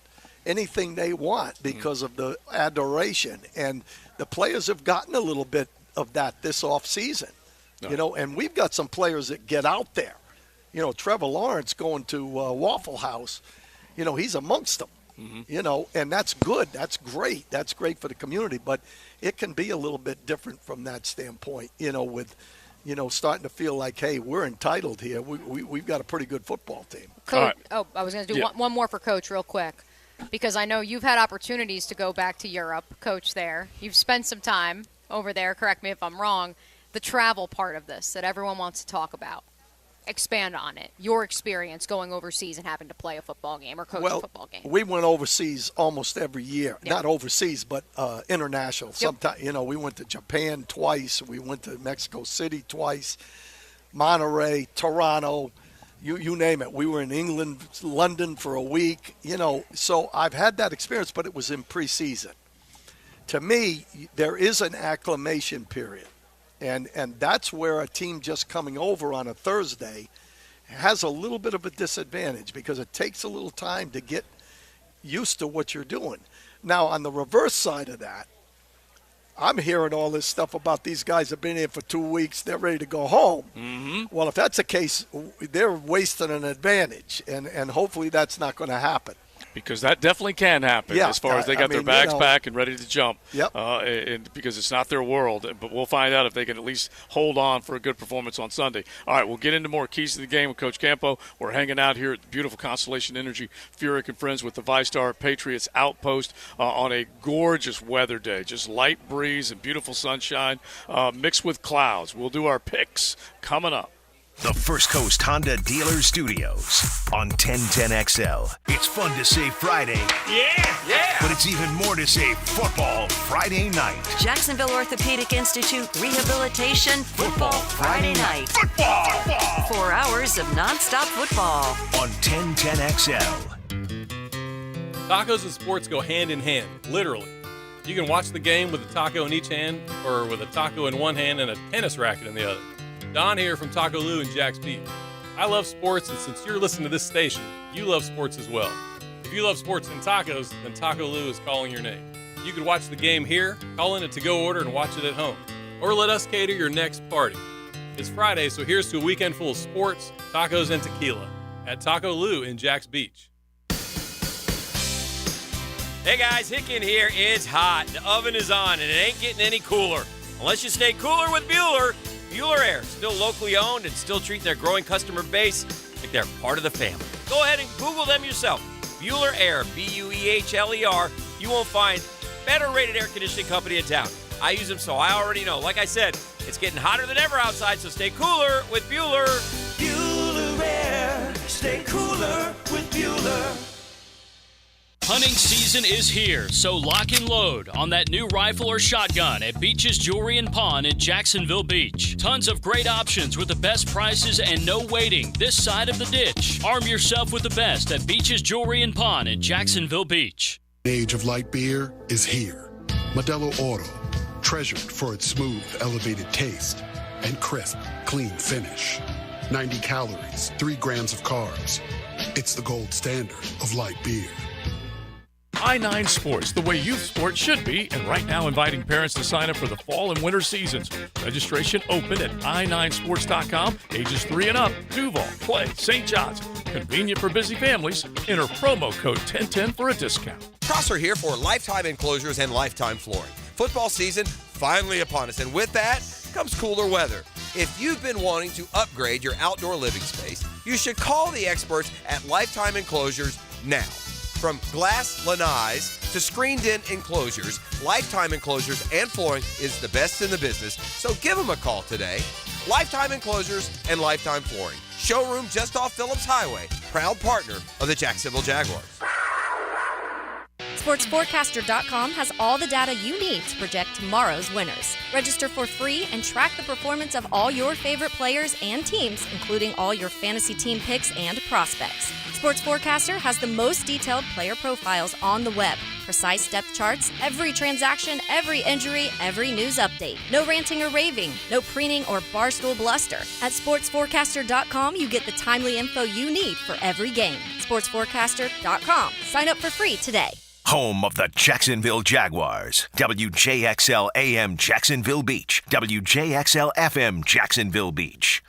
[SPEAKER 30] anything they want because of the adoration. And the players have gotten a little bit of that this offseason, and we've got some players that get out there. Trevor Lawrence going to Waffle House, he's amongst them, and that's good. That's great. That's great for the community, but it can be a little bit different from that standpoint, with, starting to feel like, hey, we're entitled here. We've got a pretty good football team.
[SPEAKER 6] Coach, I was going to do one more for Coach real quick, because I know you've had opportunities to go back to Europe, coach there. You've spent some time over there, correct me if I'm wrong, the travel part of this that everyone wants to talk about. Expand on it. Your experience going overseas and having to play a football game or coach a football game.
[SPEAKER 30] We went overseas almost every year.
[SPEAKER 6] Yep.
[SPEAKER 30] Not overseas, but international. Sometimes, we went to Japan twice. We went to Mexico City twice, Monterey, Toronto, you name it. We were in England, London for a week. So I've had that experience, but it was in preseason. To me, there is an acclimation period. And that's where a team just coming over on a Thursday has a little bit of a disadvantage because it takes a little time to get used to what you're doing. Now, on the reverse side of that, I'm hearing all this stuff about these guys have been here for 2 weeks. They're ready to go home.
[SPEAKER 5] Mm-hmm.
[SPEAKER 30] Well, if that's the case, they're wasting an advantage, and hopefully that's not going to happen.
[SPEAKER 5] Because that definitely can happen as far as they got their bags packed and ready to jump.
[SPEAKER 30] Yep.
[SPEAKER 5] And because it's not their world. But we'll find out if they can at least hold on for a good performance on Sunday. All right, we'll get into more keys to the game with Coach Campo. We're hanging out here at the beautiful Constellation Energy Furyk and Friends with the ViStar Patriots Outpost on a gorgeous weather day. Just light breeze and beautiful sunshine mixed with clouds. We'll do our picks coming up.
[SPEAKER 4] The First Coast Honda Dealer Studios on 1010XL. It's fun to say Friday. Yeah! But it's even more to say football Friday night.
[SPEAKER 2] Jacksonville Orthopedic Institute Rehabilitation Football Friday night.
[SPEAKER 4] Football!
[SPEAKER 2] 4 hours of nonstop football.
[SPEAKER 4] On 1010XL.
[SPEAKER 7] Tacos and sports go hand in hand, literally. You can watch the game with a taco in each hand or with a taco in one hand and a tennis racket in the other. Don here from Taco Lou in Jack's Beach. I love sports, and since you're listening to this station, you love sports as well. If you love sports and tacos, then Taco Lou is calling your name. You can watch the game here, call in a to-go order, and watch it at home. Or let us cater your next party. It's Friday, so here's to a weekend full of sports, tacos, and tequila at Taco Lou in Jack's Beach.
[SPEAKER 11] Hey guys, Hicken here. It's hot. The oven is on, and it ain't getting any cooler. Unless you stay cooler with Bueller. Bueller Air, still locally owned and still treating their growing customer base like they're part of the family. Go ahead and Google them yourself. Bueller Air, B-U-E-H-L-E-R. You won't find better rated air conditioning company in town. I use them, so I already know. Like I said, it's getting hotter than ever outside, so stay cooler with Bueller.
[SPEAKER 1] Bueller Air, stay cooler with Bueller.
[SPEAKER 27] Hunting season is here, so lock and load on that new rifle or shotgun at Beach's Jewelry and Pawn in Jacksonville Beach. Tons of great options with the best prices and no waiting this side of the ditch. Arm yourself with the best at Beach's Jewelry and Pawn in Jacksonville Beach.
[SPEAKER 16] The age of light beer is here. Modelo Oro, treasured for its smooth, elevated taste and crisp, clean finish. 90 calories, 3 grams of carbs. It's the gold standard of light beer.
[SPEAKER 25] I-9 Sports, the way youth sports should be, and right now inviting parents to sign up for the fall and winter seasons. Registration open at i9sports.com, ages 3 and up, Duval, Clay, St. John's. Convenient for busy families. Enter promo code 1010 for a discount.
[SPEAKER 17] Prosser here for Lifetime Enclosures and Lifetime Flooring. Football season finally upon us, and with that comes cooler weather. If you've been wanting to upgrade your outdoor living space, you should call the experts at Lifetime Enclosures now. From glass lanais to screened-in enclosures, Lifetime Enclosures and Flooring is the best in the business, so give them a call today. Lifetime Enclosures and Lifetime Flooring. Showroom just off Phillips Highway. Proud partner of the Jacksonville Jaguars.
[SPEAKER 15] SportsForecaster.com has all the data you need to project tomorrow's winners. Register for free and track the performance of all your favorite players and teams, including all your fantasy team picks and prospects. Sports Forecaster has the most detailed player profiles on the web, precise depth charts, every transaction, every injury, every news update. No ranting or raving, no preening or barstool bluster. At SportsForecaster.com, you get the timely info you need for every game. SportsForecaster.com. Sign up for free today.
[SPEAKER 4] Home of the Jacksonville Jaguars. WJXL AM Jacksonville Beach. WJXL FM Jacksonville Beach.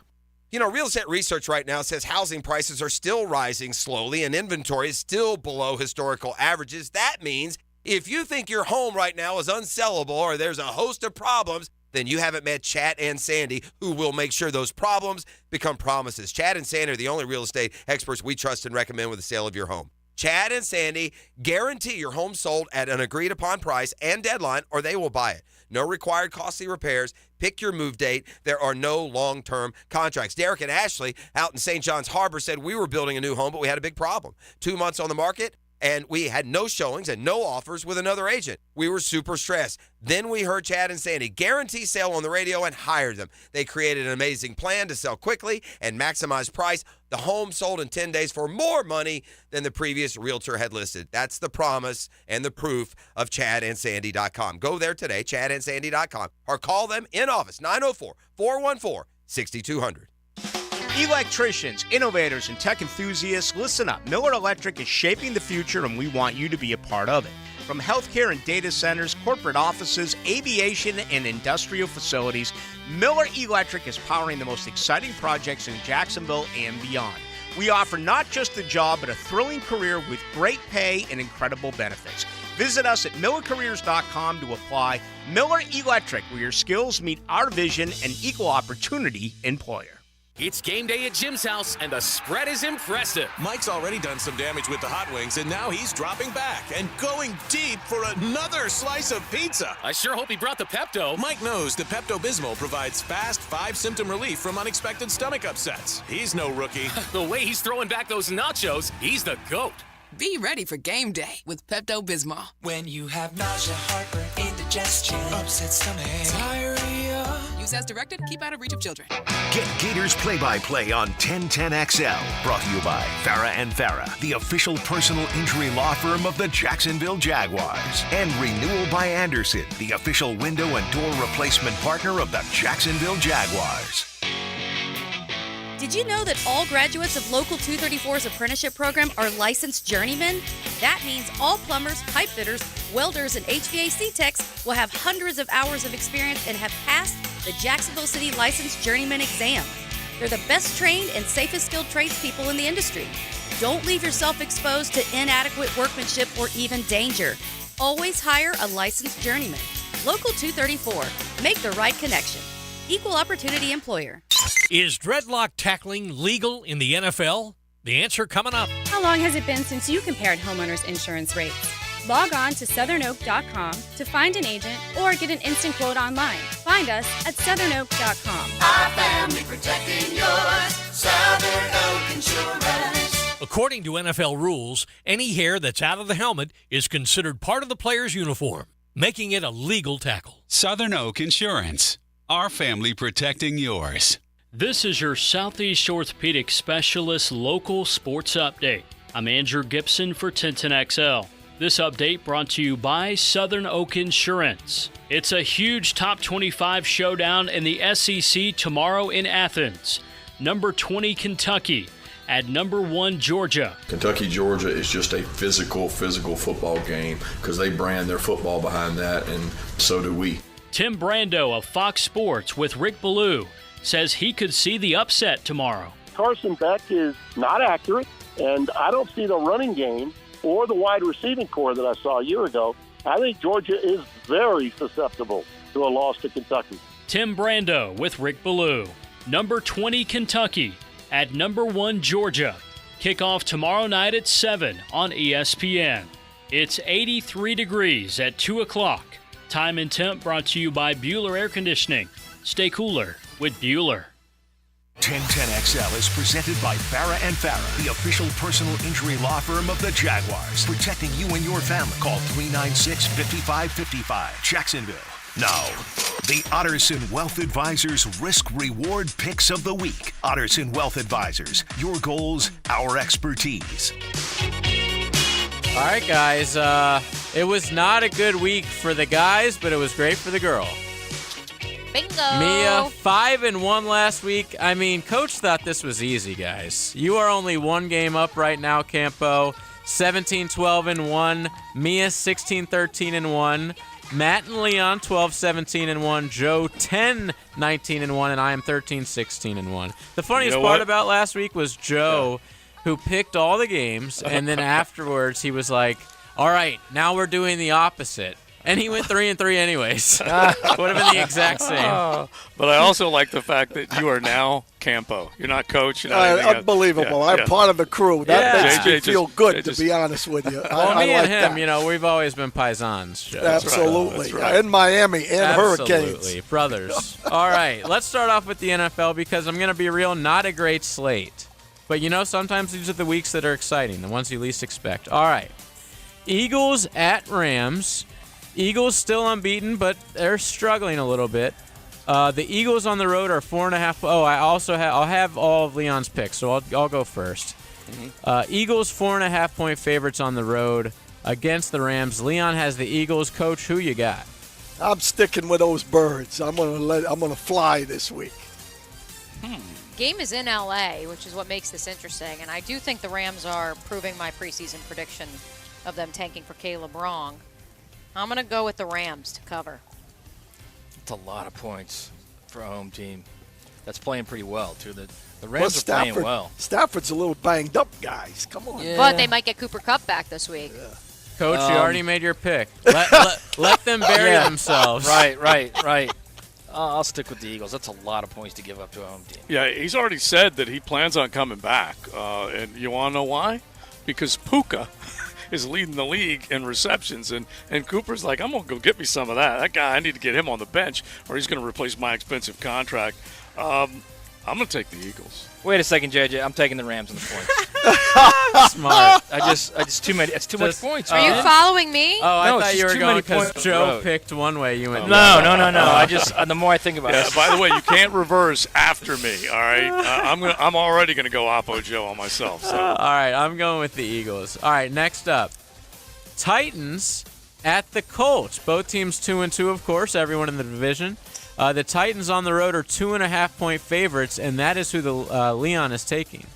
[SPEAKER 17] You know, real estate research right now says housing prices are still rising slowly and inventory is still below historical averages. That means if you think your home right now is unsellable or there's a host of problems, then you haven't met Chad and Sandy, who will make sure those problems become promises. Chad and Sandy are the only real estate experts we trust and recommend with the sale of your home. Chad and Sandy guarantee your home sold at an agreed-upon price and deadline, or they will buy it. No required costly repairs. Pick your move date. There are no long-term contracts. Derek and Ashley out in St. John's Harbor said we were building a new home, but we had a big problem. 2 months on the market, and we had no showings and no offers with another agent. We were super stressed. Then we heard Chad and Sandy guarantee sale on the radio and hired them. They created an amazing plan to sell quickly and maximize price. The home sold in 10 days for more money than the previous realtor had listed. That's the promise and the proof of ChadandSandy.com. Go there today, ChadandSandy.com, or call them in office, 904-414-6200.
[SPEAKER 8] Electricians, innovators, and tech enthusiasts, listen up. Miller Electric is shaping the future, and we want you to be a part of it. From healthcare and data centers, corporate offices, aviation, and industrial facilities, Miller Electric is powering the most exciting projects in Jacksonville and beyond. We offer not just a job, but a thrilling career with great pay and incredible benefits. Visit us at millercareers.com to apply. Miller Electric, where your skills meet our vision, and equal opportunity employer.
[SPEAKER 9] It's game day at Jim's house, and the spread is impressive.
[SPEAKER 18] Mike's already done some damage with the hot wings, and now he's dropping back and going deep for another slice of pizza.
[SPEAKER 9] I sure hope he brought the Pepto.
[SPEAKER 18] Mike knows the Pepto-Bismol provides fast 5-symptom relief from unexpected stomach upsets. He's no rookie.
[SPEAKER 9] The way he's throwing back those nachos, he's the GOAT.
[SPEAKER 19] Be ready for game day with Pepto-Bismol.
[SPEAKER 1] When you have nausea, heartburn, indigestion, upset stomach, diarrhea.
[SPEAKER 19] Use as directed. Keep out of reach of children.
[SPEAKER 4] Get Gators play-by-play on 1010XL. Brought to you by Farah and Farah, the official personal injury law firm of the Jacksonville Jaguars. And Renewal by Anderson, the official window and door replacement partner of the Jacksonville Jaguars.
[SPEAKER 15] Did you know that all graduates of Local 234's apprenticeship program are licensed journeymen? That means all plumbers, pipe fitters, welders, and HVAC techs will have hundreds of hours of experience and have passed the Jacksonville City Licensed Journeyman exam. They're the best trained and safest skilled tradespeople in the industry. Don't leave yourself exposed to inadequate workmanship or even danger. Always hire a licensed journeyman. Local 234. Make the right connection. Equal opportunity employer.
[SPEAKER 20] Is dreadlock tackling legal in the NFL? The answer coming up.
[SPEAKER 21] How long has it been since you compared homeowners insurance rates? Log on to southernoak.com to find an agent or get an instant quote online. Find us at southernoak.com.
[SPEAKER 1] Our family protecting yours. Southern Oak Insurance.
[SPEAKER 20] According to NFL rules, any hair that's out of the helmet is considered part of the player's uniform, making it a legal tackle.
[SPEAKER 22] Southern Oak Insurance. Our family protecting yours.
[SPEAKER 27] This is your Southeast Orthopedic Specialist Local Sports Update. I'm Andrew Gibson for 1010XL. This update brought to you by Southern Oak Insurance. It's a huge top 25 showdown in the SEC tomorrow in Athens. Number 20 Kentucky at number 1 Georgia.
[SPEAKER 23] Kentucky-Georgia is just a physical football game because they brand their football behind that, and so do we.
[SPEAKER 27] Tim Brando of Fox Sports with Rick Ballou says he could see the upset tomorrow.
[SPEAKER 24] Carson Beck is not accurate, and I don't see the running game or the wide receiving core that I saw a year ago. I think Georgia is very susceptible to a loss to Kentucky.
[SPEAKER 27] Tim Brando with Rick Ballou. Number 20 Kentucky at number 1 Georgia. Kickoff tomorrow night at 7 on ESPN. It's 83 degrees at 2 o'clock. Time and temp brought to you by Bueller Air Conditioning. Stay cooler with Bueller.
[SPEAKER 4] 1010XL is presented by Farah and Farah, the official personal injury law firm of the Jaguars. Protecting you and your family. Call 396-5555. Jacksonville. Now, the Otterson Wealth Advisors Risk-Reward Picks of the Week. Otterson Wealth Advisors. Your goals, our expertise.
[SPEAKER 31] All right, guys. It was not a good week for the guys, but it was great for the girl.
[SPEAKER 6] Bingo.
[SPEAKER 31] Mia, 5-1 last week. I mean, Coach thought this was easy, guys. You are only one game up right now, Campo. 17-12-1. Mia, 16-13-1. Matt and Leon, 12-17-1. Joe, 10-19-1. And I am 13-16-1. The funniest part about last week was Joe, who picked all the games, and then afterwards he was like, all right, now we're doing the opposite. And he went 3-3 anyways. Would have been the exact same.
[SPEAKER 5] But I also like the fact that you are now Campo. You're not coach. You're not
[SPEAKER 2] unbelievable.
[SPEAKER 5] Yeah,
[SPEAKER 2] I'm part of the crew. That makes me feel good, to be honest with you.
[SPEAKER 31] Well, me and him,
[SPEAKER 2] that.
[SPEAKER 31] we've always been paisans. Joe.
[SPEAKER 2] Absolutely.
[SPEAKER 31] That's right.
[SPEAKER 2] In Miami and Hurricanes.
[SPEAKER 31] Absolutely. Brothers. All right, let's start off with the NFL because I'm going to be real, not a great slate. But, sometimes these are the weeks that are exciting, the ones you least expect. All right. Eagles at Rams. Eagles still unbeaten, but they're struggling a little bit. The Eagles on the road are 4.5. Oh, I'll have all of Leon's picks, so I'll go first. Eagles 4.5-point favorites on the road against the Rams. Leon has the Eagles. Coach, who you got?
[SPEAKER 2] I'm sticking with those birds. I'm gonna fly this week.
[SPEAKER 6] Game is in LA, which is what makes this interesting, and I do think the Rams are proving my preseason prediction of them tanking for Caleb wrong. I'm going to go with the Rams to cover.
[SPEAKER 3] It's a lot of points for a home team that's playing pretty well, too. The Rams are playing well.
[SPEAKER 2] Stafford's a little banged up, guys. Come on.
[SPEAKER 6] Yeah. But they might get Cooper Kupp back this week. Yeah.
[SPEAKER 31] Coach, you already made your pick. Let them bury themselves.
[SPEAKER 3] Right. I'll stick with the Eagles. That's a lot of points to give up to a home team.
[SPEAKER 5] Yeah, he's already said that he plans on coming back. And you want to know why? Because Puka is leading the league in receptions, and Cooper's like, I'm going to go get me some of that. That guy, I need to get him on the bench, or he's going to replace my expensive contract. I'm going to take the Eagles.
[SPEAKER 3] Wait a second, JJ. I'm taking the Rams on the points. Smart. It's too many. It's too much points.
[SPEAKER 6] Are you following me?
[SPEAKER 31] Oh, I
[SPEAKER 3] no,
[SPEAKER 31] thought you were going because Joe
[SPEAKER 3] picked.
[SPEAKER 31] picked one way. You went.
[SPEAKER 3] No. The more I think about it.
[SPEAKER 5] By the way, you can't reverse after me. All right. I'm already going to go Oppo Joe on myself. So.
[SPEAKER 31] All right. I'm going with the Eagles. All right. Next up, Titans at the Colts. Both teams 2-2, of course. Everyone in the division. The Titans on the road are 2.5-point favorites, and that is who the Leon is taking.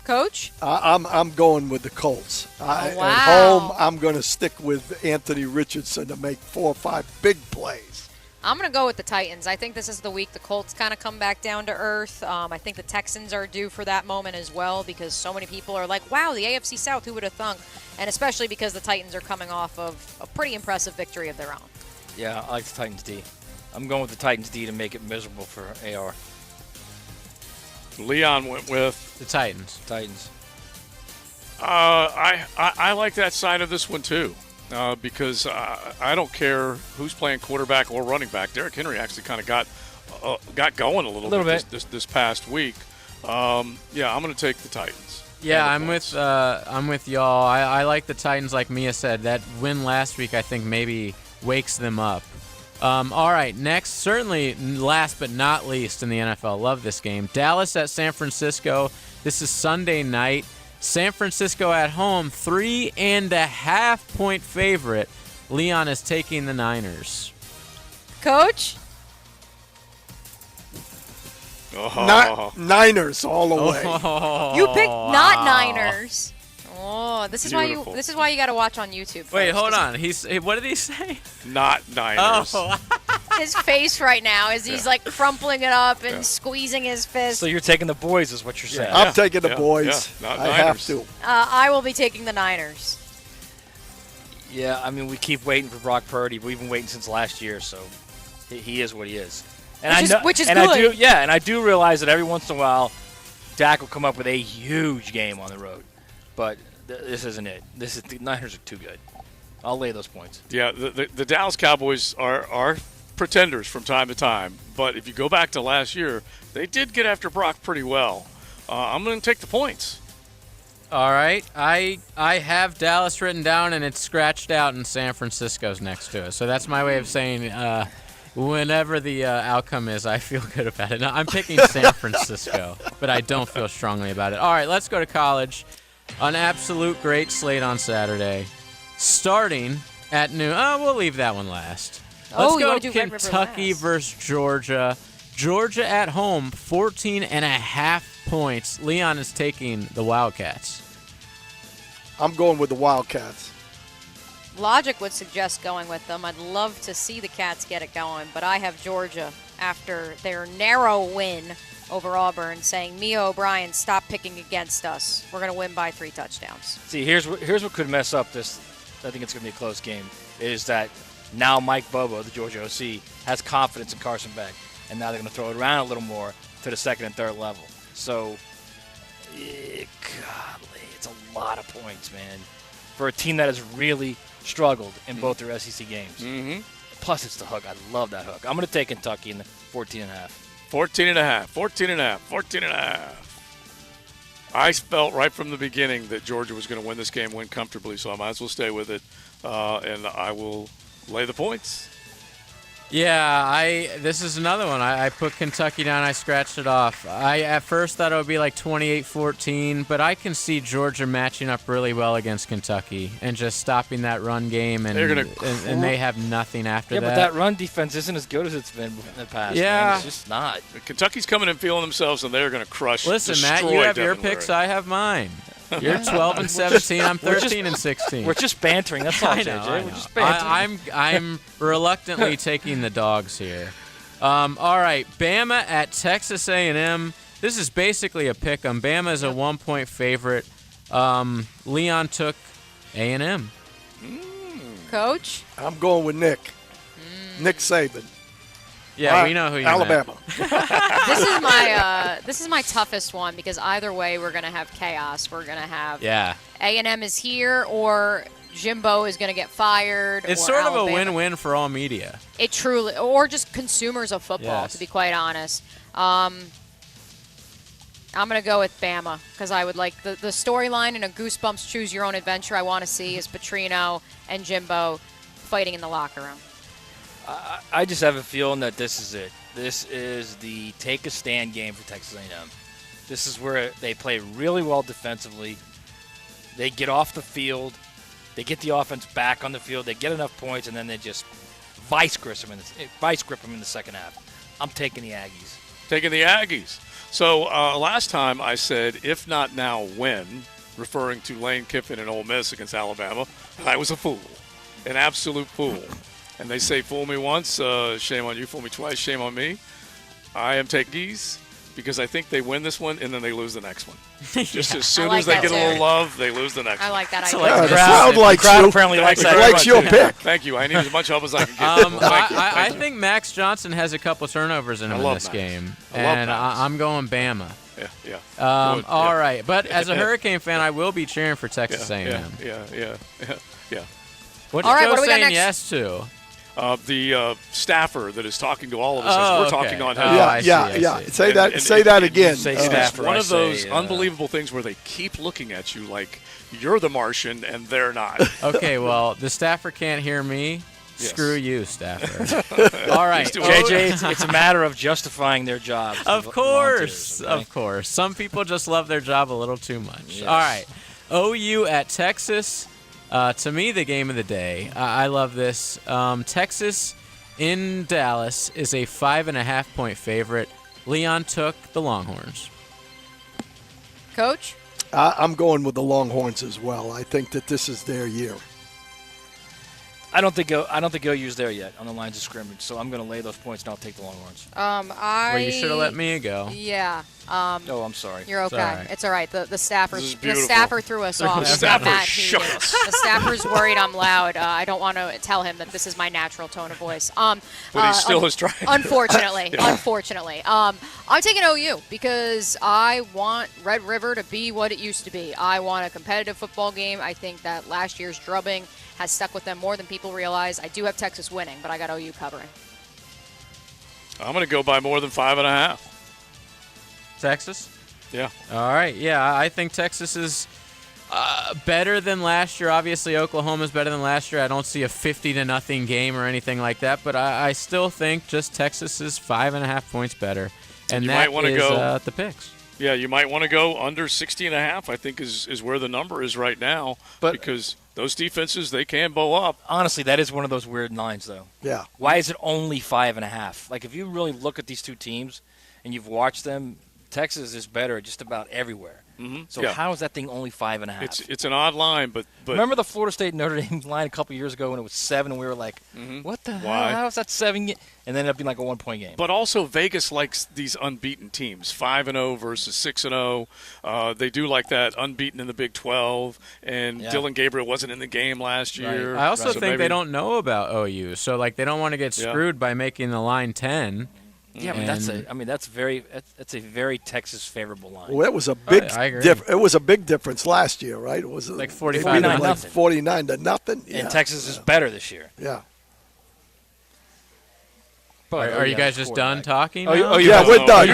[SPEAKER 6] Coach?
[SPEAKER 2] I'm going with the Colts.
[SPEAKER 6] Wow.
[SPEAKER 2] At home, I'm going to stick with Anthony Richardson to make 4 or 5 big plays.
[SPEAKER 6] I'm going to go with the Titans. I think this is the week the Colts kind of come back down to earth. I think the Texans are due for that moment as well because so many people are like, wow, the AFC South, who would have thunk? And especially because the Titans are coming off of a pretty impressive victory of their own.
[SPEAKER 3] Yeah, I like the Titans D. I'm going with the Titans D to make it miserable for AR.
[SPEAKER 5] Leon went with
[SPEAKER 31] the Titans.
[SPEAKER 5] I like that side of this one too, because I don't care who's playing quarterback or running back. Derrick Henry actually kind of got going a little bit. This past week. I'm going to take the Titans.
[SPEAKER 31] Yeah, I'm with y'all. I like the Titans. Like Mia said, that win last week I think maybe wakes them up. All right, next, certainly last but not least in the NFL, love this game. Dallas at San Francisco. This is Sunday night. San Francisco at home, 3.5-point favorite. Leon is taking the Niners.
[SPEAKER 6] Coach?
[SPEAKER 2] Niners all the way.
[SPEAKER 6] You picked not Niners. Oh, this is beautiful. This is why you got to watch on YouTube.
[SPEAKER 31] Wait, hold on. What did he say?
[SPEAKER 5] Not Niners.
[SPEAKER 31] Oh.
[SPEAKER 6] His face right now is he's like crumpling it up and squeezing his fist.
[SPEAKER 3] So you're taking the boys, is what you're saying?
[SPEAKER 2] I'm taking the boys.
[SPEAKER 5] Not
[SPEAKER 2] I
[SPEAKER 5] Niners.
[SPEAKER 2] have to.
[SPEAKER 6] I will be taking the Niners.
[SPEAKER 3] Yeah, I mean, we keep waiting for Brock Purdy. We've been waiting since last year, so he is what he is. And
[SPEAKER 6] which is
[SPEAKER 3] good. I do realize that every once in a while, Dak will come up with a huge game on the road, but this isn't it. The Niners are too good. I'll lay those points.
[SPEAKER 5] Yeah, the Dallas Cowboys are pretenders from time to time, but if you go back to last year, they did get after Brock pretty well. I'm going to take the points.
[SPEAKER 31] All right. I have Dallas written down, and it's scratched out, and San Francisco's next to it. So that's my way of saying whenever the outcome is, I feel good about it. No, I'm picking San Francisco, but I don't feel strongly about it. All right, let's go to college. An absolute great slate on Saturday. Starting at noon. Oh, we'll leave that one last. Let's go Kentucky versus Georgia. Georgia at home, 14.5 points. Leon is taking the Wildcats.
[SPEAKER 2] I'm going with the Wildcats.
[SPEAKER 6] Logic would suggest going with them. I'd love to see the Cats get it going, but I have Georgia after their narrow win over Auburn, saying, Mia O'Brien, stop picking against us. We're going to win by 3 touchdowns.
[SPEAKER 3] See, here's what could mess up this. I think it's going to be a close game, is that now Mike Bobo, the Georgia OC, has confidence in Carson Beck, and now they're going to throw it around a little more. to the second and third level. So, golly, it's a lot of points, man, for a team that has really struggled in both their SEC games.
[SPEAKER 5] Mm-hmm.
[SPEAKER 3] Plus, it's the hook. I love that hook. I'm going to take Kentucky in the 14.5.
[SPEAKER 5] 14.5. I felt right from the beginning that Georgia was going to win this game, win comfortably, so I might as well stay with it, and I will lay the points.
[SPEAKER 31] Yeah, this is another one. I put Kentucky down. I scratched it off. I at first thought it would be like 28-14, but I can see Georgia matching up really well against Kentucky and just stopping that run game, and and they have nothing after that.
[SPEAKER 3] Yeah, but that run defense isn't as good as it's been in the past.
[SPEAKER 31] Yeah.
[SPEAKER 3] Man. It's just not.
[SPEAKER 5] Kentucky's coming and feeling themselves, and they're going to crush.
[SPEAKER 31] Listen, Matt, you have your picks. I have mine. You're 12-17. I'm 13-16.
[SPEAKER 3] We're just bantering. That's all,
[SPEAKER 31] I
[SPEAKER 3] JJ.
[SPEAKER 31] know.
[SPEAKER 3] We're just bantering.
[SPEAKER 31] I'm reluctantly taking the dogs here. All right, Bama at Texas A&M. This is basically a pick 'em. Bama is a 1-point favorite. Leon took A&M.
[SPEAKER 6] Coach?
[SPEAKER 2] I'm going with Nick. Nick Saban.
[SPEAKER 31] Yeah, we know who you
[SPEAKER 2] Alabama.
[SPEAKER 6] This is my toughest one because either way we're gonna have chaos. We're gonna have A&M is here or Jimbo is gonna get fired.
[SPEAKER 31] It's
[SPEAKER 6] or
[SPEAKER 31] sort
[SPEAKER 6] Alabama.
[SPEAKER 31] of a win-win for all media.
[SPEAKER 6] It truly, or just consumers of football,
[SPEAKER 31] Yes.
[SPEAKER 6] to be quite honest. I'm gonna go with Bama because I would like the storyline in a Goosebumps Choose Your Own Adventure. I want to see is Petrino and Jimbo fighting in the locker room.
[SPEAKER 3] I just have a feeling that this is it. This is the take a stand game for Texas A&M. This is where they play really well defensively. They get off the field. They get the offense back on the field. They get enough points, and then they just vice grip them in the second half. I'm taking the Aggies.
[SPEAKER 5] Taking the Aggies. So last time I said, if not now, when, referring to Lane Kiffin and Ole Miss against Alabama, I was a fool, an absolute fool. And they say, fool me once, shame on you. Fool me twice, shame on me. I am taking these because I think they win this one and then they lose the next one. Just as soon as they get a little love, they lose the next one.
[SPEAKER 6] I like that idea.
[SPEAKER 2] The crowd likes you.
[SPEAKER 3] apparently likes that.
[SPEAKER 2] Likes your pick.
[SPEAKER 5] Thank you. I need as much help as I can get.
[SPEAKER 31] I think Max Johnson has a couple turnovers in him in this game. And I'm going Bama.
[SPEAKER 5] Yeah.
[SPEAKER 31] All right. But as a Hurricane fan, I will be cheering for Texas A&M.
[SPEAKER 5] Yeah.
[SPEAKER 31] What's
[SPEAKER 6] All right,
[SPEAKER 31] Joe
[SPEAKER 6] what do we got
[SPEAKER 31] saying
[SPEAKER 6] next?
[SPEAKER 31] yes to?
[SPEAKER 5] The staffer that is talking to all of us as we're talking on him.
[SPEAKER 31] I see.
[SPEAKER 2] Say that again.
[SPEAKER 3] Say
[SPEAKER 5] It's
[SPEAKER 3] staffer.
[SPEAKER 5] one of those unbelievable things where they keep looking at you like you're the Martian and they're not.
[SPEAKER 31] Okay, well, the staffer can't hear me.
[SPEAKER 5] Yes.
[SPEAKER 31] Screw you, staffer. All right.
[SPEAKER 3] JJ, it's a matter of justifying their jobs.
[SPEAKER 31] Of course. Of course. Some people just love their job a little too much.
[SPEAKER 3] Yes.
[SPEAKER 31] All right. OU at Texas. To me, the game of the day. I love this. Texas in Dallas is a 5.5-point favorite. Leon took the Longhorns.
[SPEAKER 6] Coach?
[SPEAKER 2] I'm going with the Longhorns as well. I think that this is their year.
[SPEAKER 3] I don't think OU's there yet on the lines of scrimmage, so I'm going to lay those points and I'll take the Longhorns.
[SPEAKER 31] Well, you should have let me go.
[SPEAKER 6] Yeah.
[SPEAKER 3] Oh, I'm sorry.
[SPEAKER 6] You're okay.
[SPEAKER 31] It's all right.
[SPEAKER 6] It's all right. The staffer threw us off.
[SPEAKER 5] The staffer
[SPEAKER 6] Matt,
[SPEAKER 5] shook
[SPEAKER 6] he-
[SPEAKER 5] us.
[SPEAKER 6] The staffer's worried I'm loud. I don't want to tell him that this is my natural tone of voice.
[SPEAKER 5] But he still is trying.
[SPEAKER 6] Unfortunately.
[SPEAKER 5] Yeah.
[SPEAKER 6] Unfortunately. I'm taking OU because I want Red River to be what it used to be. I want a competitive football game. I think that last year's drubbing has stuck with them more than people realize. I do have Texas winning, but I got OU covering.
[SPEAKER 5] I'm going to go by more than 5.5.
[SPEAKER 31] Texas?
[SPEAKER 5] Yeah.
[SPEAKER 31] All right. Yeah, I think Texas is better than last year. Obviously, Oklahoma's better than last year. I don't see a 50-0 game or anything like that, but I still think just Texas is 5.5 points better. And
[SPEAKER 5] You
[SPEAKER 31] that
[SPEAKER 5] might wanna
[SPEAKER 31] is
[SPEAKER 5] go-
[SPEAKER 31] the picks.
[SPEAKER 5] Yeah, you might want to go under 60.5, I think is where the number is right now. Because those defenses, they can bow up.
[SPEAKER 3] Honestly, that is one of those weird lines, though.
[SPEAKER 2] Yeah.
[SPEAKER 3] Why is it only 5.5? Like, if you really look at these two teams and you've watched them, Texas is better just about everywhere.
[SPEAKER 5] Mm-hmm.
[SPEAKER 3] So how is that thing only 5.5?
[SPEAKER 5] It's an odd line, but
[SPEAKER 3] remember the Florida State Notre Dame line a couple years ago when it was 7, and we were like, "What the hell?
[SPEAKER 5] Why?
[SPEAKER 3] How is that 7?" And then it ended up being like a 1-point game.
[SPEAKER 5] But also Vegas likes these unbeaten teams, 5-0 versus 6-0. They do like that unbeaten in the Big 12. And Dylan Gabriel wasn't in the game last year.
[SPEAKER 31] I also
[SPEAKER 5] So
[SPEAKER 31] think
[SPEAKER 5] maybe-
[SPEAKER 31] they don't know about OU, so like they don't want to get screwed by making the line 10.
[SPEAKER 3] Yeah, but that's a very Texas favorable line.
[SPEAKER 2] Well, that was a big it was a big difference last year, right? It was
[SPEAKER 31] like 49
[SPEAKER 2] to
[SPEAKER 31] nothing.
[SPEAKER 2] 49 to nothing. Yeah.
[SPEAKER 3] And Texas is better this year.
[SPEAKER 2] Yeah.
[SPEAKER 31] But are you guys just done talking?
[SPEAKER 2] Yeah, we're done.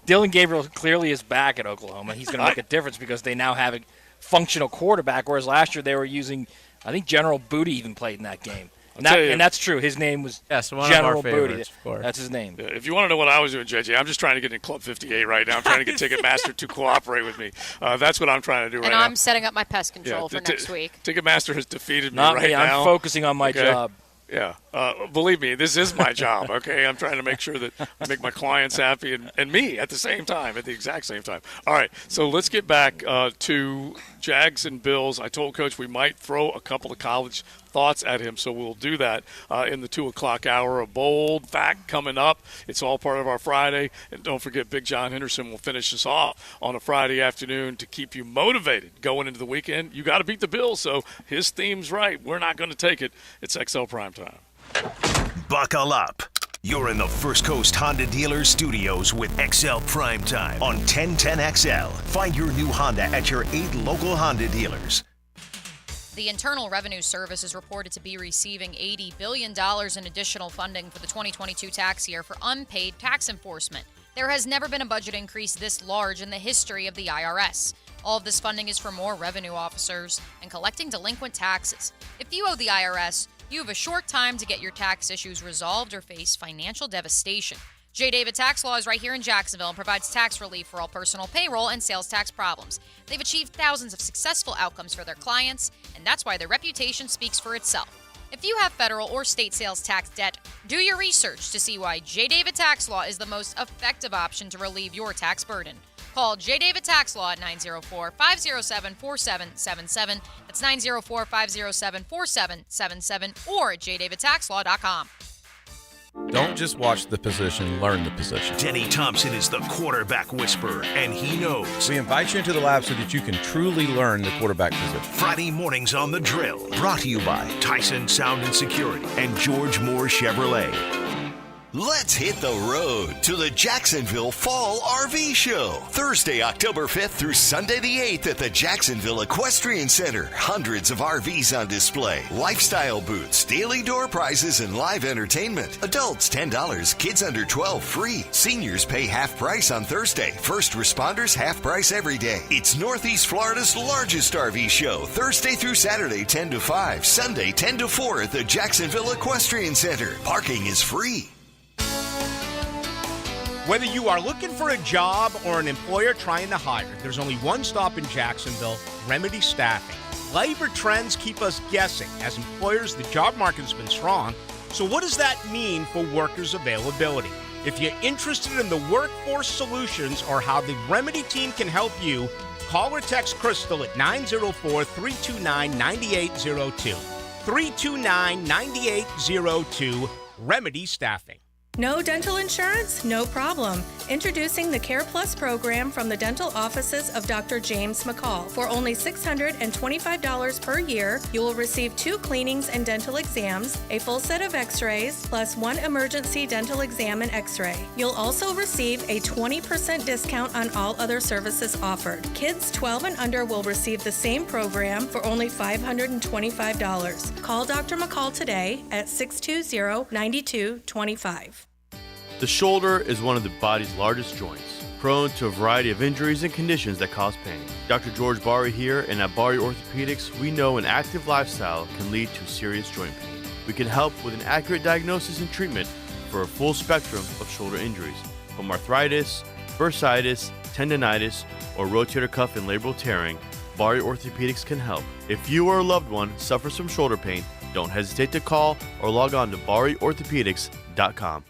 [SPEAKER 3] Dylan Gabriel clearly is back at Oklahoma. He's going to make a difference because they now have a functional quarterback, whereas last year they were using, I think General Booty even played in that game. And that's true. His name was General Booty. That's his name.
[SPEAKER 5] If you want to know what I was doing, JJ, I'm just trying to get in Club 58 right now. I'm trying to get Ticketmaster to cooperate with me. That's what I'm trying to do right now.
[SPEAKER 6] And I'm setting up my pest control for next week.
[SPEAKER 5] Ticketmaster has defeated me
[SPEAKER 3] Not
[SPEAKER 5] right
[SPEAKER 3] me.
[SPEAKER 5] now.
[SPEAKER 3] I'm focusing on my job.
[SPEAKER 5] Yeah. Believe me, this is my job, okay? I'm trying to make sure that I make my clients happy and me at the same time, at the exact same time. All right, so let's get back to Jags and Bills. I told Coach we might throw a couple of college thoughts at him, so we'll do that in the 2 o'clock hour. A bold fact coming up. It's all part of our Friday. And don't forget, Big John Henderson will finish us off on a Friday afternoon to keep you motivated going into the weekend. You got to beat the Bills, so his theme's right. We're not going to take it. It's XL Primetime.
[SPEAKER 4] Buckle up. You're in the First Coast Honda Dealer Studios with XL Primetime on 1010XL. Find your new Honda at your 8 local Honda dealers.
[SPEAKER 6] The Internal Revenue Service is reported to be receiving $80 billion in additional funding for the 2022 tax year for unpaid tax enforcement. There has never been a budget increase this large in the history of the IRS. All of this funding is for more revenue officers and collecting delinquent taxes. If you owe the IRS, you have a short time to get your tax issues resolved or face financial devastation. J. David Tax Law is right here in Jacksonville and provides tax relief for all personal payroll and sales tax problems. They've achieved thousands of successful outcomes for their clients, and that's why their reputation speaks for itself. If you have federal or state sales tax debt, do your research to see why J. David Tax Law is the most effective option to relieve your tax burden. Call J. David Tax Law at 904-507-4777. That's 904-507-4777 or at jdavidtaxlaw.com.
[SPEAKER 7] Don't just watch the position, learn the position.
[SPEAKER 4] Denny Thompson is the quarterback whisperer, and he knows.
[SPEAKER 7] We invite you into the lab so that you can truly learn the quarterback position.
[SPEAKER 4] Friday mornings on The Drill, brought to you by Tyson Sound and Security and George Moore Chevrolet. Let's hit the road to the Jacksonville Fall RV Show. Thursday, October 5th through Sunday the 8th at the Jacksonville Equestrian Center. Hundreds of RVs on display. Lifestyle booths, daily door prizes, and live entertainment. Adults $10, kids under 12 free. Seniors pay half price on Thursday. First responders half price every day. It's Northeast Florida's largest RV show. Thursday through Saturday 10 to 5. Sunday 10 to 4 at the Jacksonville Equestrian Center. Parking is free.
[SPEAKER 8] Whether you are looking for a job or an employer trying to hire, there's only one stop in Jacksonville, Remedy Staffing. Labor trends keep us guessing. As employers, the job market has been strong. So what does that mean for workers' availability? If you're interested in the workforce solutions or how the Remedy team can help you, call or text Crystal at 904-329-9802. 329-9802, Remedy Staffing.
[SPEAKER 10] No dental insurance? No problem. Introducing the Care Plus program from the dental offices of Dr. James McCall. For only $625 per year, you will receive 2 cleanings and dental exams, a full set of x-rays, plus 1 emergency dental exam and x-ray. You'll also receive a 20% discount on all other services offered. Kids 12 and under will receive the same program for only $525. Call Dr. McCall today at 620-9225.
[SPEAKER 11] The shoulder is one of the body's largest joints, prone to a variety of injuries and conditions that cause pain. Dr. George Bari here, and at Bari Orthopedics, we know an active lifestyle can lead to serious joint pain. We can help with an accurate diagnosis and treatment for a full spectrum of shoulder injuries, from arthritis, bursitis, tendonitis, or rotator cuff and labral tearing. Bari Orthopedics can help. If you or a loved one suffers from shoulder pain, don't hesitate to call or log on to bariorthopedics.com.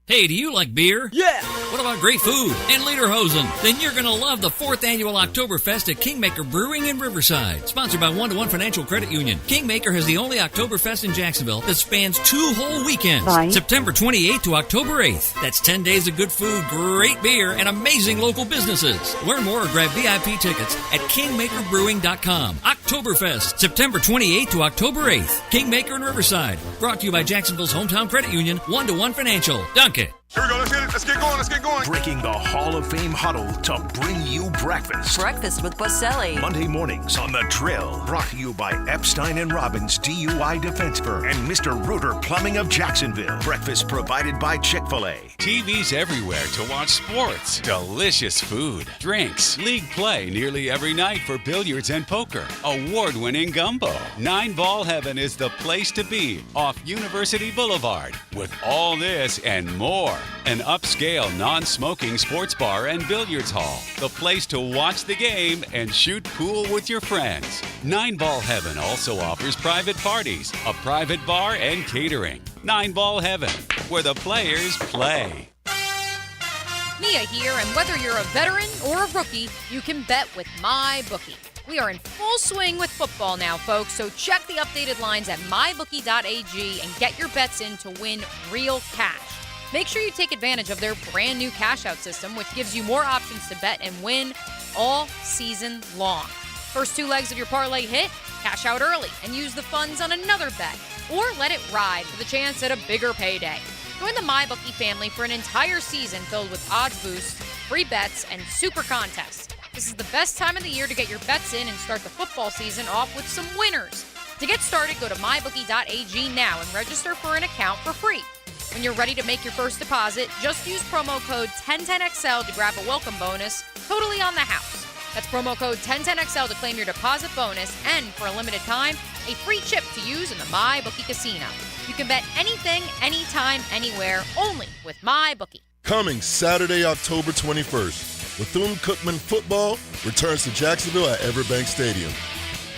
[SPEAKER 12] Hey, do you like beer?
[SPEAKER 10] Yeah!
[SPEAKER 12] What about great food and lederhosen? Then you're going to love the 4th Annual Oktoberfest at Kingmaker Brewing in Riverside. Sponsored by One-to-One Financial Credit Union. Kingmaker has the only Oktoberfest in Jacksonville that spans 2 whole weekends.
[SPEAKER 10] Right.
[SPEAKER 12] September 28th to October 8th. That's 10 days of good food, great beer, and amazing local businesses. Learn more or grab VIP tickets at kingmakerbrewing.com. Oktoberfest Oktoberfest, September 28th to October 8th. Kingmaker in Riverside. Brought to you by Jacksonville's hometown credit union, 1-to-1 Financial. Dunk it.
[SPEAKER 9] Here we go. Let's get it. Let's get going. Let's get going.
[SPEAKER 4] Breaking the Hall of Fame huddle to bring you breakfast.
[SPEAKER 13] Breakfast with Boselli.
[SPEAKER 4] Monday mornings on The Trill. Brought to you by Epstein and Robbins DUI Defense Firm and Mr. Rooter Plumbing of Jacksonville. Breakfast provided by Chick-fil-A.
[SPEAKER 22] TV's everywhere to watch sports, delicious food, drinks, league play nearly every night for billiards and poker, award-winning gumbo. 9-Ball Heaven is the place to be off University Boulevard with all this and more. An upscale, non-smoking sports bar and billiards hall. The place to watch the game and shoot pool with your friends. 9-Ball Heaven also offers private parties, a private bar, and catering. 9-Ball Heaven, where the players play.
[SPEAKER 6] Mia here, and whether you're a veteran or a rookie, you can bet with MyBookie. We are in full swing with football now, folks, so check the updated lines at mybookie.ag and get your bets in to win real cash. Make sure you take advantage of their brand new cash out system, which gives you more options to bet and win all season long. First 2 legs of your parlay hit, cash out early and use the funds on another bet, or let it ride for the chance at a bigger payday. Join the MyBookie family for an entire season filled with odds boosts, free bets, and super contests. This is the best time of the year to get your bets in and start the football season off with some winners. To get started, go to mybookie.ag now and register for an account for free. When you're ready to make your first deposit, just use promo code 1010XL to grab a welcome bonus totally on the house. That's promo code 1010XL to claim your deposit bonus and, for a limited time, a free chip to use in the MyBookie casino. You can bet anything, anytime, anywhere, only with MyBookie.
[SPEAKER 9] Coming Saturday, October 21st, Bethune-Cookman football returns to Jacksonville at Everbank Stadium.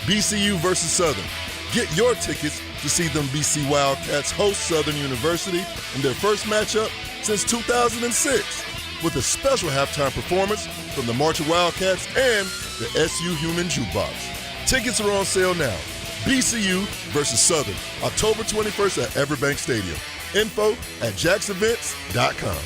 [SPEAKER 9] BCU versus Southern. Get your tickets to see them BC Wildcats host Southern University in their first matchup since 2006, with a special halftime performance from the Marching Wildcats and the SU Human Jukebox. Tickets are on sale now. BCU versus Southern, October 21st at Everbank Stadium. Info at jacksevents.com.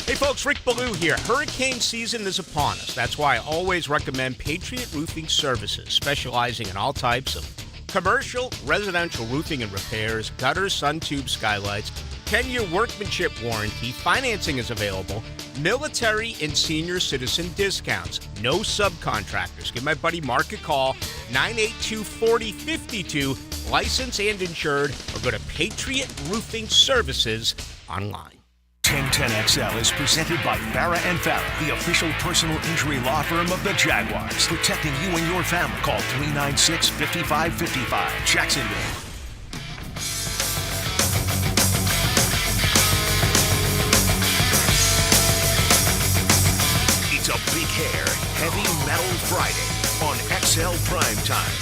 [SPEAKER 8] Hey folks, Rick Ballou here. Hurricane season is upon us. That's why I always recommend Patriot Roofing Services, specializing in all types of commercial, residential roofing and repairs, gutters, sun tubes, skylights, 10-year workmanship warranty, financing is available, military and senior citizen discounts, no subcontractors. Give my buddy Mark a call, 982-4052, licensed and insured, or go to Patriot Roofing Services online.
[SPEAKER 4] 1010XL is presented by Farah & Farah, the official personal injury law firm of the Jaguars, protecting you and your family. Call 396-5555, Jacksonville. It's a Big Hair Heavy Metal Friday on XL Primetime.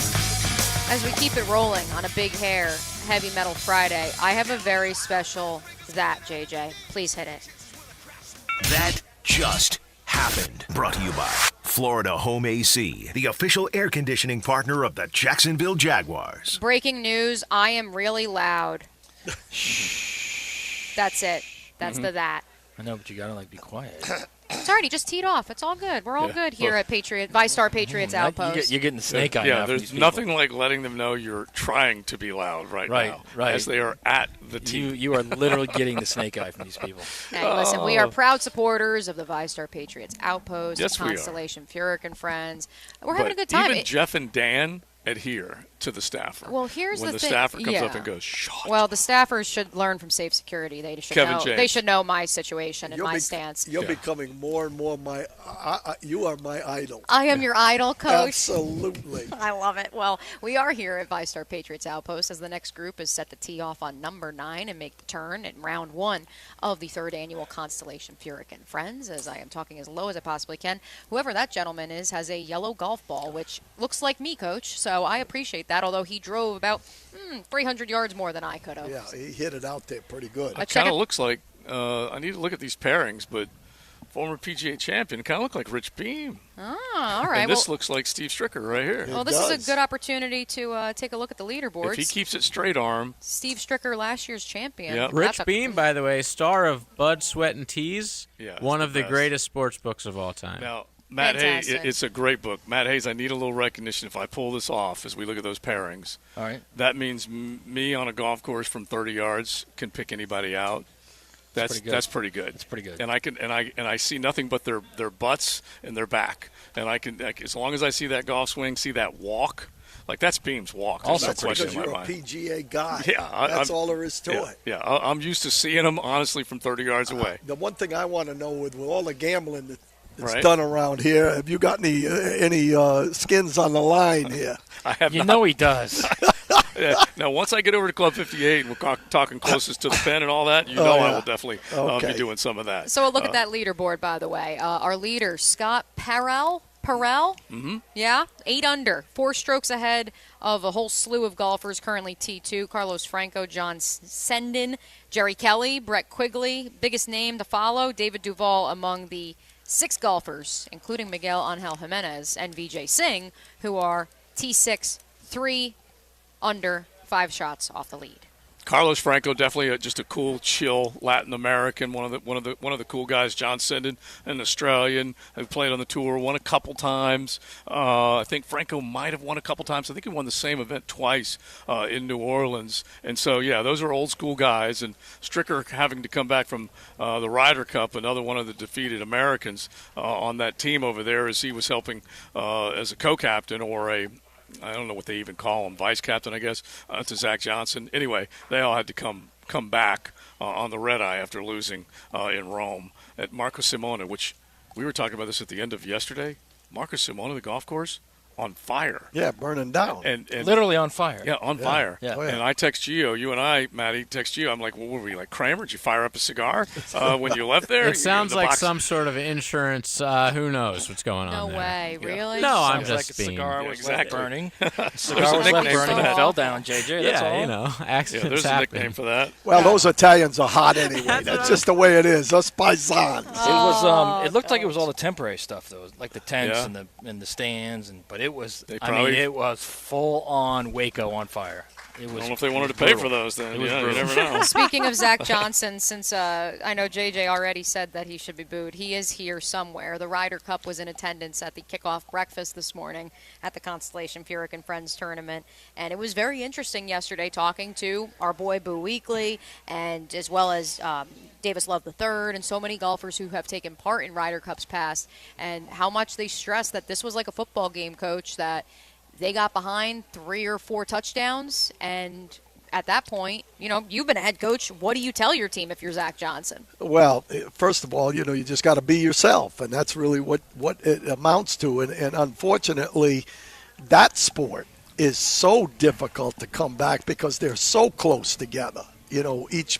[SPEAKER 6] As we keep it rolling on a Big Hair Heavy Metal Friday, I have a very special That, JJ. Please hit it.
[SPEAKER 4] That just happened. Brought to you by Florida Home AC, the official air conditioning partner of the Jacksonville Jaguars.
[SPEAKER 6] Breaking news, I am really loud. That's it. That's the that.
[SPEAKER 3] I know, but you gotta be quiet.
[SPEAKER 6] It's already just teed off. It's all good. We're all good here at VyStar Patriots Outpost.
[SPEAKER 3] You're getting the snake eye.
[SPEAKER 5] Yeah, there's nothing like letting them know you're trying to be loud right now.
[SPEAKER 3] Right.
[SPEAKER 5] As they are at the team.
[SPEAKER 3] You are literally getting the snake eye from these people.
[SPEAKER 6] Hey, listen, we are proud supporters of the VyStar Patriots Outpost,
[SPEAKER 5] Yes,
[SPEAKER 6] Constellation Furyk and Friends. We're having a good time.
[SPEAKER 5] Even Jeff and Dan adhere to the staffer.
[SPEAKER 6] Well, here's
[SPEAKER 5] when
[SPEAKER 6] the
[SPEAKER 5] the
[SPEAKER 6] thing.
[SPEAKER 5] staffer comes up and goes, shut.
[SPEAKER 6] Well, the staffers should learn from safe security. They should
[SPEAKER 5] Kevin
[SPEAKER 6] know.
[SPEAKER 5] James.
[SPEAKER 6] They should know my situation and my stance.
[SPEAKER 2] You're becoming more and more you are my idol.
[SPEAKER 6] I am your idol, Coach.
[SPEAKER 2] Absolutely.
[SPEAKER 6] I love it. Well, we are here at VyStar Patriots Outpost as the next group is set to tee off on number 9 and make the turn in round 1 of the 3rd annual Constellation Furyk and Friends. As I am talking as low as I possibly can, whoever that gentleman is has a yellow golf ball, which looks like me, Coach. So I appreciate that. Although he drove about 300 yards more than I could have.
[SPEAKER 2] Yeah, he hit it out there pretty good.
[SPEAKER 5] It kind of looks like I need to look at these pairings, but former PGA champion kind of look like Rich Beam.
[SPEAKER 6] Oh, all right.
[SPEAKER 5] And this looks like Steve Stricker right here.
[SPEAKER 6] Well, this is a good opportunity to take a look at the leaderboards.
[SPEAKER 5] If he keeps it straight arm.
[SPEAKER 6] Steve Stricker, last year's champion.
[SPEAKER 5] Yep.
[SPEAKER 31] Rich Beam, by the way, star of Bud, Sweat, and Tease, one of the greatest sports books of all time.
[SPEAKER 5] Now, Matt Hayes,
[SPEAKER 6] Fantastic.
[SPEAKER 5] it's a great book. Matt Hayes, I need a little recognition if I pull this off as we look at those pairings.
[SPEAKER 3] All right.
[SPEAKER 5] That means me on a golf course from 30 yards can pick anybody out. That's pretty good.
[SPEAKER 3] It's pretty good.
[SPEAKER 5] And I see nothing but their butts and their back. And as long as I see that golf swing, see that walk, like that's Beam's walk.
[SPEAKER 2] Also,
[SPEAKER 5] no question
[SPEAKER 2] because
[SPEAKER 5] in my
[SPEAKER 2] you're
[SPEAKER 5] mind.
[SPEAKER 2] a PGA guy.
[SPEAKER 5] Yeah,
[SPEAKER 2] that's all there is to it.
[SPEAKER 5] Yeah, I'm used to seeing them honestly from 30 yards away.
[SPEAKER 2] The one thing I want to know with all the gambling that's
[SPEAKER 5] Right.
[SPEAKER 2] done around here, have you got any skins on the line here?
[SPEAKER 5] I have.
[SPEAKER 3] You know he does.
[SPEAKER 5] Now, once I get over to Club 58 and we're talking closest to the pen and all that, I will definitely be doing some of that.
[SPEAKER 6] So look at that leaderboard, by the way. Our leader, Scott Parrell.
[SPEAKER 5] Mm-hmm.
[SPEAKER 6] Yeah, 8 under, 4 strokes ahead of a whole slew of golfers currently T2. Carlos Franco, John Sendin, Jerry Kelly, Brett Quigley. Biggest name to follow, David Duval among the 6 golfers, including Miguel Angel Jimenez and Vijay Singh, who are T6, 3 under, 5 shots off the lead.
[SPEAKER 5] Carlos Franco, definitely just a cool, chill Latin American, one of the cool guys. John Sendin, an Australian, who played on the tour, won a couple times. I think Franco might have won a couple times. I think he won the same event twice in New Orleans. And so, yeah, those are old school guys. And Stricker having to come back from the Ryder Cup, another one of the defeated Americans on that team over there, as he was helping as a co-captain or I don't know what they even call him, vice captain, I guess, to Zach Johnson. Anyway, they all had to come back on the red eye after losing in Rome at Marco Simone, which we were talking about this at the end of yesterday. Marco Simone, the golf course, on fire.
[SPEAKER 2] Yeah, burning down.
[SPEAKER 5] And
[SPEAKER 3] literally on fire.
[SPEAKER 5] Yeah, on fire.
[SPEAKER 3] Yeah.
[SPEAKER 2] Oh, yeah.
[SPEAKER 5] And I text Gio, you and I, Matty, text Gio. I'm like, well, what were we, like Kramer? Did you fire up a cigar when you left there?
[SPEAKER 31] It sounds like
[SPEAKER 5] box?
[SPEAKER 31] some sort of insurance. Who knows what's going on
[SPEAKER 6] No
[SPEAKER 31] there.
[SPEAKER 6] way, really?
[SPEAKER 31] No, I'm
[SPEAKER 3] Sounds
[SPEAKER 31] just
[SPEAKER 3] like a
[SPEAKER 31] being.
[SPEAKER 3] cigar was left burning.
[SPEAKER 5] There's
[SPEAKER 3] Cigar
[SPEAKER 5] a
[SPEAKER 3] was left
[SPEAKER 5] nickname for
[SPEAKER 3] burning and
[SPEAKER 5] that.
[SPEAKER 3] fell down, JJ. That's all.
[SPEAKER 31] Yeah, you know, accidents
[SPEAKER 5] there's a
[SPEAKER 31] happen.
[SPEAKER 5] nickname for that.
[SPEAKER 2] Well, those Italians are hot anyway. That's just the way it is. Us paisans.
[SPEAKER 3] It was. It looked like it was all the temporary stuff, though, like the tents
[SPEAKER 5] Yeah.
[SPEAKER 3] and the stands, but it was.
[SPEAKER 5] They
[SPEAKER 3] it was full on Waco on fire. It was.
[SPEAKER 5] I don't know if they wanted to pay for those then.
[SPEAKER 3] It was
[SPEAKER 5] Yeah, you
[SPEAKER 3] brutal.
[SPEAKER 5] never know.
[SPEAKER 6] Speaking of Zach Johnson, since I know JJ already said that he should be booed, he is here somewhere. The Ryder Cup was in attendance at the kickoff breakfast this morning at the Constellation Furyk and Friends tournament, and it was very interesting yesterday talking to our boy Boo Weekley and as well as Davis Love III and so many golfers who have taken part in Ryder Cups past, and how much they stress that this was like a football game, Coach, that they got behind 3 or 4 touchdowns, and at that point, you've been a head coach. What do you tell your team if you're Zach Johnson?
[SPEAKER 2] Well, first of all, you just got to be yourself, and that's really what it amounts to. And unfortunately, that sport is so difficult to come back because they're so close together. Each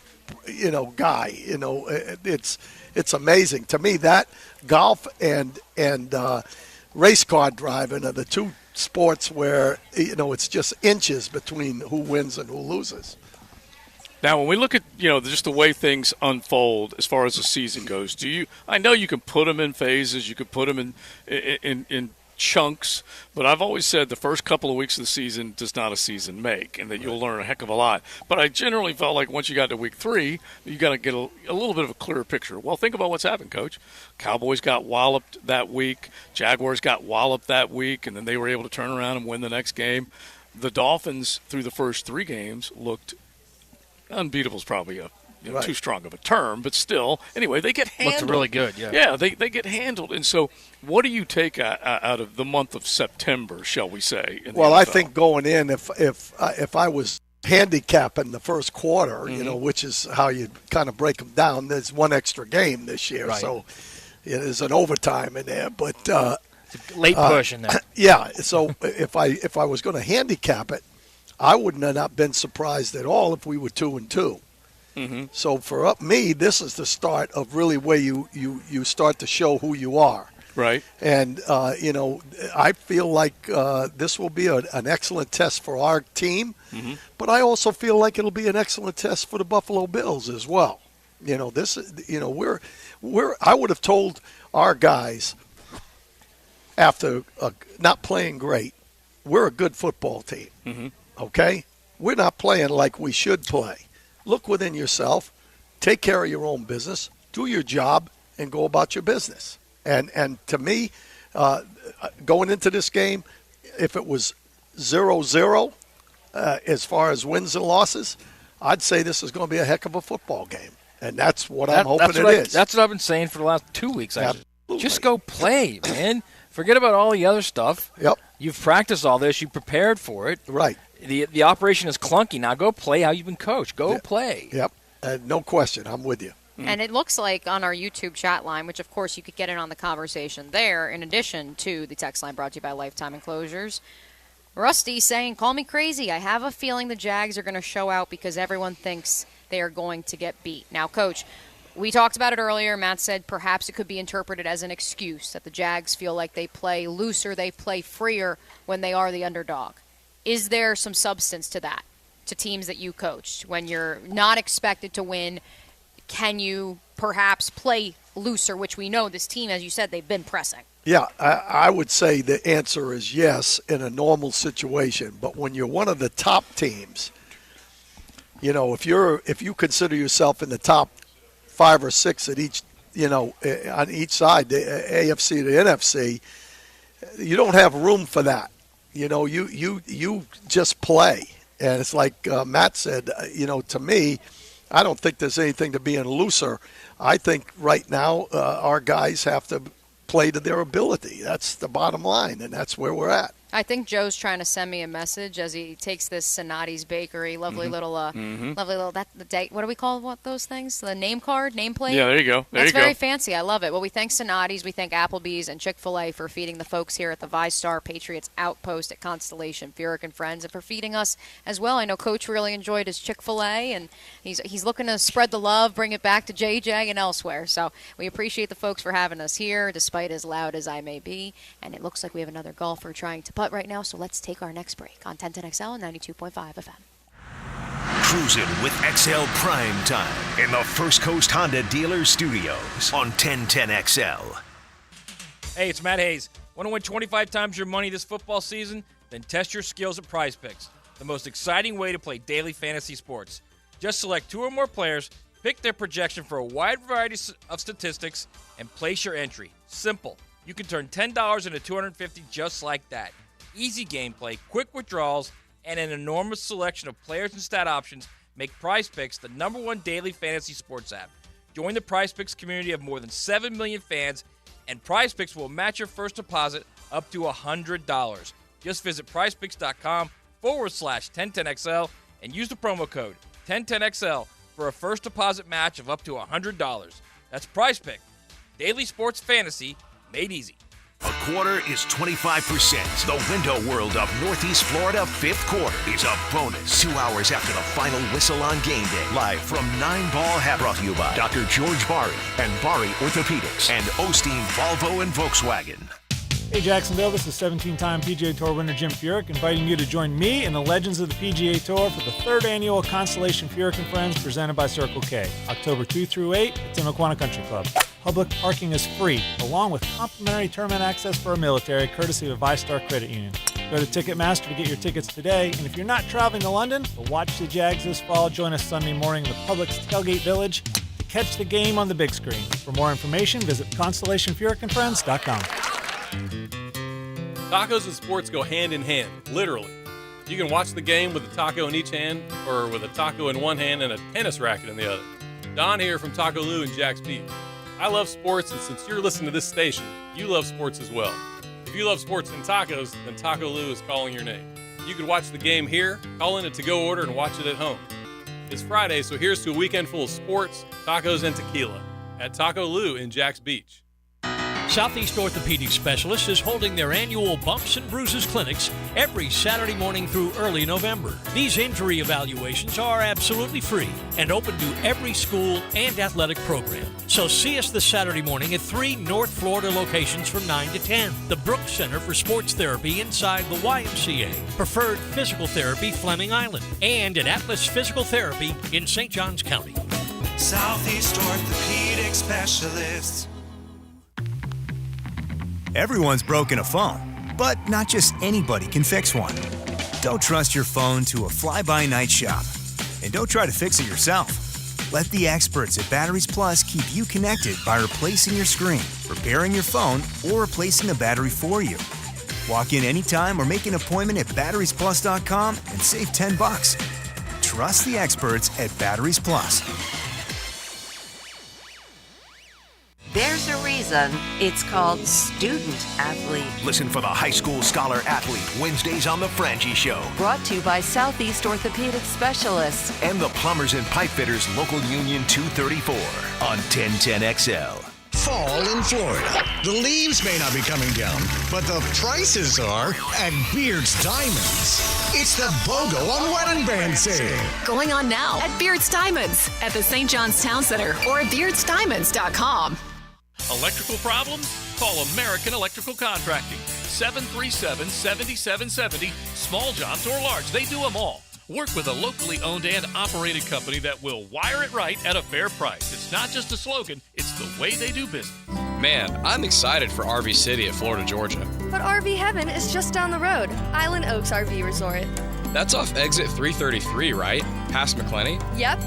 [SPEAKER 2] guy. It's amazing to me that golf and race car driving are the two sports where it's just inches between who wins and who loses.
[SPEAKER 5] Now, when we look at just the way things unfold as far as the season goes, I know you can put them in phases, you could put them in chunks, but I've always said the first couple of weeks of the season does not a season make, and that you'll learn a heck of a lot. But I generally felt like once you got to week 3, you got to get a little bit of a clearer picture. Well, think about what's happened, Coach. Cowboys got walloped that week. Jaguars got walloped that week, and then they were able to turn around and win the next game. The Dolphins, through the first 3 games, looked unbeatable is probably too strong of a term, but still, anyway, they get handled.
[SPEAKER 3] Looked really good, yeah.
[SPEAKER 5] Yeah, they get handled. And so what do you take out of the month of September, shall we say?
[SPEAKER 2] Well, I think going in, if I was handicapping the first quarter, which is how you kind of break them down, there's one extra game this year,
[SPEAKER 3] right.
[SPEAKER 2] So there's an overtime in there. But
[SPEAKER 3] it's a late push in there.
[SPEAKER 2] Yeah, so if I was going to handicap it, I wouldn't have not been surprised at all if we were 2-2.
[SPEAKER 5] Mm-hmm.
[SPEAKER 2] So for me, this is the start of really where you start to show who you are.
[SPEAKER 5] Right.
[SPEAKER 2] And, I feel like this will be an excellent test for our team, but I also feel like it'll be an excellent test for the Buffalo Bills as well. I would have told our guys after not playing great, we're a good football team, okay? We're not playing like we should play. Look within yourself, take care of your own business, do your job, and go about your business. And to me, Going into this game, if it was 0-0 as far as wins and losses, I'd say this is going to be a heck of a football game. And that's what I'm hoping it is.
[SPEAKER 3] That's what I've been saying for the last 2 weeks. Just go play, man. Forget about all the other stuff.
[SPEAKER 2] Yep.
[SPEAKER 3] You've practiced all this. You prepared for it.
[SPEAKER 2] Right.
[SPEAKER 3] The operation is clunky. Now go play how you've been coached. Go play.
[SPEAKER 2] Yep. No question. I'm with you.
[SPEAKER 6] And it looks like on our YouTube chat line, which of course you could get in on the conversation there, in addition to the text line brought to you by Lifetime Enclosures, Rusty saying, call me crazy. I have a feeling the Jags are going to show out because everyone thinks they are going to get beat. Now, Coach, we talked about it earlier. Matt said perhaps it could be interpreted as an excuse that the Jags feel like they play looser, they play freer when they are the underdog. Is there some substance to that, to teams that you coached? When you're not expected to win, can you perhaps play looser, which we know this team, as you said, they've been pressing?
[SPEAKER 2] Yeah, I would say the answer is yes in a normal situation. But when you're one of the top teams, you know, if you consider yourself in the top 5 or 6 at each, you know, on each side, the AFC to NFC, you don't have room for that. You know, you just play. And it's like Matt said, you know, to me, I don't think there's anything to being looser. I think right now our guys have to play to their ability. That's the bottom line, and that's where we're at.
[SPEAKER 6] I think Joe's trying to send me a message as he takes this Sonati's Bakery, lovely little, what do we call those things? The name card, nameplate?
[SPEAKER 5] Yeah, there you go.
[SPEAKER 6] That's very fancy. I love it. Well, we thank Sonati's, we thank Applebee's and Chick-fil-A for feeding the folks here at the ViStar Patriots Outpost at Constellation, Furyk and Friends, and for feeding us as well. I know Coach really enjoyed his Chick-fil-A, and he's looking to spread the love, bring it back to JJ and elsewhere. So we appreciate the folks for having us here, despite as loud as I may be. And it looks like we have another golfer trying to putt right now, so let's take our next break on 1010XL and 92.5 FM.
[SPEAKER 4] Cruising with XL Prime Time in the First Coast Honda Dealer Studios on 1010XL.
[SPEAKER 3] Hey, it's Matt Hayes. Want to win 25 times your money this football season? Then test your skills at PrizePicks, the most exciting way to play daily fantasy sports. Just select 2 or more players, pick their projection for a wide variety of statistics, and place your entry. Simple. You can turn $10 into $250 just like that. Easy gameplay, quick withdrawals, and an enormous selection of players and stat options make PrizePicks the #1 daily fantasy sports app. Join the PrizePicks community of more than 7 million fans, and PrizePicks will match your first deposit up to $100. Just visit prizepicks.com/1010XL and use the promo code 1010XL for a first deposit match of up to $100. That's PrizePicks. Daily sports fantasy made easy.
[SPEAKER 4] A quarter is 25%. The window world of Northeast Florida 5th quarter is a bonus. 2 hours after the final whistle on game day. Live from 9 Ball brought to you by Dr. George Bari and Bari Orthopedics and Osteen Volvo and Volkswagen.
[SPEAKER 13] Hey Jacksonville, this is 17-time PGA Tour winner Jim Furyk inviting you to join me and the legends of the PGA Tour for the 3rd annual Constellation Furyk and Friends presented by Circle K, October 2 through 8 at Timaquana Country Club. Public parking is free, along with complimentary tournament access for our military, courtesy of ViStar Credit Union. Go to Ticketmaster to get your tickets today, and if you're not traveling to London to watch the Jags this fall, join us Sunday morning in the Publix Tailgate Village to catch the game on the big screen. For more information, visit ConstellationFurykandFriends.com.
[SPEAKER 7] Tacos and sports go hand in hand, literally. You can watch the game with a taco in each hand or with a taco in one hand and a tennis racket in the other. Don here from Taco Lou in Jack's Beach. I love sports, and since you're listening to this station, you love sports as well. If you love sports and tacos, then Taco Lou is calling your name. You can watch the game here, call in a to-go order, and watch it at home. It's Friday, so here's to a weekend full of sports, tacos, and tequila at Taco Lou in Jack's Beach.
[SPEAKER 20] Southeast Orthopedic Specialists is holding their annual Bumps and Bruises clinics every Saturday morning through early November. These injury evaluations are absolutely free and open to every school and athletic program. So see us this Saturday morning at 3 North Florida locations from 9 to 10. The Brooks Center for Sports Therapy inside the YMCA. Preferred Physical Therapy, Fleming Island. And at Atlas Physical Therapy in St. Johns County.
[SPEAKER 1] Southeast Orthopedic Specialists.
[SPEAKER 14] Everyone's broken a phone, but not just anybody can fix one. Don't trust your phone to a fly-by-night shop. And don't try to fix it yourself. Let the experts at Batteries Plus keep you connected by replacing your screen, repairing your phone, or replacing the battery for you. Walk in anytime or make an appointment at batteriesplus.com and save $10. Trust the experts at Batteries Plus.
[SPEAKER 15] There's a reason it's called Student Athlete.
[SPEAKER 4] Listen for the High School Scholar Athlete Wednesdays on The Frangie Show.
[SPEAKER 15] Brought to you by Southeast Orthopedic Specialists.
[SPEAKER 4] And the Plumbers and Pipe Fitters Local Union 234 on 1010XL.
[SPEAKER 16] Fall in Florida. The leaves may not be coming down, but the prices are at Beard's Diamonds. It's the BOGO on Wedding Band sale.
[SPEAKER 17] Going on now at Beard's Diamonds at the St. John's Town Center or at beardsdiamonds.com.
[SPEAKER 5] Electrical problems? Call American Electrical Contracting. 737-7770. Small jobs or large, they do them all. Work with a locally owned and operated company that will wire it right at a fair price. It's not just a slogan, it's the way they do business.
[SPEAKER 18] Man, I'm excited for RV City at Florida, Georgia.
[SPEAKER 19] But RV Heaven is just down the road. Island Oaks RV Resort.
[SPEAKER 18] That's off exit 333, right? Past McClenny?
[SPEAKER 19] Yep.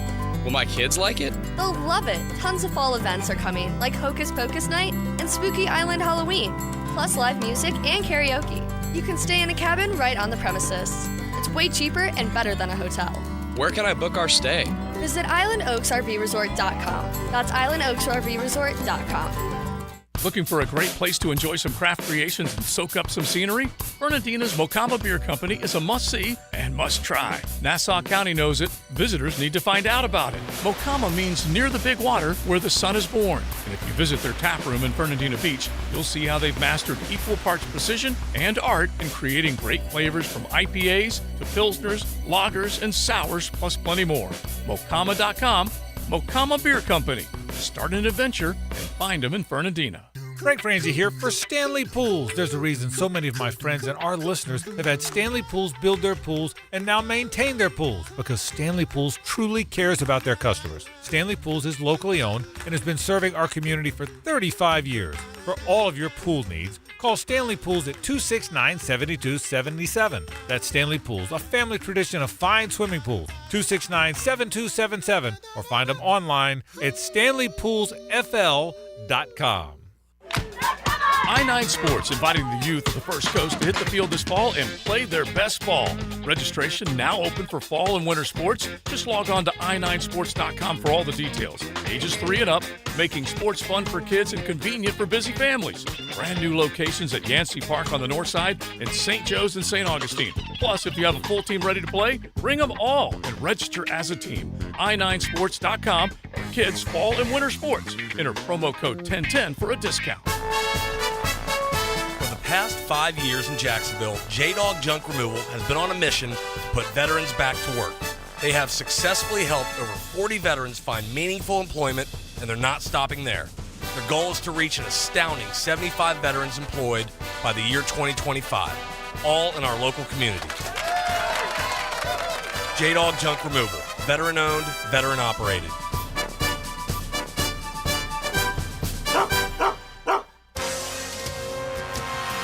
[SPEAKER 18] Will my kids like it?
[SPEAKER 19] They'll love it. Tons of fall events are coming, like Hocus Pocus Night and Spooky Island Halloween, plus live music and karaoke. You can stay in a cabin right on the premises. It's way cheaper and better than a hotel.
[SPEAKER 18] Where can I book our stay?
[SPEAKER 19] Visit islandoaksrvresort.com. That's islandoaksrvresort.com.
[SPEAKER 5] Looking for a great place to enjoy some craft creations and soak up some scenery? Fernandina's Mocama Beer Company is a must-see and must-try. Nassau County knows it. Visitors need to find out about it. Mocama means near the big water where the sun is born. And if you visit their tap room in Fernandina Beach, you'll see how they've mastered equal parts precision and art in creating great flavors from IPAs to Pilsners, lagers, and sours, plus plenty more. Mocama.com, Mocama Beer Company. Start an adventure and find them in Fernandina.
[SPEAKER 13] Frank Frangie here for Stanley Pools. There's a reason so many of my friends and our listeners have had Stanley Pools build their pools and now maintain their pools because Stanley Pools truly cares about their customers. Stanley Pools is locally owned and has been serving our community for 35 years. For all of your pool needs, call Stanley Pools at 269-7277. That's Stanley Pools, a family tradition of fine swimming pools. 269-7277 or find them online at stanleypoolsfl.com.
[SPEAKER 5] I-9 Sports inviting the youth of the First Coast to hit the field this fall and play their best ball. Registration now open for fall and winter sports. Just log on to i9sports.com for all the details. Ages 3 and up, making sports fun for kids and convenient for busy families. Brand new locations at Yancey Park on the north side and St. Joe's and St. Augustine. Plus, if you have a full team ready to play, bring them all and register as a team. i9sports.com for kids' fall and winter sports. Enter promo code 1010 for a discount.
[SPEAKER 21] Past 5 years in Jacksonville, J-Dog Junk Removal has been on a mission to put veterans back to work. They have successfully helped over 40 veterans find meaningful employment, and they're not stopping there. Their goal is to reach an astounding 75 veterans employed by the year 2025, all in our local community. J-Dog Junk Removal, veteran-owned, veteran-operated.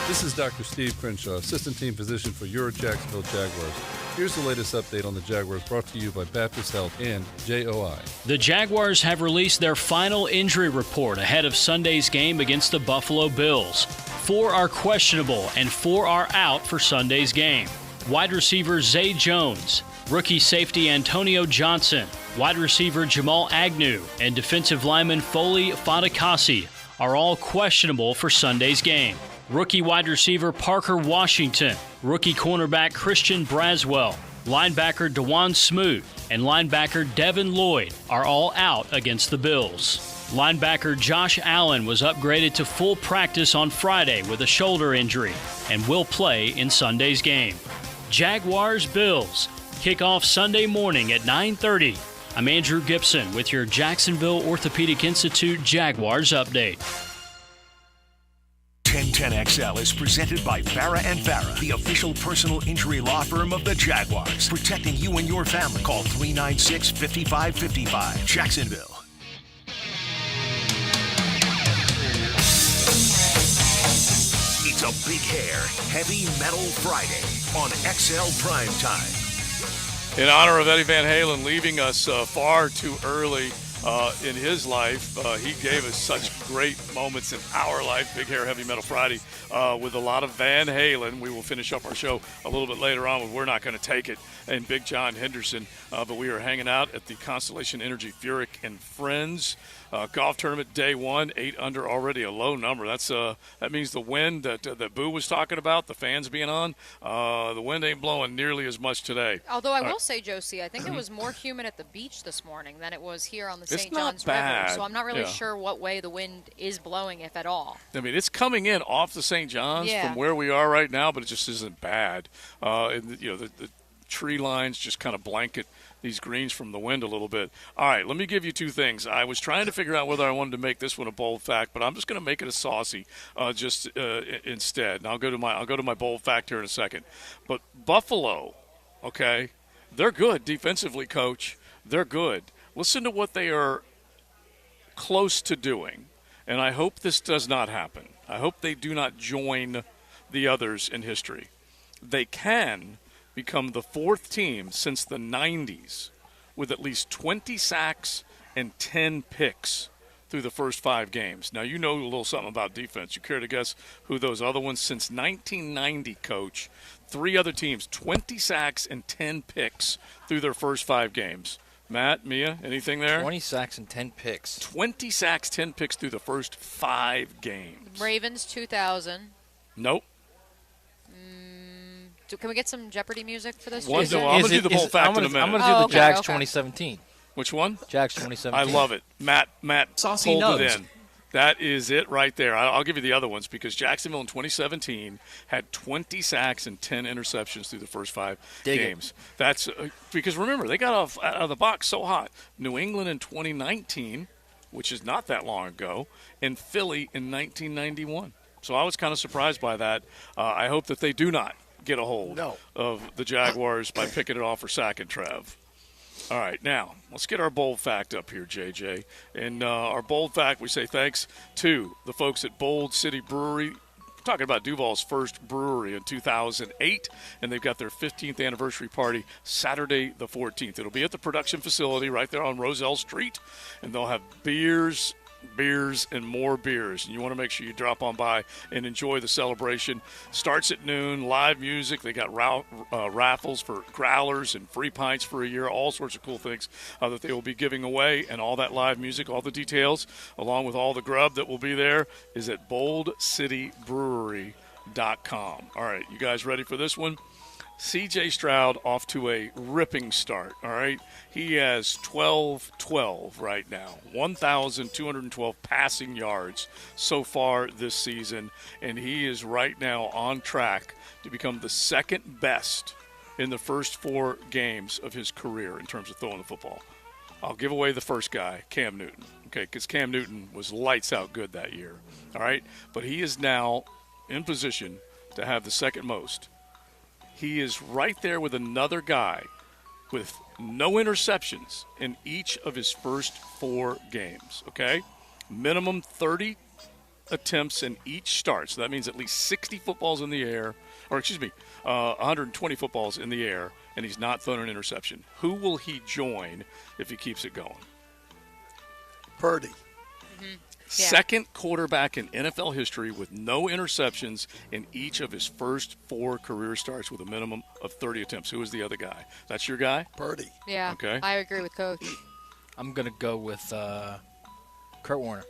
[SPEAKER 22] This is Dr. Steve Crenshaw, Assistant Team Physician for your Jacksonville Jaguars. Here's the latest update on the Jaguars brought to you by Baptist Health and JOI.
[SPEAKER 27] The Jaguars have released their final injury report ahead of Sunday's game against the Buffalo Bills. 4 are questionable and 4 are out for Sunday's game. Wide receiver Zay Jones, rookie safety Antonio Johnson, wide receiver Jamal Agnew, and defensive lineman Foley Fadakasi are all questionable for Sunday's game. Rookie wide receiver Parker Washington, rookie cornerback Christian Braswell, linebacker DeJuan Smoot, and linebacker Devin Lloyd are all out against the Bills. Linebacker Josh Allen was upgraded to full practice on Friday with a shoulder injury and will play in Sunday's game. Jaguars-Bills, kickoff Sunday morning at 9:30. I'm Andrew Gibson with your Jacksonville Orthopedic Institute Jaguars update.
[SPEAKER 4] 1010XL is presented by Farah & Farah, the official personal injury law firm of the Jaguars, protecting you and your family. Call 396-5555. Jacksonville. It's a Big Hair Heavy Metal Friday on XL Primetime.
[SPEAKER 5] In honor of Eddie Van Halen leaving us far too early in his life, he gave us such great moments in our life. Big Hair Heavy Metal Friday with a lot of Van Halen. We will finish up our show a little bit later on with We're Not Going to Take It and Big John Henderson. But we are hanging out at the Constellation Energy Furyk and Friends golf tournament day 1, 8 under, already a low number. That means the wind that Boo was talking about, the fans being on, the wind ain't blowing nearly as much today.
[SPEAKER 6] Although I will say, Josie, I think it was more humid at the beach this morning than it was here on the St. Johns River. So I'm not really sure what way the wind is blowing, if at all.
[SPEAKER 5] I mean, it's coming in off the St. Johns from where we are right now, but it just isn't bad. The tree lines just kind of blanket these greens from the wind a little bit. All right, let me give you two things. I was trying to figure out whether I wanted to make this one a bold fact, but I'm just going to make it a saucy instead. And I'll go to my bold fact here in a second. But Buffalo, okay, they're good defensively, Coach. They're good. Listen to what they are close to doing, and I hope this does not happen. I hope they do not join the others in history. They can become the 4th team since the 90s with at least 20 sacks and 10 picks through the first 5 games. Now, you know a little something about defense. You care to guess who those other ones? Since 1990, Coach, 3 other teams, 20 sacks and 10 picks through their first 5 games. Matt, Mia, anything there?
[SPEAKER 3] 20 sacks and 10 picks.
[SPEAKER 5] 20 sacks, 10 picks through the first 5 games.
[SPEAKER 6] Ravens 2000.
[SPEAKER 5] Nope.
[SPEAKER 6] Can we get some Jeopardy music for this?
[SPEAKER 5] I'm going to do the bold fact in a minute.
[SPEAKER 3] I'm going to do the Jags 2017.
[SPEAKER 5] Which one?
[SPEAKER 3] Jags 2017.
[SPEAKER 5] I love it. Matt
[SPEAKER 3] Saucy
[SPEAKER 5] pulled
[SPEAKER 3] nubs.
[SPEAKER 5] it in. That is it right there. I'll give you the other ones because Jacksonville in 2017 had 20 sacks and 10 interceptions through the first 5 games. That's because, remember, they got out of the box so hot. New England in 2019, which is not that long ago, and Philly in 1991. So I was kind of surprised by that. I hope that they do not get a hold of the Jaguars by picking it off for sacking Trev. All right, now let's get our bold fact up here, JJ. And our bold fact, we say thanks to the folks at Bold City Brewery. We're talking about Duval's first brewery in 2008, and they've got their 15th anniversary party Saturday the 14th. It'll be at the production facility right there on Roselle Street, and they'll have beers, and more beers. And you want to make sure you drop on by and enjoy the celebration. Starts at noon, live music. They got raffles for growlers and free pints for a year, all sorts of cool things that they will be giving away, and all that live music, all the details, along with all the grub that will be there, is at boldcitybrewery.com. All right, you guys ready for this one? C.J. Stroud off to a ripping start, all right? He has 12-12 right now, 1,212 passing yards so far this season, and he is right now on track to become the second best in the first 4 games of his career in terms of throwing the football. I'll give away the first guy, Cam Newton, okay, because Cam Newton was lights out good that year, all right? But he is now in position to have the second most. He is right there with another guy with no interceptions in each of his first 4 games, okay? Minimum 30 attempts in each start. So that means at least 60 footballs in the air, 120 footballs in the air, and he's not thrown an interception. Who will he join if he keeps it going?
[SPEAKER 2] Purdy.
[SPEAKER 6] Mm-hmm.
[SPEAKER 5] Second quarterback in NFL history with no interceptions in each of his first 4 career starts with a minimum of 30 attempts. Who is the other guy? That's your guy?
[SPEAKER 2] Purdy.
[SPEAKER 6] Yeah.
[SPEAKER 5] Okay.
[SPEAKER 6] I agree with Coach.
[SPEAKER 3] I'm going to go with Kurt Warner.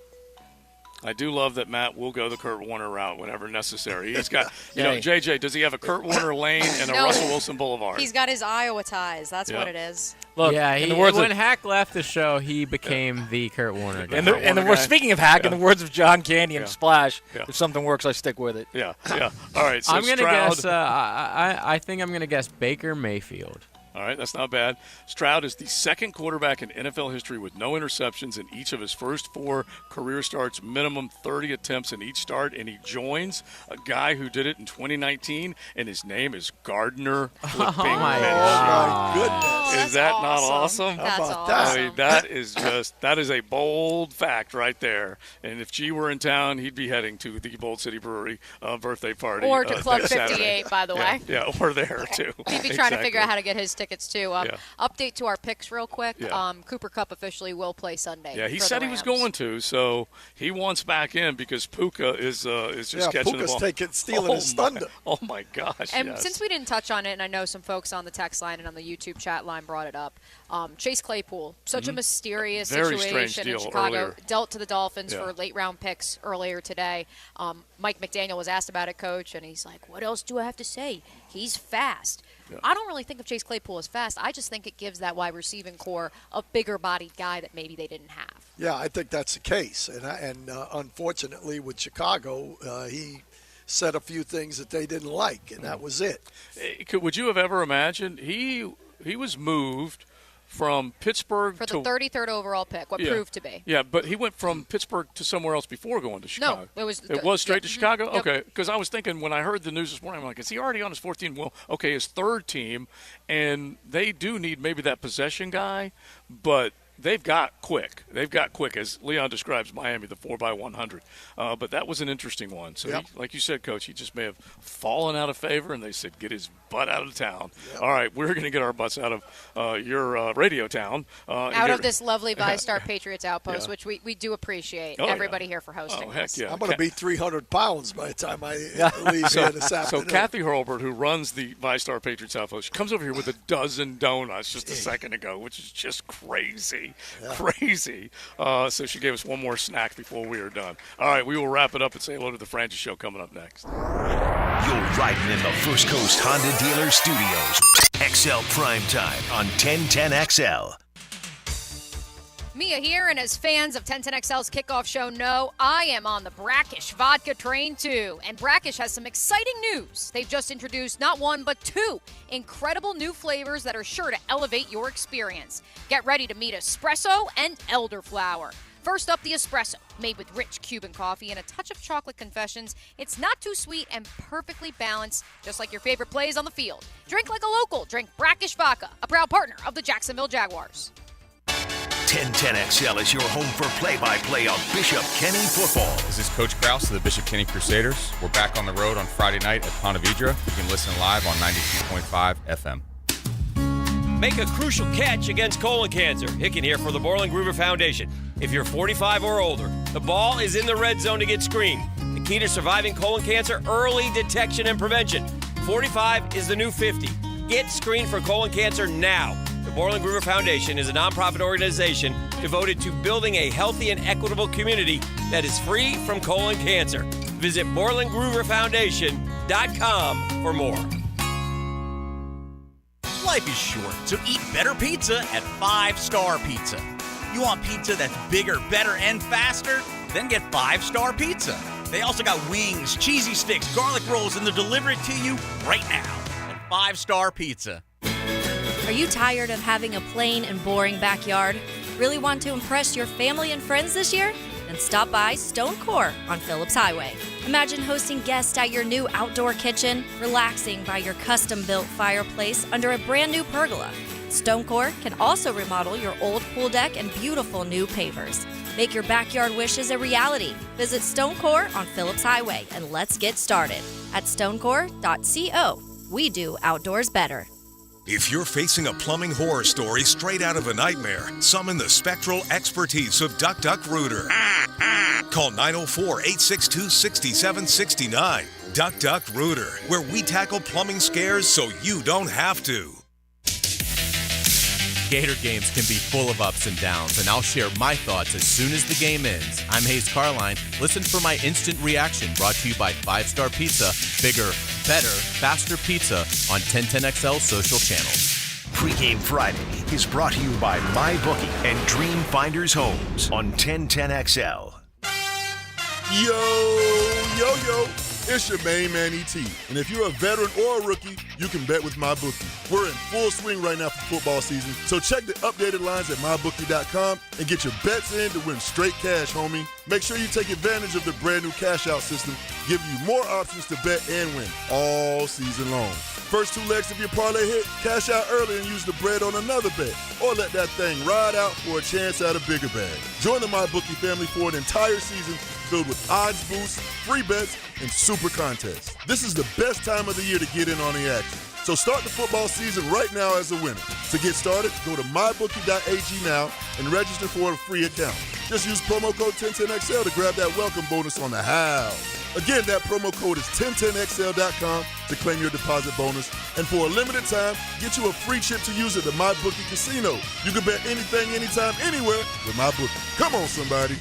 [SPEAKER 5] I do love that Matt will go the Kurt Warner route whenever necessary. He's got, JJ, does he have a Kurt Warner lane and a Russell Wilson Boulevard?
[SPEAKER 6] He's got his Iowa ties. That's what it is.
[SPEAKER 3] Look,
[SPEAKER 31] when Hack left the show, he became the Kurt Warner guy.
[SPEAKER 3] Speaking of Hack, in the words of John Candy and Splash, if something works, I stick with it.
[SPEAKER 5] Yeah. All right, so
[SPEAKER 31] I'm going to
[SPEAKER 5] Stroud,
[SPEAKER 31] guess, I think I'm going to guess Baker Mayfield.
[SPEAKER 5] All right, that's not bad. Stroud is the second quarterback in NFL history with no interceptions in each of his first 4 career starts, minimum 30 attempts in each start, and he joins a guy who did it in 2019, and his name is Gardner Flipping.
[SPEAKER 31] Oh, my
[SPEAKER 2] goodness.
[SPEAKER 5] Is that not awesome?
[SPEAKER 2] How about that?
[SPEAKER 5] I mean, that is a bold fact right there. And if G were in town, he'd be heading to the Bold City Brewery birthday party.
[SPEAKER 6] Or to Club
[SPEAKER 5] next
[SPEAKER 6] 58,
[SPEAKER 5] Saturday.
[SPEAKER 6] by the way.
[SPEAKER 5] Yeah, or there, too.
[SPEAKER 6] He'd be trying to figure out how to get his ticket. tickets too.
[SPEAKER 5] Yeah.
[SPEAKER 6] Update to our picks real quick.
[SPEAKER 5] Yeah.
[SPEAKER 6] Cooper Kupp officially will play Sunday.
[SPEAKER 5] Yeah, he
[SPEAKER 6] for
[SPEAKER 5] said
[SPEAKER 6] the
[SPEAKER 5] he was
[SPEAKER 6] Rams.
[SPEAKER 5] going to, so he wants back in because Puka is just catching
[SPEAKER 2] Puka's
[SPEAKER 5] the ball.
[SPEAKER 2] stealing his thunder.
[SPEAKER 5] Oh my gosh!
[SPEAKER 6] And
[SPEAKER 5] yes.
[SPEAKER 6] since we didn't touch on it, and I know some folks on the text line and on the YouTube chat line brought it up, Chase Claypool, such a mysterious
[SPEAKER 5] Very strange
[SPEAKER 6] situation
[SPEAKER 5] deal
[SPEAKER 6] in Chicago,
[SPEAKER 5] earlier.
[SPEAKER 6] dealt to the Dolphins
[SPEAKER 5] Yeah.
[SPEAKER 6] for late round picks earlier today. Mike McDaniel was asked about it, Coach, and he's like, "What else do I have to say? He's fast."
[SPEAKER 5] Yeah.
[SPEAKER 6] I don't really think of Chase Claypool as fast. I just think it gives that wide receiving core a bigger-bodied guy that maybe they didn't have.
[SPEAKER 2] Yeah, I think that's the case. And unfortunately, with Chicago, he said a few things that they didn't like, and that was it.
[SPEAKER 5] Would you have ever imagined he was moved from Pittsburgh
[SPEAKER 6] For the 33rd overall pick, what proved to be.
[SPEAKER 5] Yeah, but he went from Pittsburgh to somewhere else before going to Chicago.
[SPEAKER 6] No, it
[SPEAKER 5] was straight to Chicago?
[SPEAKER 6] Yep.
[SPEAKER 5] Okay, because I was thinking when I heard the news this morning, I'm like, is he already on his 4th team? Well, okay, his 3rd team, and they do need maybe that possession guy, but they've got quick. They've got quick, as Leon describes Miami, the 4x100. But that was an interesting one. So,
[SPEAKER 2] Yep.
[SPEAKER 5] like you said, Coach, he just may have fallen out of favor, and they said, get his butt out of town. Yep. All right, we're going to get our butts out of your radio town.
[SPEAKER 6] Out of this lovely ViStar Patriots Outpost,
[SPEAKER 2] Yeah.
[SPEAKER 6] which we do appreciate
[SPEAKER 5] Oh, yeah.
[SPEAKER 6] everybody here for hosting
[SPEAKER 5] heck
[SPEAKER 6] us.
[SPEAKER 5] yeah.
[SPEAKER 2] I'm going to be 300 pounds by the time I leave here this
[SPEAKER 5] So
[SPEAKER 2] afternoon.
[SPEAKER 5] Kathy Hurlbert, who runs the ViStar Patriots Outpost, she comes over here with a dozen donuts just a second ago, which is just crazy. Crazy. So she gave us one more snack before we are done. All right, we will wrap it up and say hello to the Francis Show coming up next.
[SPEAKER 4] You're riding in the First Coast Honda Dealer Studios. XL Primetime on 1010XL.
[SPEAKER 6] Mia here, and as fans of 1010XL's kickoff show know, I am on the Brackish vodka train too. And Brackish has some exciting news. They've just introduced not one, but 2 incredible new flavors that are sure to elevate your experience. Get ready to meet espresso and elderflower. First up, the espresso, made with rich Cuban coffee and a touch of chocolate confessions. It's not too sweet and perfectly balanced, just like your favorite plays on the field. Drink like a local. Drink Brackish Vodka, a proud partner of the Jacksonville Jaguars.
[SPEAKER 4] 1010XL is your home for play-by-play of Bishop Kenny football.
[SPEAKER 9] This is Coach Krause of the Bishop Kenny Crusaders. We're back on the road on Friday night at Ponte Vedra. You can listen live on 92.5 FM.
[SPEAKER 10] Make a crucial catch against colon cancer. Hicken here for the Borland Gruber Foundation. If you're 45 or older, the ball is in the red zone to get screened. The key to surviving colon cancer, early detection and prevention. 45 is the new 50. Get screened for colon cancer now. The Borland Gruber Foundation is a nonprofit organization devoted to building a healthy and equitable community that is free from colon cancer. Visit BorlandGruberFoundation.com for more.
[SPEAKER 11] Life is short, so eat better pizza at 5 Star Pizza. You want pizza that's bigger, better, and faster? Then get 5 Star Pizza. They also got wings, cheesy sticks, garlic rolls, and they'll deliver it to you right now at 5 Star Pizza.
[SPEAKER 12] Are you tired of having a plain and boring backyard? Really want to impress your family and friends this year? Then stop by Stone Core on Phillips Highway. Imagine hosting guests at your new outdoor kitchen, relaxing by your custom-built fireplace under a brand new pergola. Stone Core can also remodel your old pool deck and beautiful new pavers. Make your backyard wishes a reality. Visit Stone Core on Phillips Highway and let's get started at stonecore.co. We do outdoors better.
[SPEAKER 23] If you're facing a plumbing horror story straight out of a nightmare, summon the spectral expertise of Duck Duck Rooter. Call 904-862-6769. Duck Duck Rooter, where we tackle plumbing scares so you don't have to.
[SPEAKER 24] Gator games can be full of ups and downs, and I'll share my thoughts as soon as the game ends. I'm Hayes Carline. Listen for my instant reaction, brought to you by 5 Star Pizza. Bigger, better, faster pizza on 1010XL social channels.
[SPEAKER 4] Pre-Game Friday is brought to you by MyBookie and Dream Finders Homes on 1010XL.
[SPEAKER 25] Yo. It's your main man, E.T. And if you're a veteran or a rookie, you can bet with MyBookie. We're in full swing right now for football season, so check the updated lines at MyBookie.com and get your bets in to win straight cash, homie. Make sure you take advantage of the brand new cash-out system, giving you more options to bet and win all season long. First 2 legs of your parlay hit, cash out early and use the bread on another bet. Or let that thing ride out for a chance at a bigger bag. Join the MyBookie family for an entire season filled with odds boosts, free bets, and super contests. This is the best time of the year to get in on the action. So start the football season right now as a winner. To get started, go to mybookie.ag now and register for a free account. Just use promo code 1010XL to grab that welcome bonus on the house. Again, that promo code is 1010XL.com to claim your deposit bonus. And for a limited time, get you a free trip to use at the MyBookie Casino. You can bet anything, anytime, anywhere with MyBookie. Come on, somebody.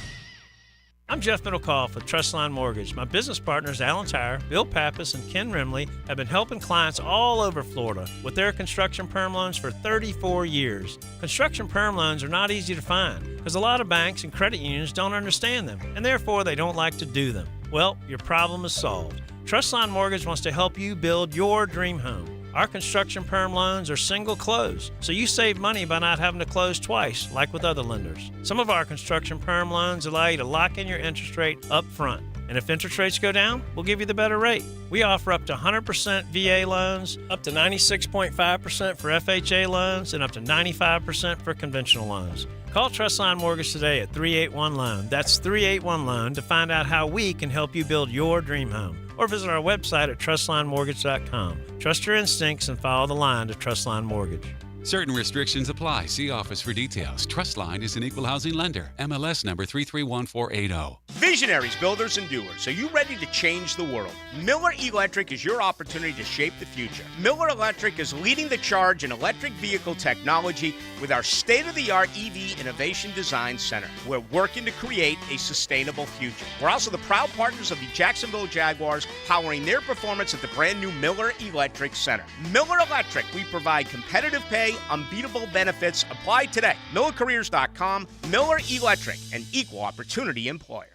[SPEAKER 1] I'm Jeff Middlecoff with Trustline Mortgage. My business partners, Alan Tyre, Bill Pappas, and Ken Rimley, have been helping clients all over Florida with their construction perm loans for 34 years. Construction perm loans are not easy to find because a lot of banks and credit unions don't understand them, and therefore they don't like to do them. Well, your problem is solved. Trustline Mortgage wants to help you build your dream home. Our construction perm loans are single close, so you save money by not having to close twice, like with other lenders. Some of our construction perm loans allow you to lock in your interest rate up front. And if interest rates go down, we'll give you the better rate. We offer up to 100% VA loans, up to 96.5% for FHA loans, and up to 95% for conventional loans. Call Trustline Mortgage today at 381-LOAN. That's 381-LOAN to find out how we can help you build your dream home. Or visit our website at trustlinemortgage.com. Trust your instincts and follow the line to Trustline Mortgage.
[SPEAKER 22] Certain restrictions apply. See office for details. Trustline is an equal housing lender. MLS number 331480.
[SPEAKER 7] Visionaries, builders, and doers. Are you ready to change the world? Miller Electric is your opportunity to shape the future. Miller Electric is leading the charge in electric vehicle technology with our state-of-the-art EV Innovation Design Center. We're working to create a sustainable future. We're also the proud partners of the Jacksonville Jaguars, powering their performance at the brand new Miller Electric Center. Miller Electric, we provide competitive pay, unbeatable benefits. Apply today. MillerCareers.com. Miller Electric, an equal opportunity employer.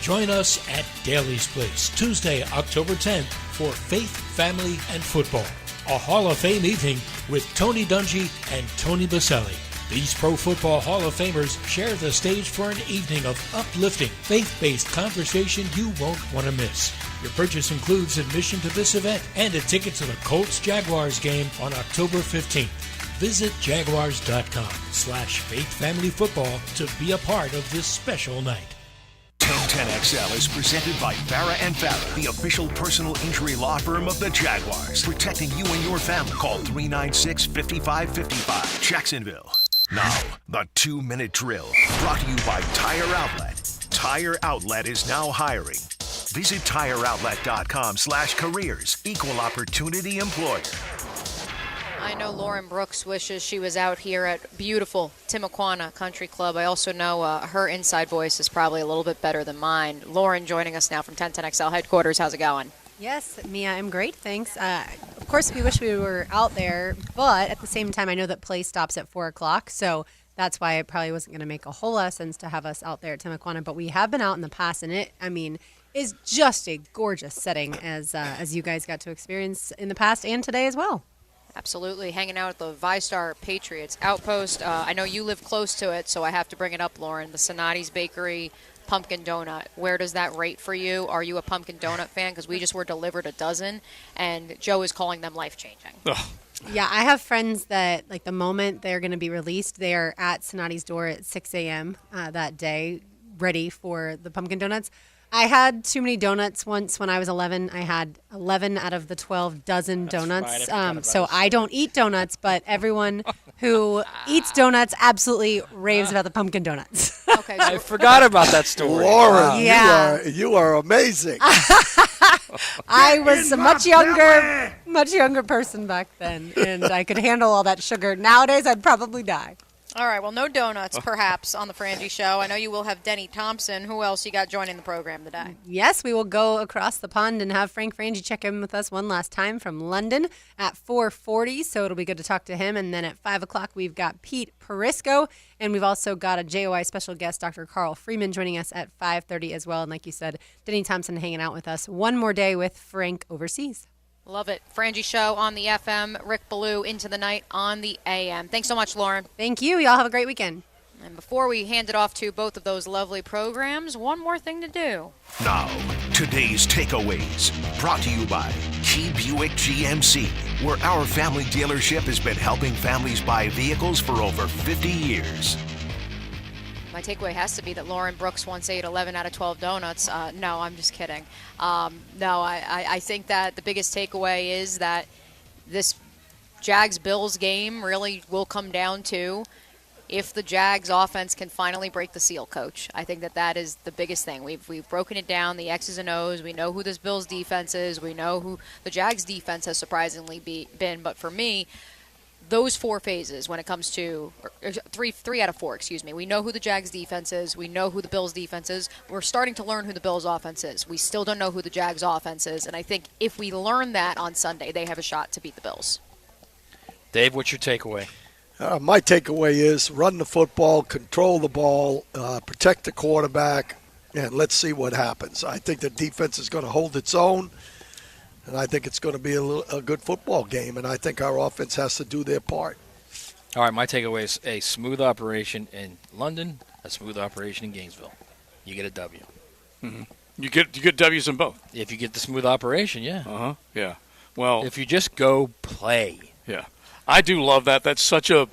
[SPEAKER 8] Join us at Daly's Place Tuesday, October 10th for Faith, Family, and Football, a Hall of Fame evening with Tony Dungy and Tony Baselli. These Pro Football Hall of Famers share the stage for an evening of uplifting, faith-based conversation you won't want to miss. Your purchase includes admission to this event and a ticket to the Colts-Jaguars game on October 15th. Visit jaguars.com/faithfamilyfootball to be a part of this special night.
[SPEAKER 4] 1010XL is presented by Farah & Farah, the official personal injury law firm of the Jaguars, protecting you and your family. Call 396-5555, Jacksonville. Now, the 2-minute drill, brought to you by Tire Outlet. Tire Outlet is now hiring. Visit tireoutlet.com/careers. Equal opportunity employer.
[SPEAKER 6] I know Lauren Brooks wishes she was out here at beautiful Timuquana Country Club. I also know her inside voice is probably a little bit better than mine. Lauren joining us now from 1010XL headquarters. How's it going?
[SPEAKER 14] Yes, Mia, I'm great, thanks. Of course, we wish we were out there, but at the same time, I know that play stops at 4 o'clock, so that's why it probably wasn't going to make a whole lot of sense to have us out there at Timuquana. But we have been out in the past, and it, is just a gorgeous setting as you guys got to experience in the past and today as well.
[SPEAKER 6] Absolutely. Hanging out at the ViStar Patriots Outpost. I know you live close to it, so I have to bring it up, Lauren. The Sonati's Bakery pumpkin donut. Where does that rate for you? Are you a pumpkin donut fan? Because we just were delivered a dozen, and Joe is calling them life-changing.
[SPEAKER 5] Oh.
[SPEAKER 14] Yeah, I have friends that, the moment they're going to be released, they are at Sonati's door at 6 a.m. That day, ready for the pumpkin donuts. I had too many donuts once when I was 11. I had 11 out of the 12 dozen donuts.
[SPEAKER 3] Right,
[SPEAKER 14] so I don't eat donuts, but everyone who eats donuts absolutely raves about the pumpkin donuts.
[SPEAKER 6] Okay,
[SPEAKER 3] I forgot about that story.
[SPEAKER 2] Lauren,
[SPEAKER 14] Yeah.
[SPEAKER 2] you are amazing.
[SPEAKER 14] I was a much younger person back then, and I could handle all that sugar. Nowadays, I'd probably die.
[SPEAKER 6] All right, well, no donuts, perhaps, on the Frangie Show. I know you will have Denny Thompson. Who else you got joining the program today?
[SPEAKER 14] Yes, we will go across the pond and have Frank Frangie check in with us one last time from London at 4:40, so it'll be good to talk to him. And then at 5 o'clock, we've got Pete Perisco, and we've also got a JOI special guest, Dr. Carl Freeman, joining us at 5:30 as well. And like you said, Denny Thompson hanging out with us one more day with Frank overseas.
[SPEAKER 6] Love it. Frangie Show on the FM, Rick Ballou into the night on the AM. Thanks so much, Lauren.
[SPEAKER 14] Thank you. Y'all have a great weekend.
[SPEAKER 6] And before we hand it off to both of those lovely programs, one more thing to do.
[SPEAKER 4] Now, today's takeaways, brought to you by Key Buick GMC, where our family dealership has been helping families buy vehicles for over 50 years.
[SPEAKER 6] My takeaway has to be that Lauren Brooks once ate 11 out of 12 donuts. No, I'm just kidding. I think that the biggest takeaway is that this Jags-Bills game really will come down to if the Jags offense can finally break the seal, Coach. I think that is the biggest thing. We've broken it down, the X's and O's. We know who this Bills defense is. We know who the Jags defense has surprisingly been. But for me, those 4 phases when it comes to three out of 4, excuse me. We know who the Jags defense is. We know who the Bills defense is. We're starting to learn who the Bills offense is. We still don't know who the Jags offense is. And I think if we learn that on Sunday, they have a shot to beat the Bills.
[SPEAKER 3] Dave, what's your takeaway?
[SPEAKER 2] My takeaway is run the football, control the ball, protect the quarterback, and let's see what happens. I think the defense is going to hold its own, and I think it's going to be a good football game, and I think our offense has to do their part.
[SPEAKER 3] All right, my takeaway is a smooth operation in London, a smooth operation in Gainesville. You get a W.
[SPEAKER 5] Mm-hmm. You get W's in both.
[SPEAKER 3] If you get the smooth operation, yeah.
[SPEAKER 5] Uh-huh, yeah. Well,
[SPEAKER 3] if you just go play.
[SPEAKER 5] Yeah. I do love that. That's such a,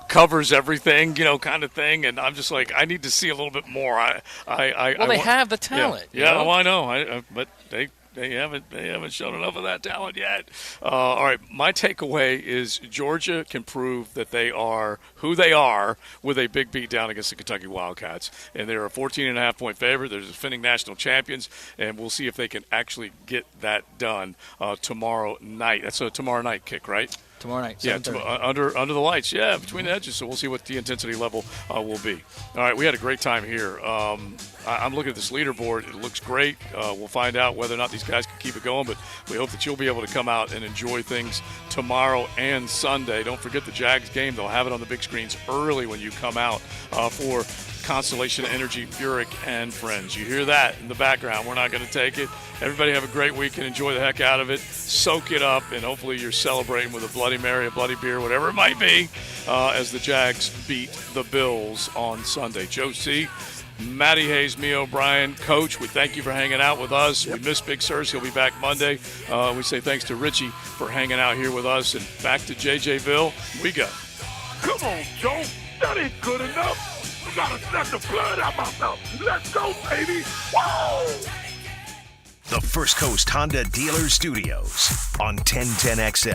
[SPEAKER 5] covers everything, kind of thing. And I'm just I need to see a little bit more.
[SPEAKER 3] They have the talent.
[SPEAKER 5] Yeah, I know. But they haven't shown enough of that talent yet. All right, my takeaway is Georgia can prove that they are who they are with a big beat down against the Kentucky Wildcats. And they're a 14.5-point favorite. They're the defending national champions, and we'll see if they can actually get that done tomorrow night. That's a tomorrow night kick, right?
[SPEAKER 3] Tomorrow night,
[SPEAKER 5] yeah, under the lights, yeah, between the edges. So we'll see what the intensity level will be. All right, we had a great time here. I'm looking at this leaderboard. It looks great. We'll find out whether or not these guys can keep it going, but we hope that you'll be able to come out and enjoy things tomorrow and Sunday. Don't forget the Jags game. They'll have it on the big screens early when you come out for Constellation Energy, Burek, and Friends. You hear that in the background. We're not going to take it. Everybody have a great weekend. Enjoy the heck out of it. Soak it up, and hopefully you're celebrating with a Bloody Mary, a Bloody Beer, whatever it might be, as the Jags beat the Bills on Sunday. Joe C., Matty Hayes, me O'Brien, Coach, we thank you for hanging out with us. Yep. We miss Big Sirs. He'll be back Monday. We say thanks to Richie for hanging out here with us. And back to JJville we go.
[SPEAKER 13] Come on, Joe. That ain't good enough. You gotta snap the blood out my mouth. Let's go, baby. Whoa!
[SPEAKER 4] The First Coast Honda Dealer Studios on 1010XL.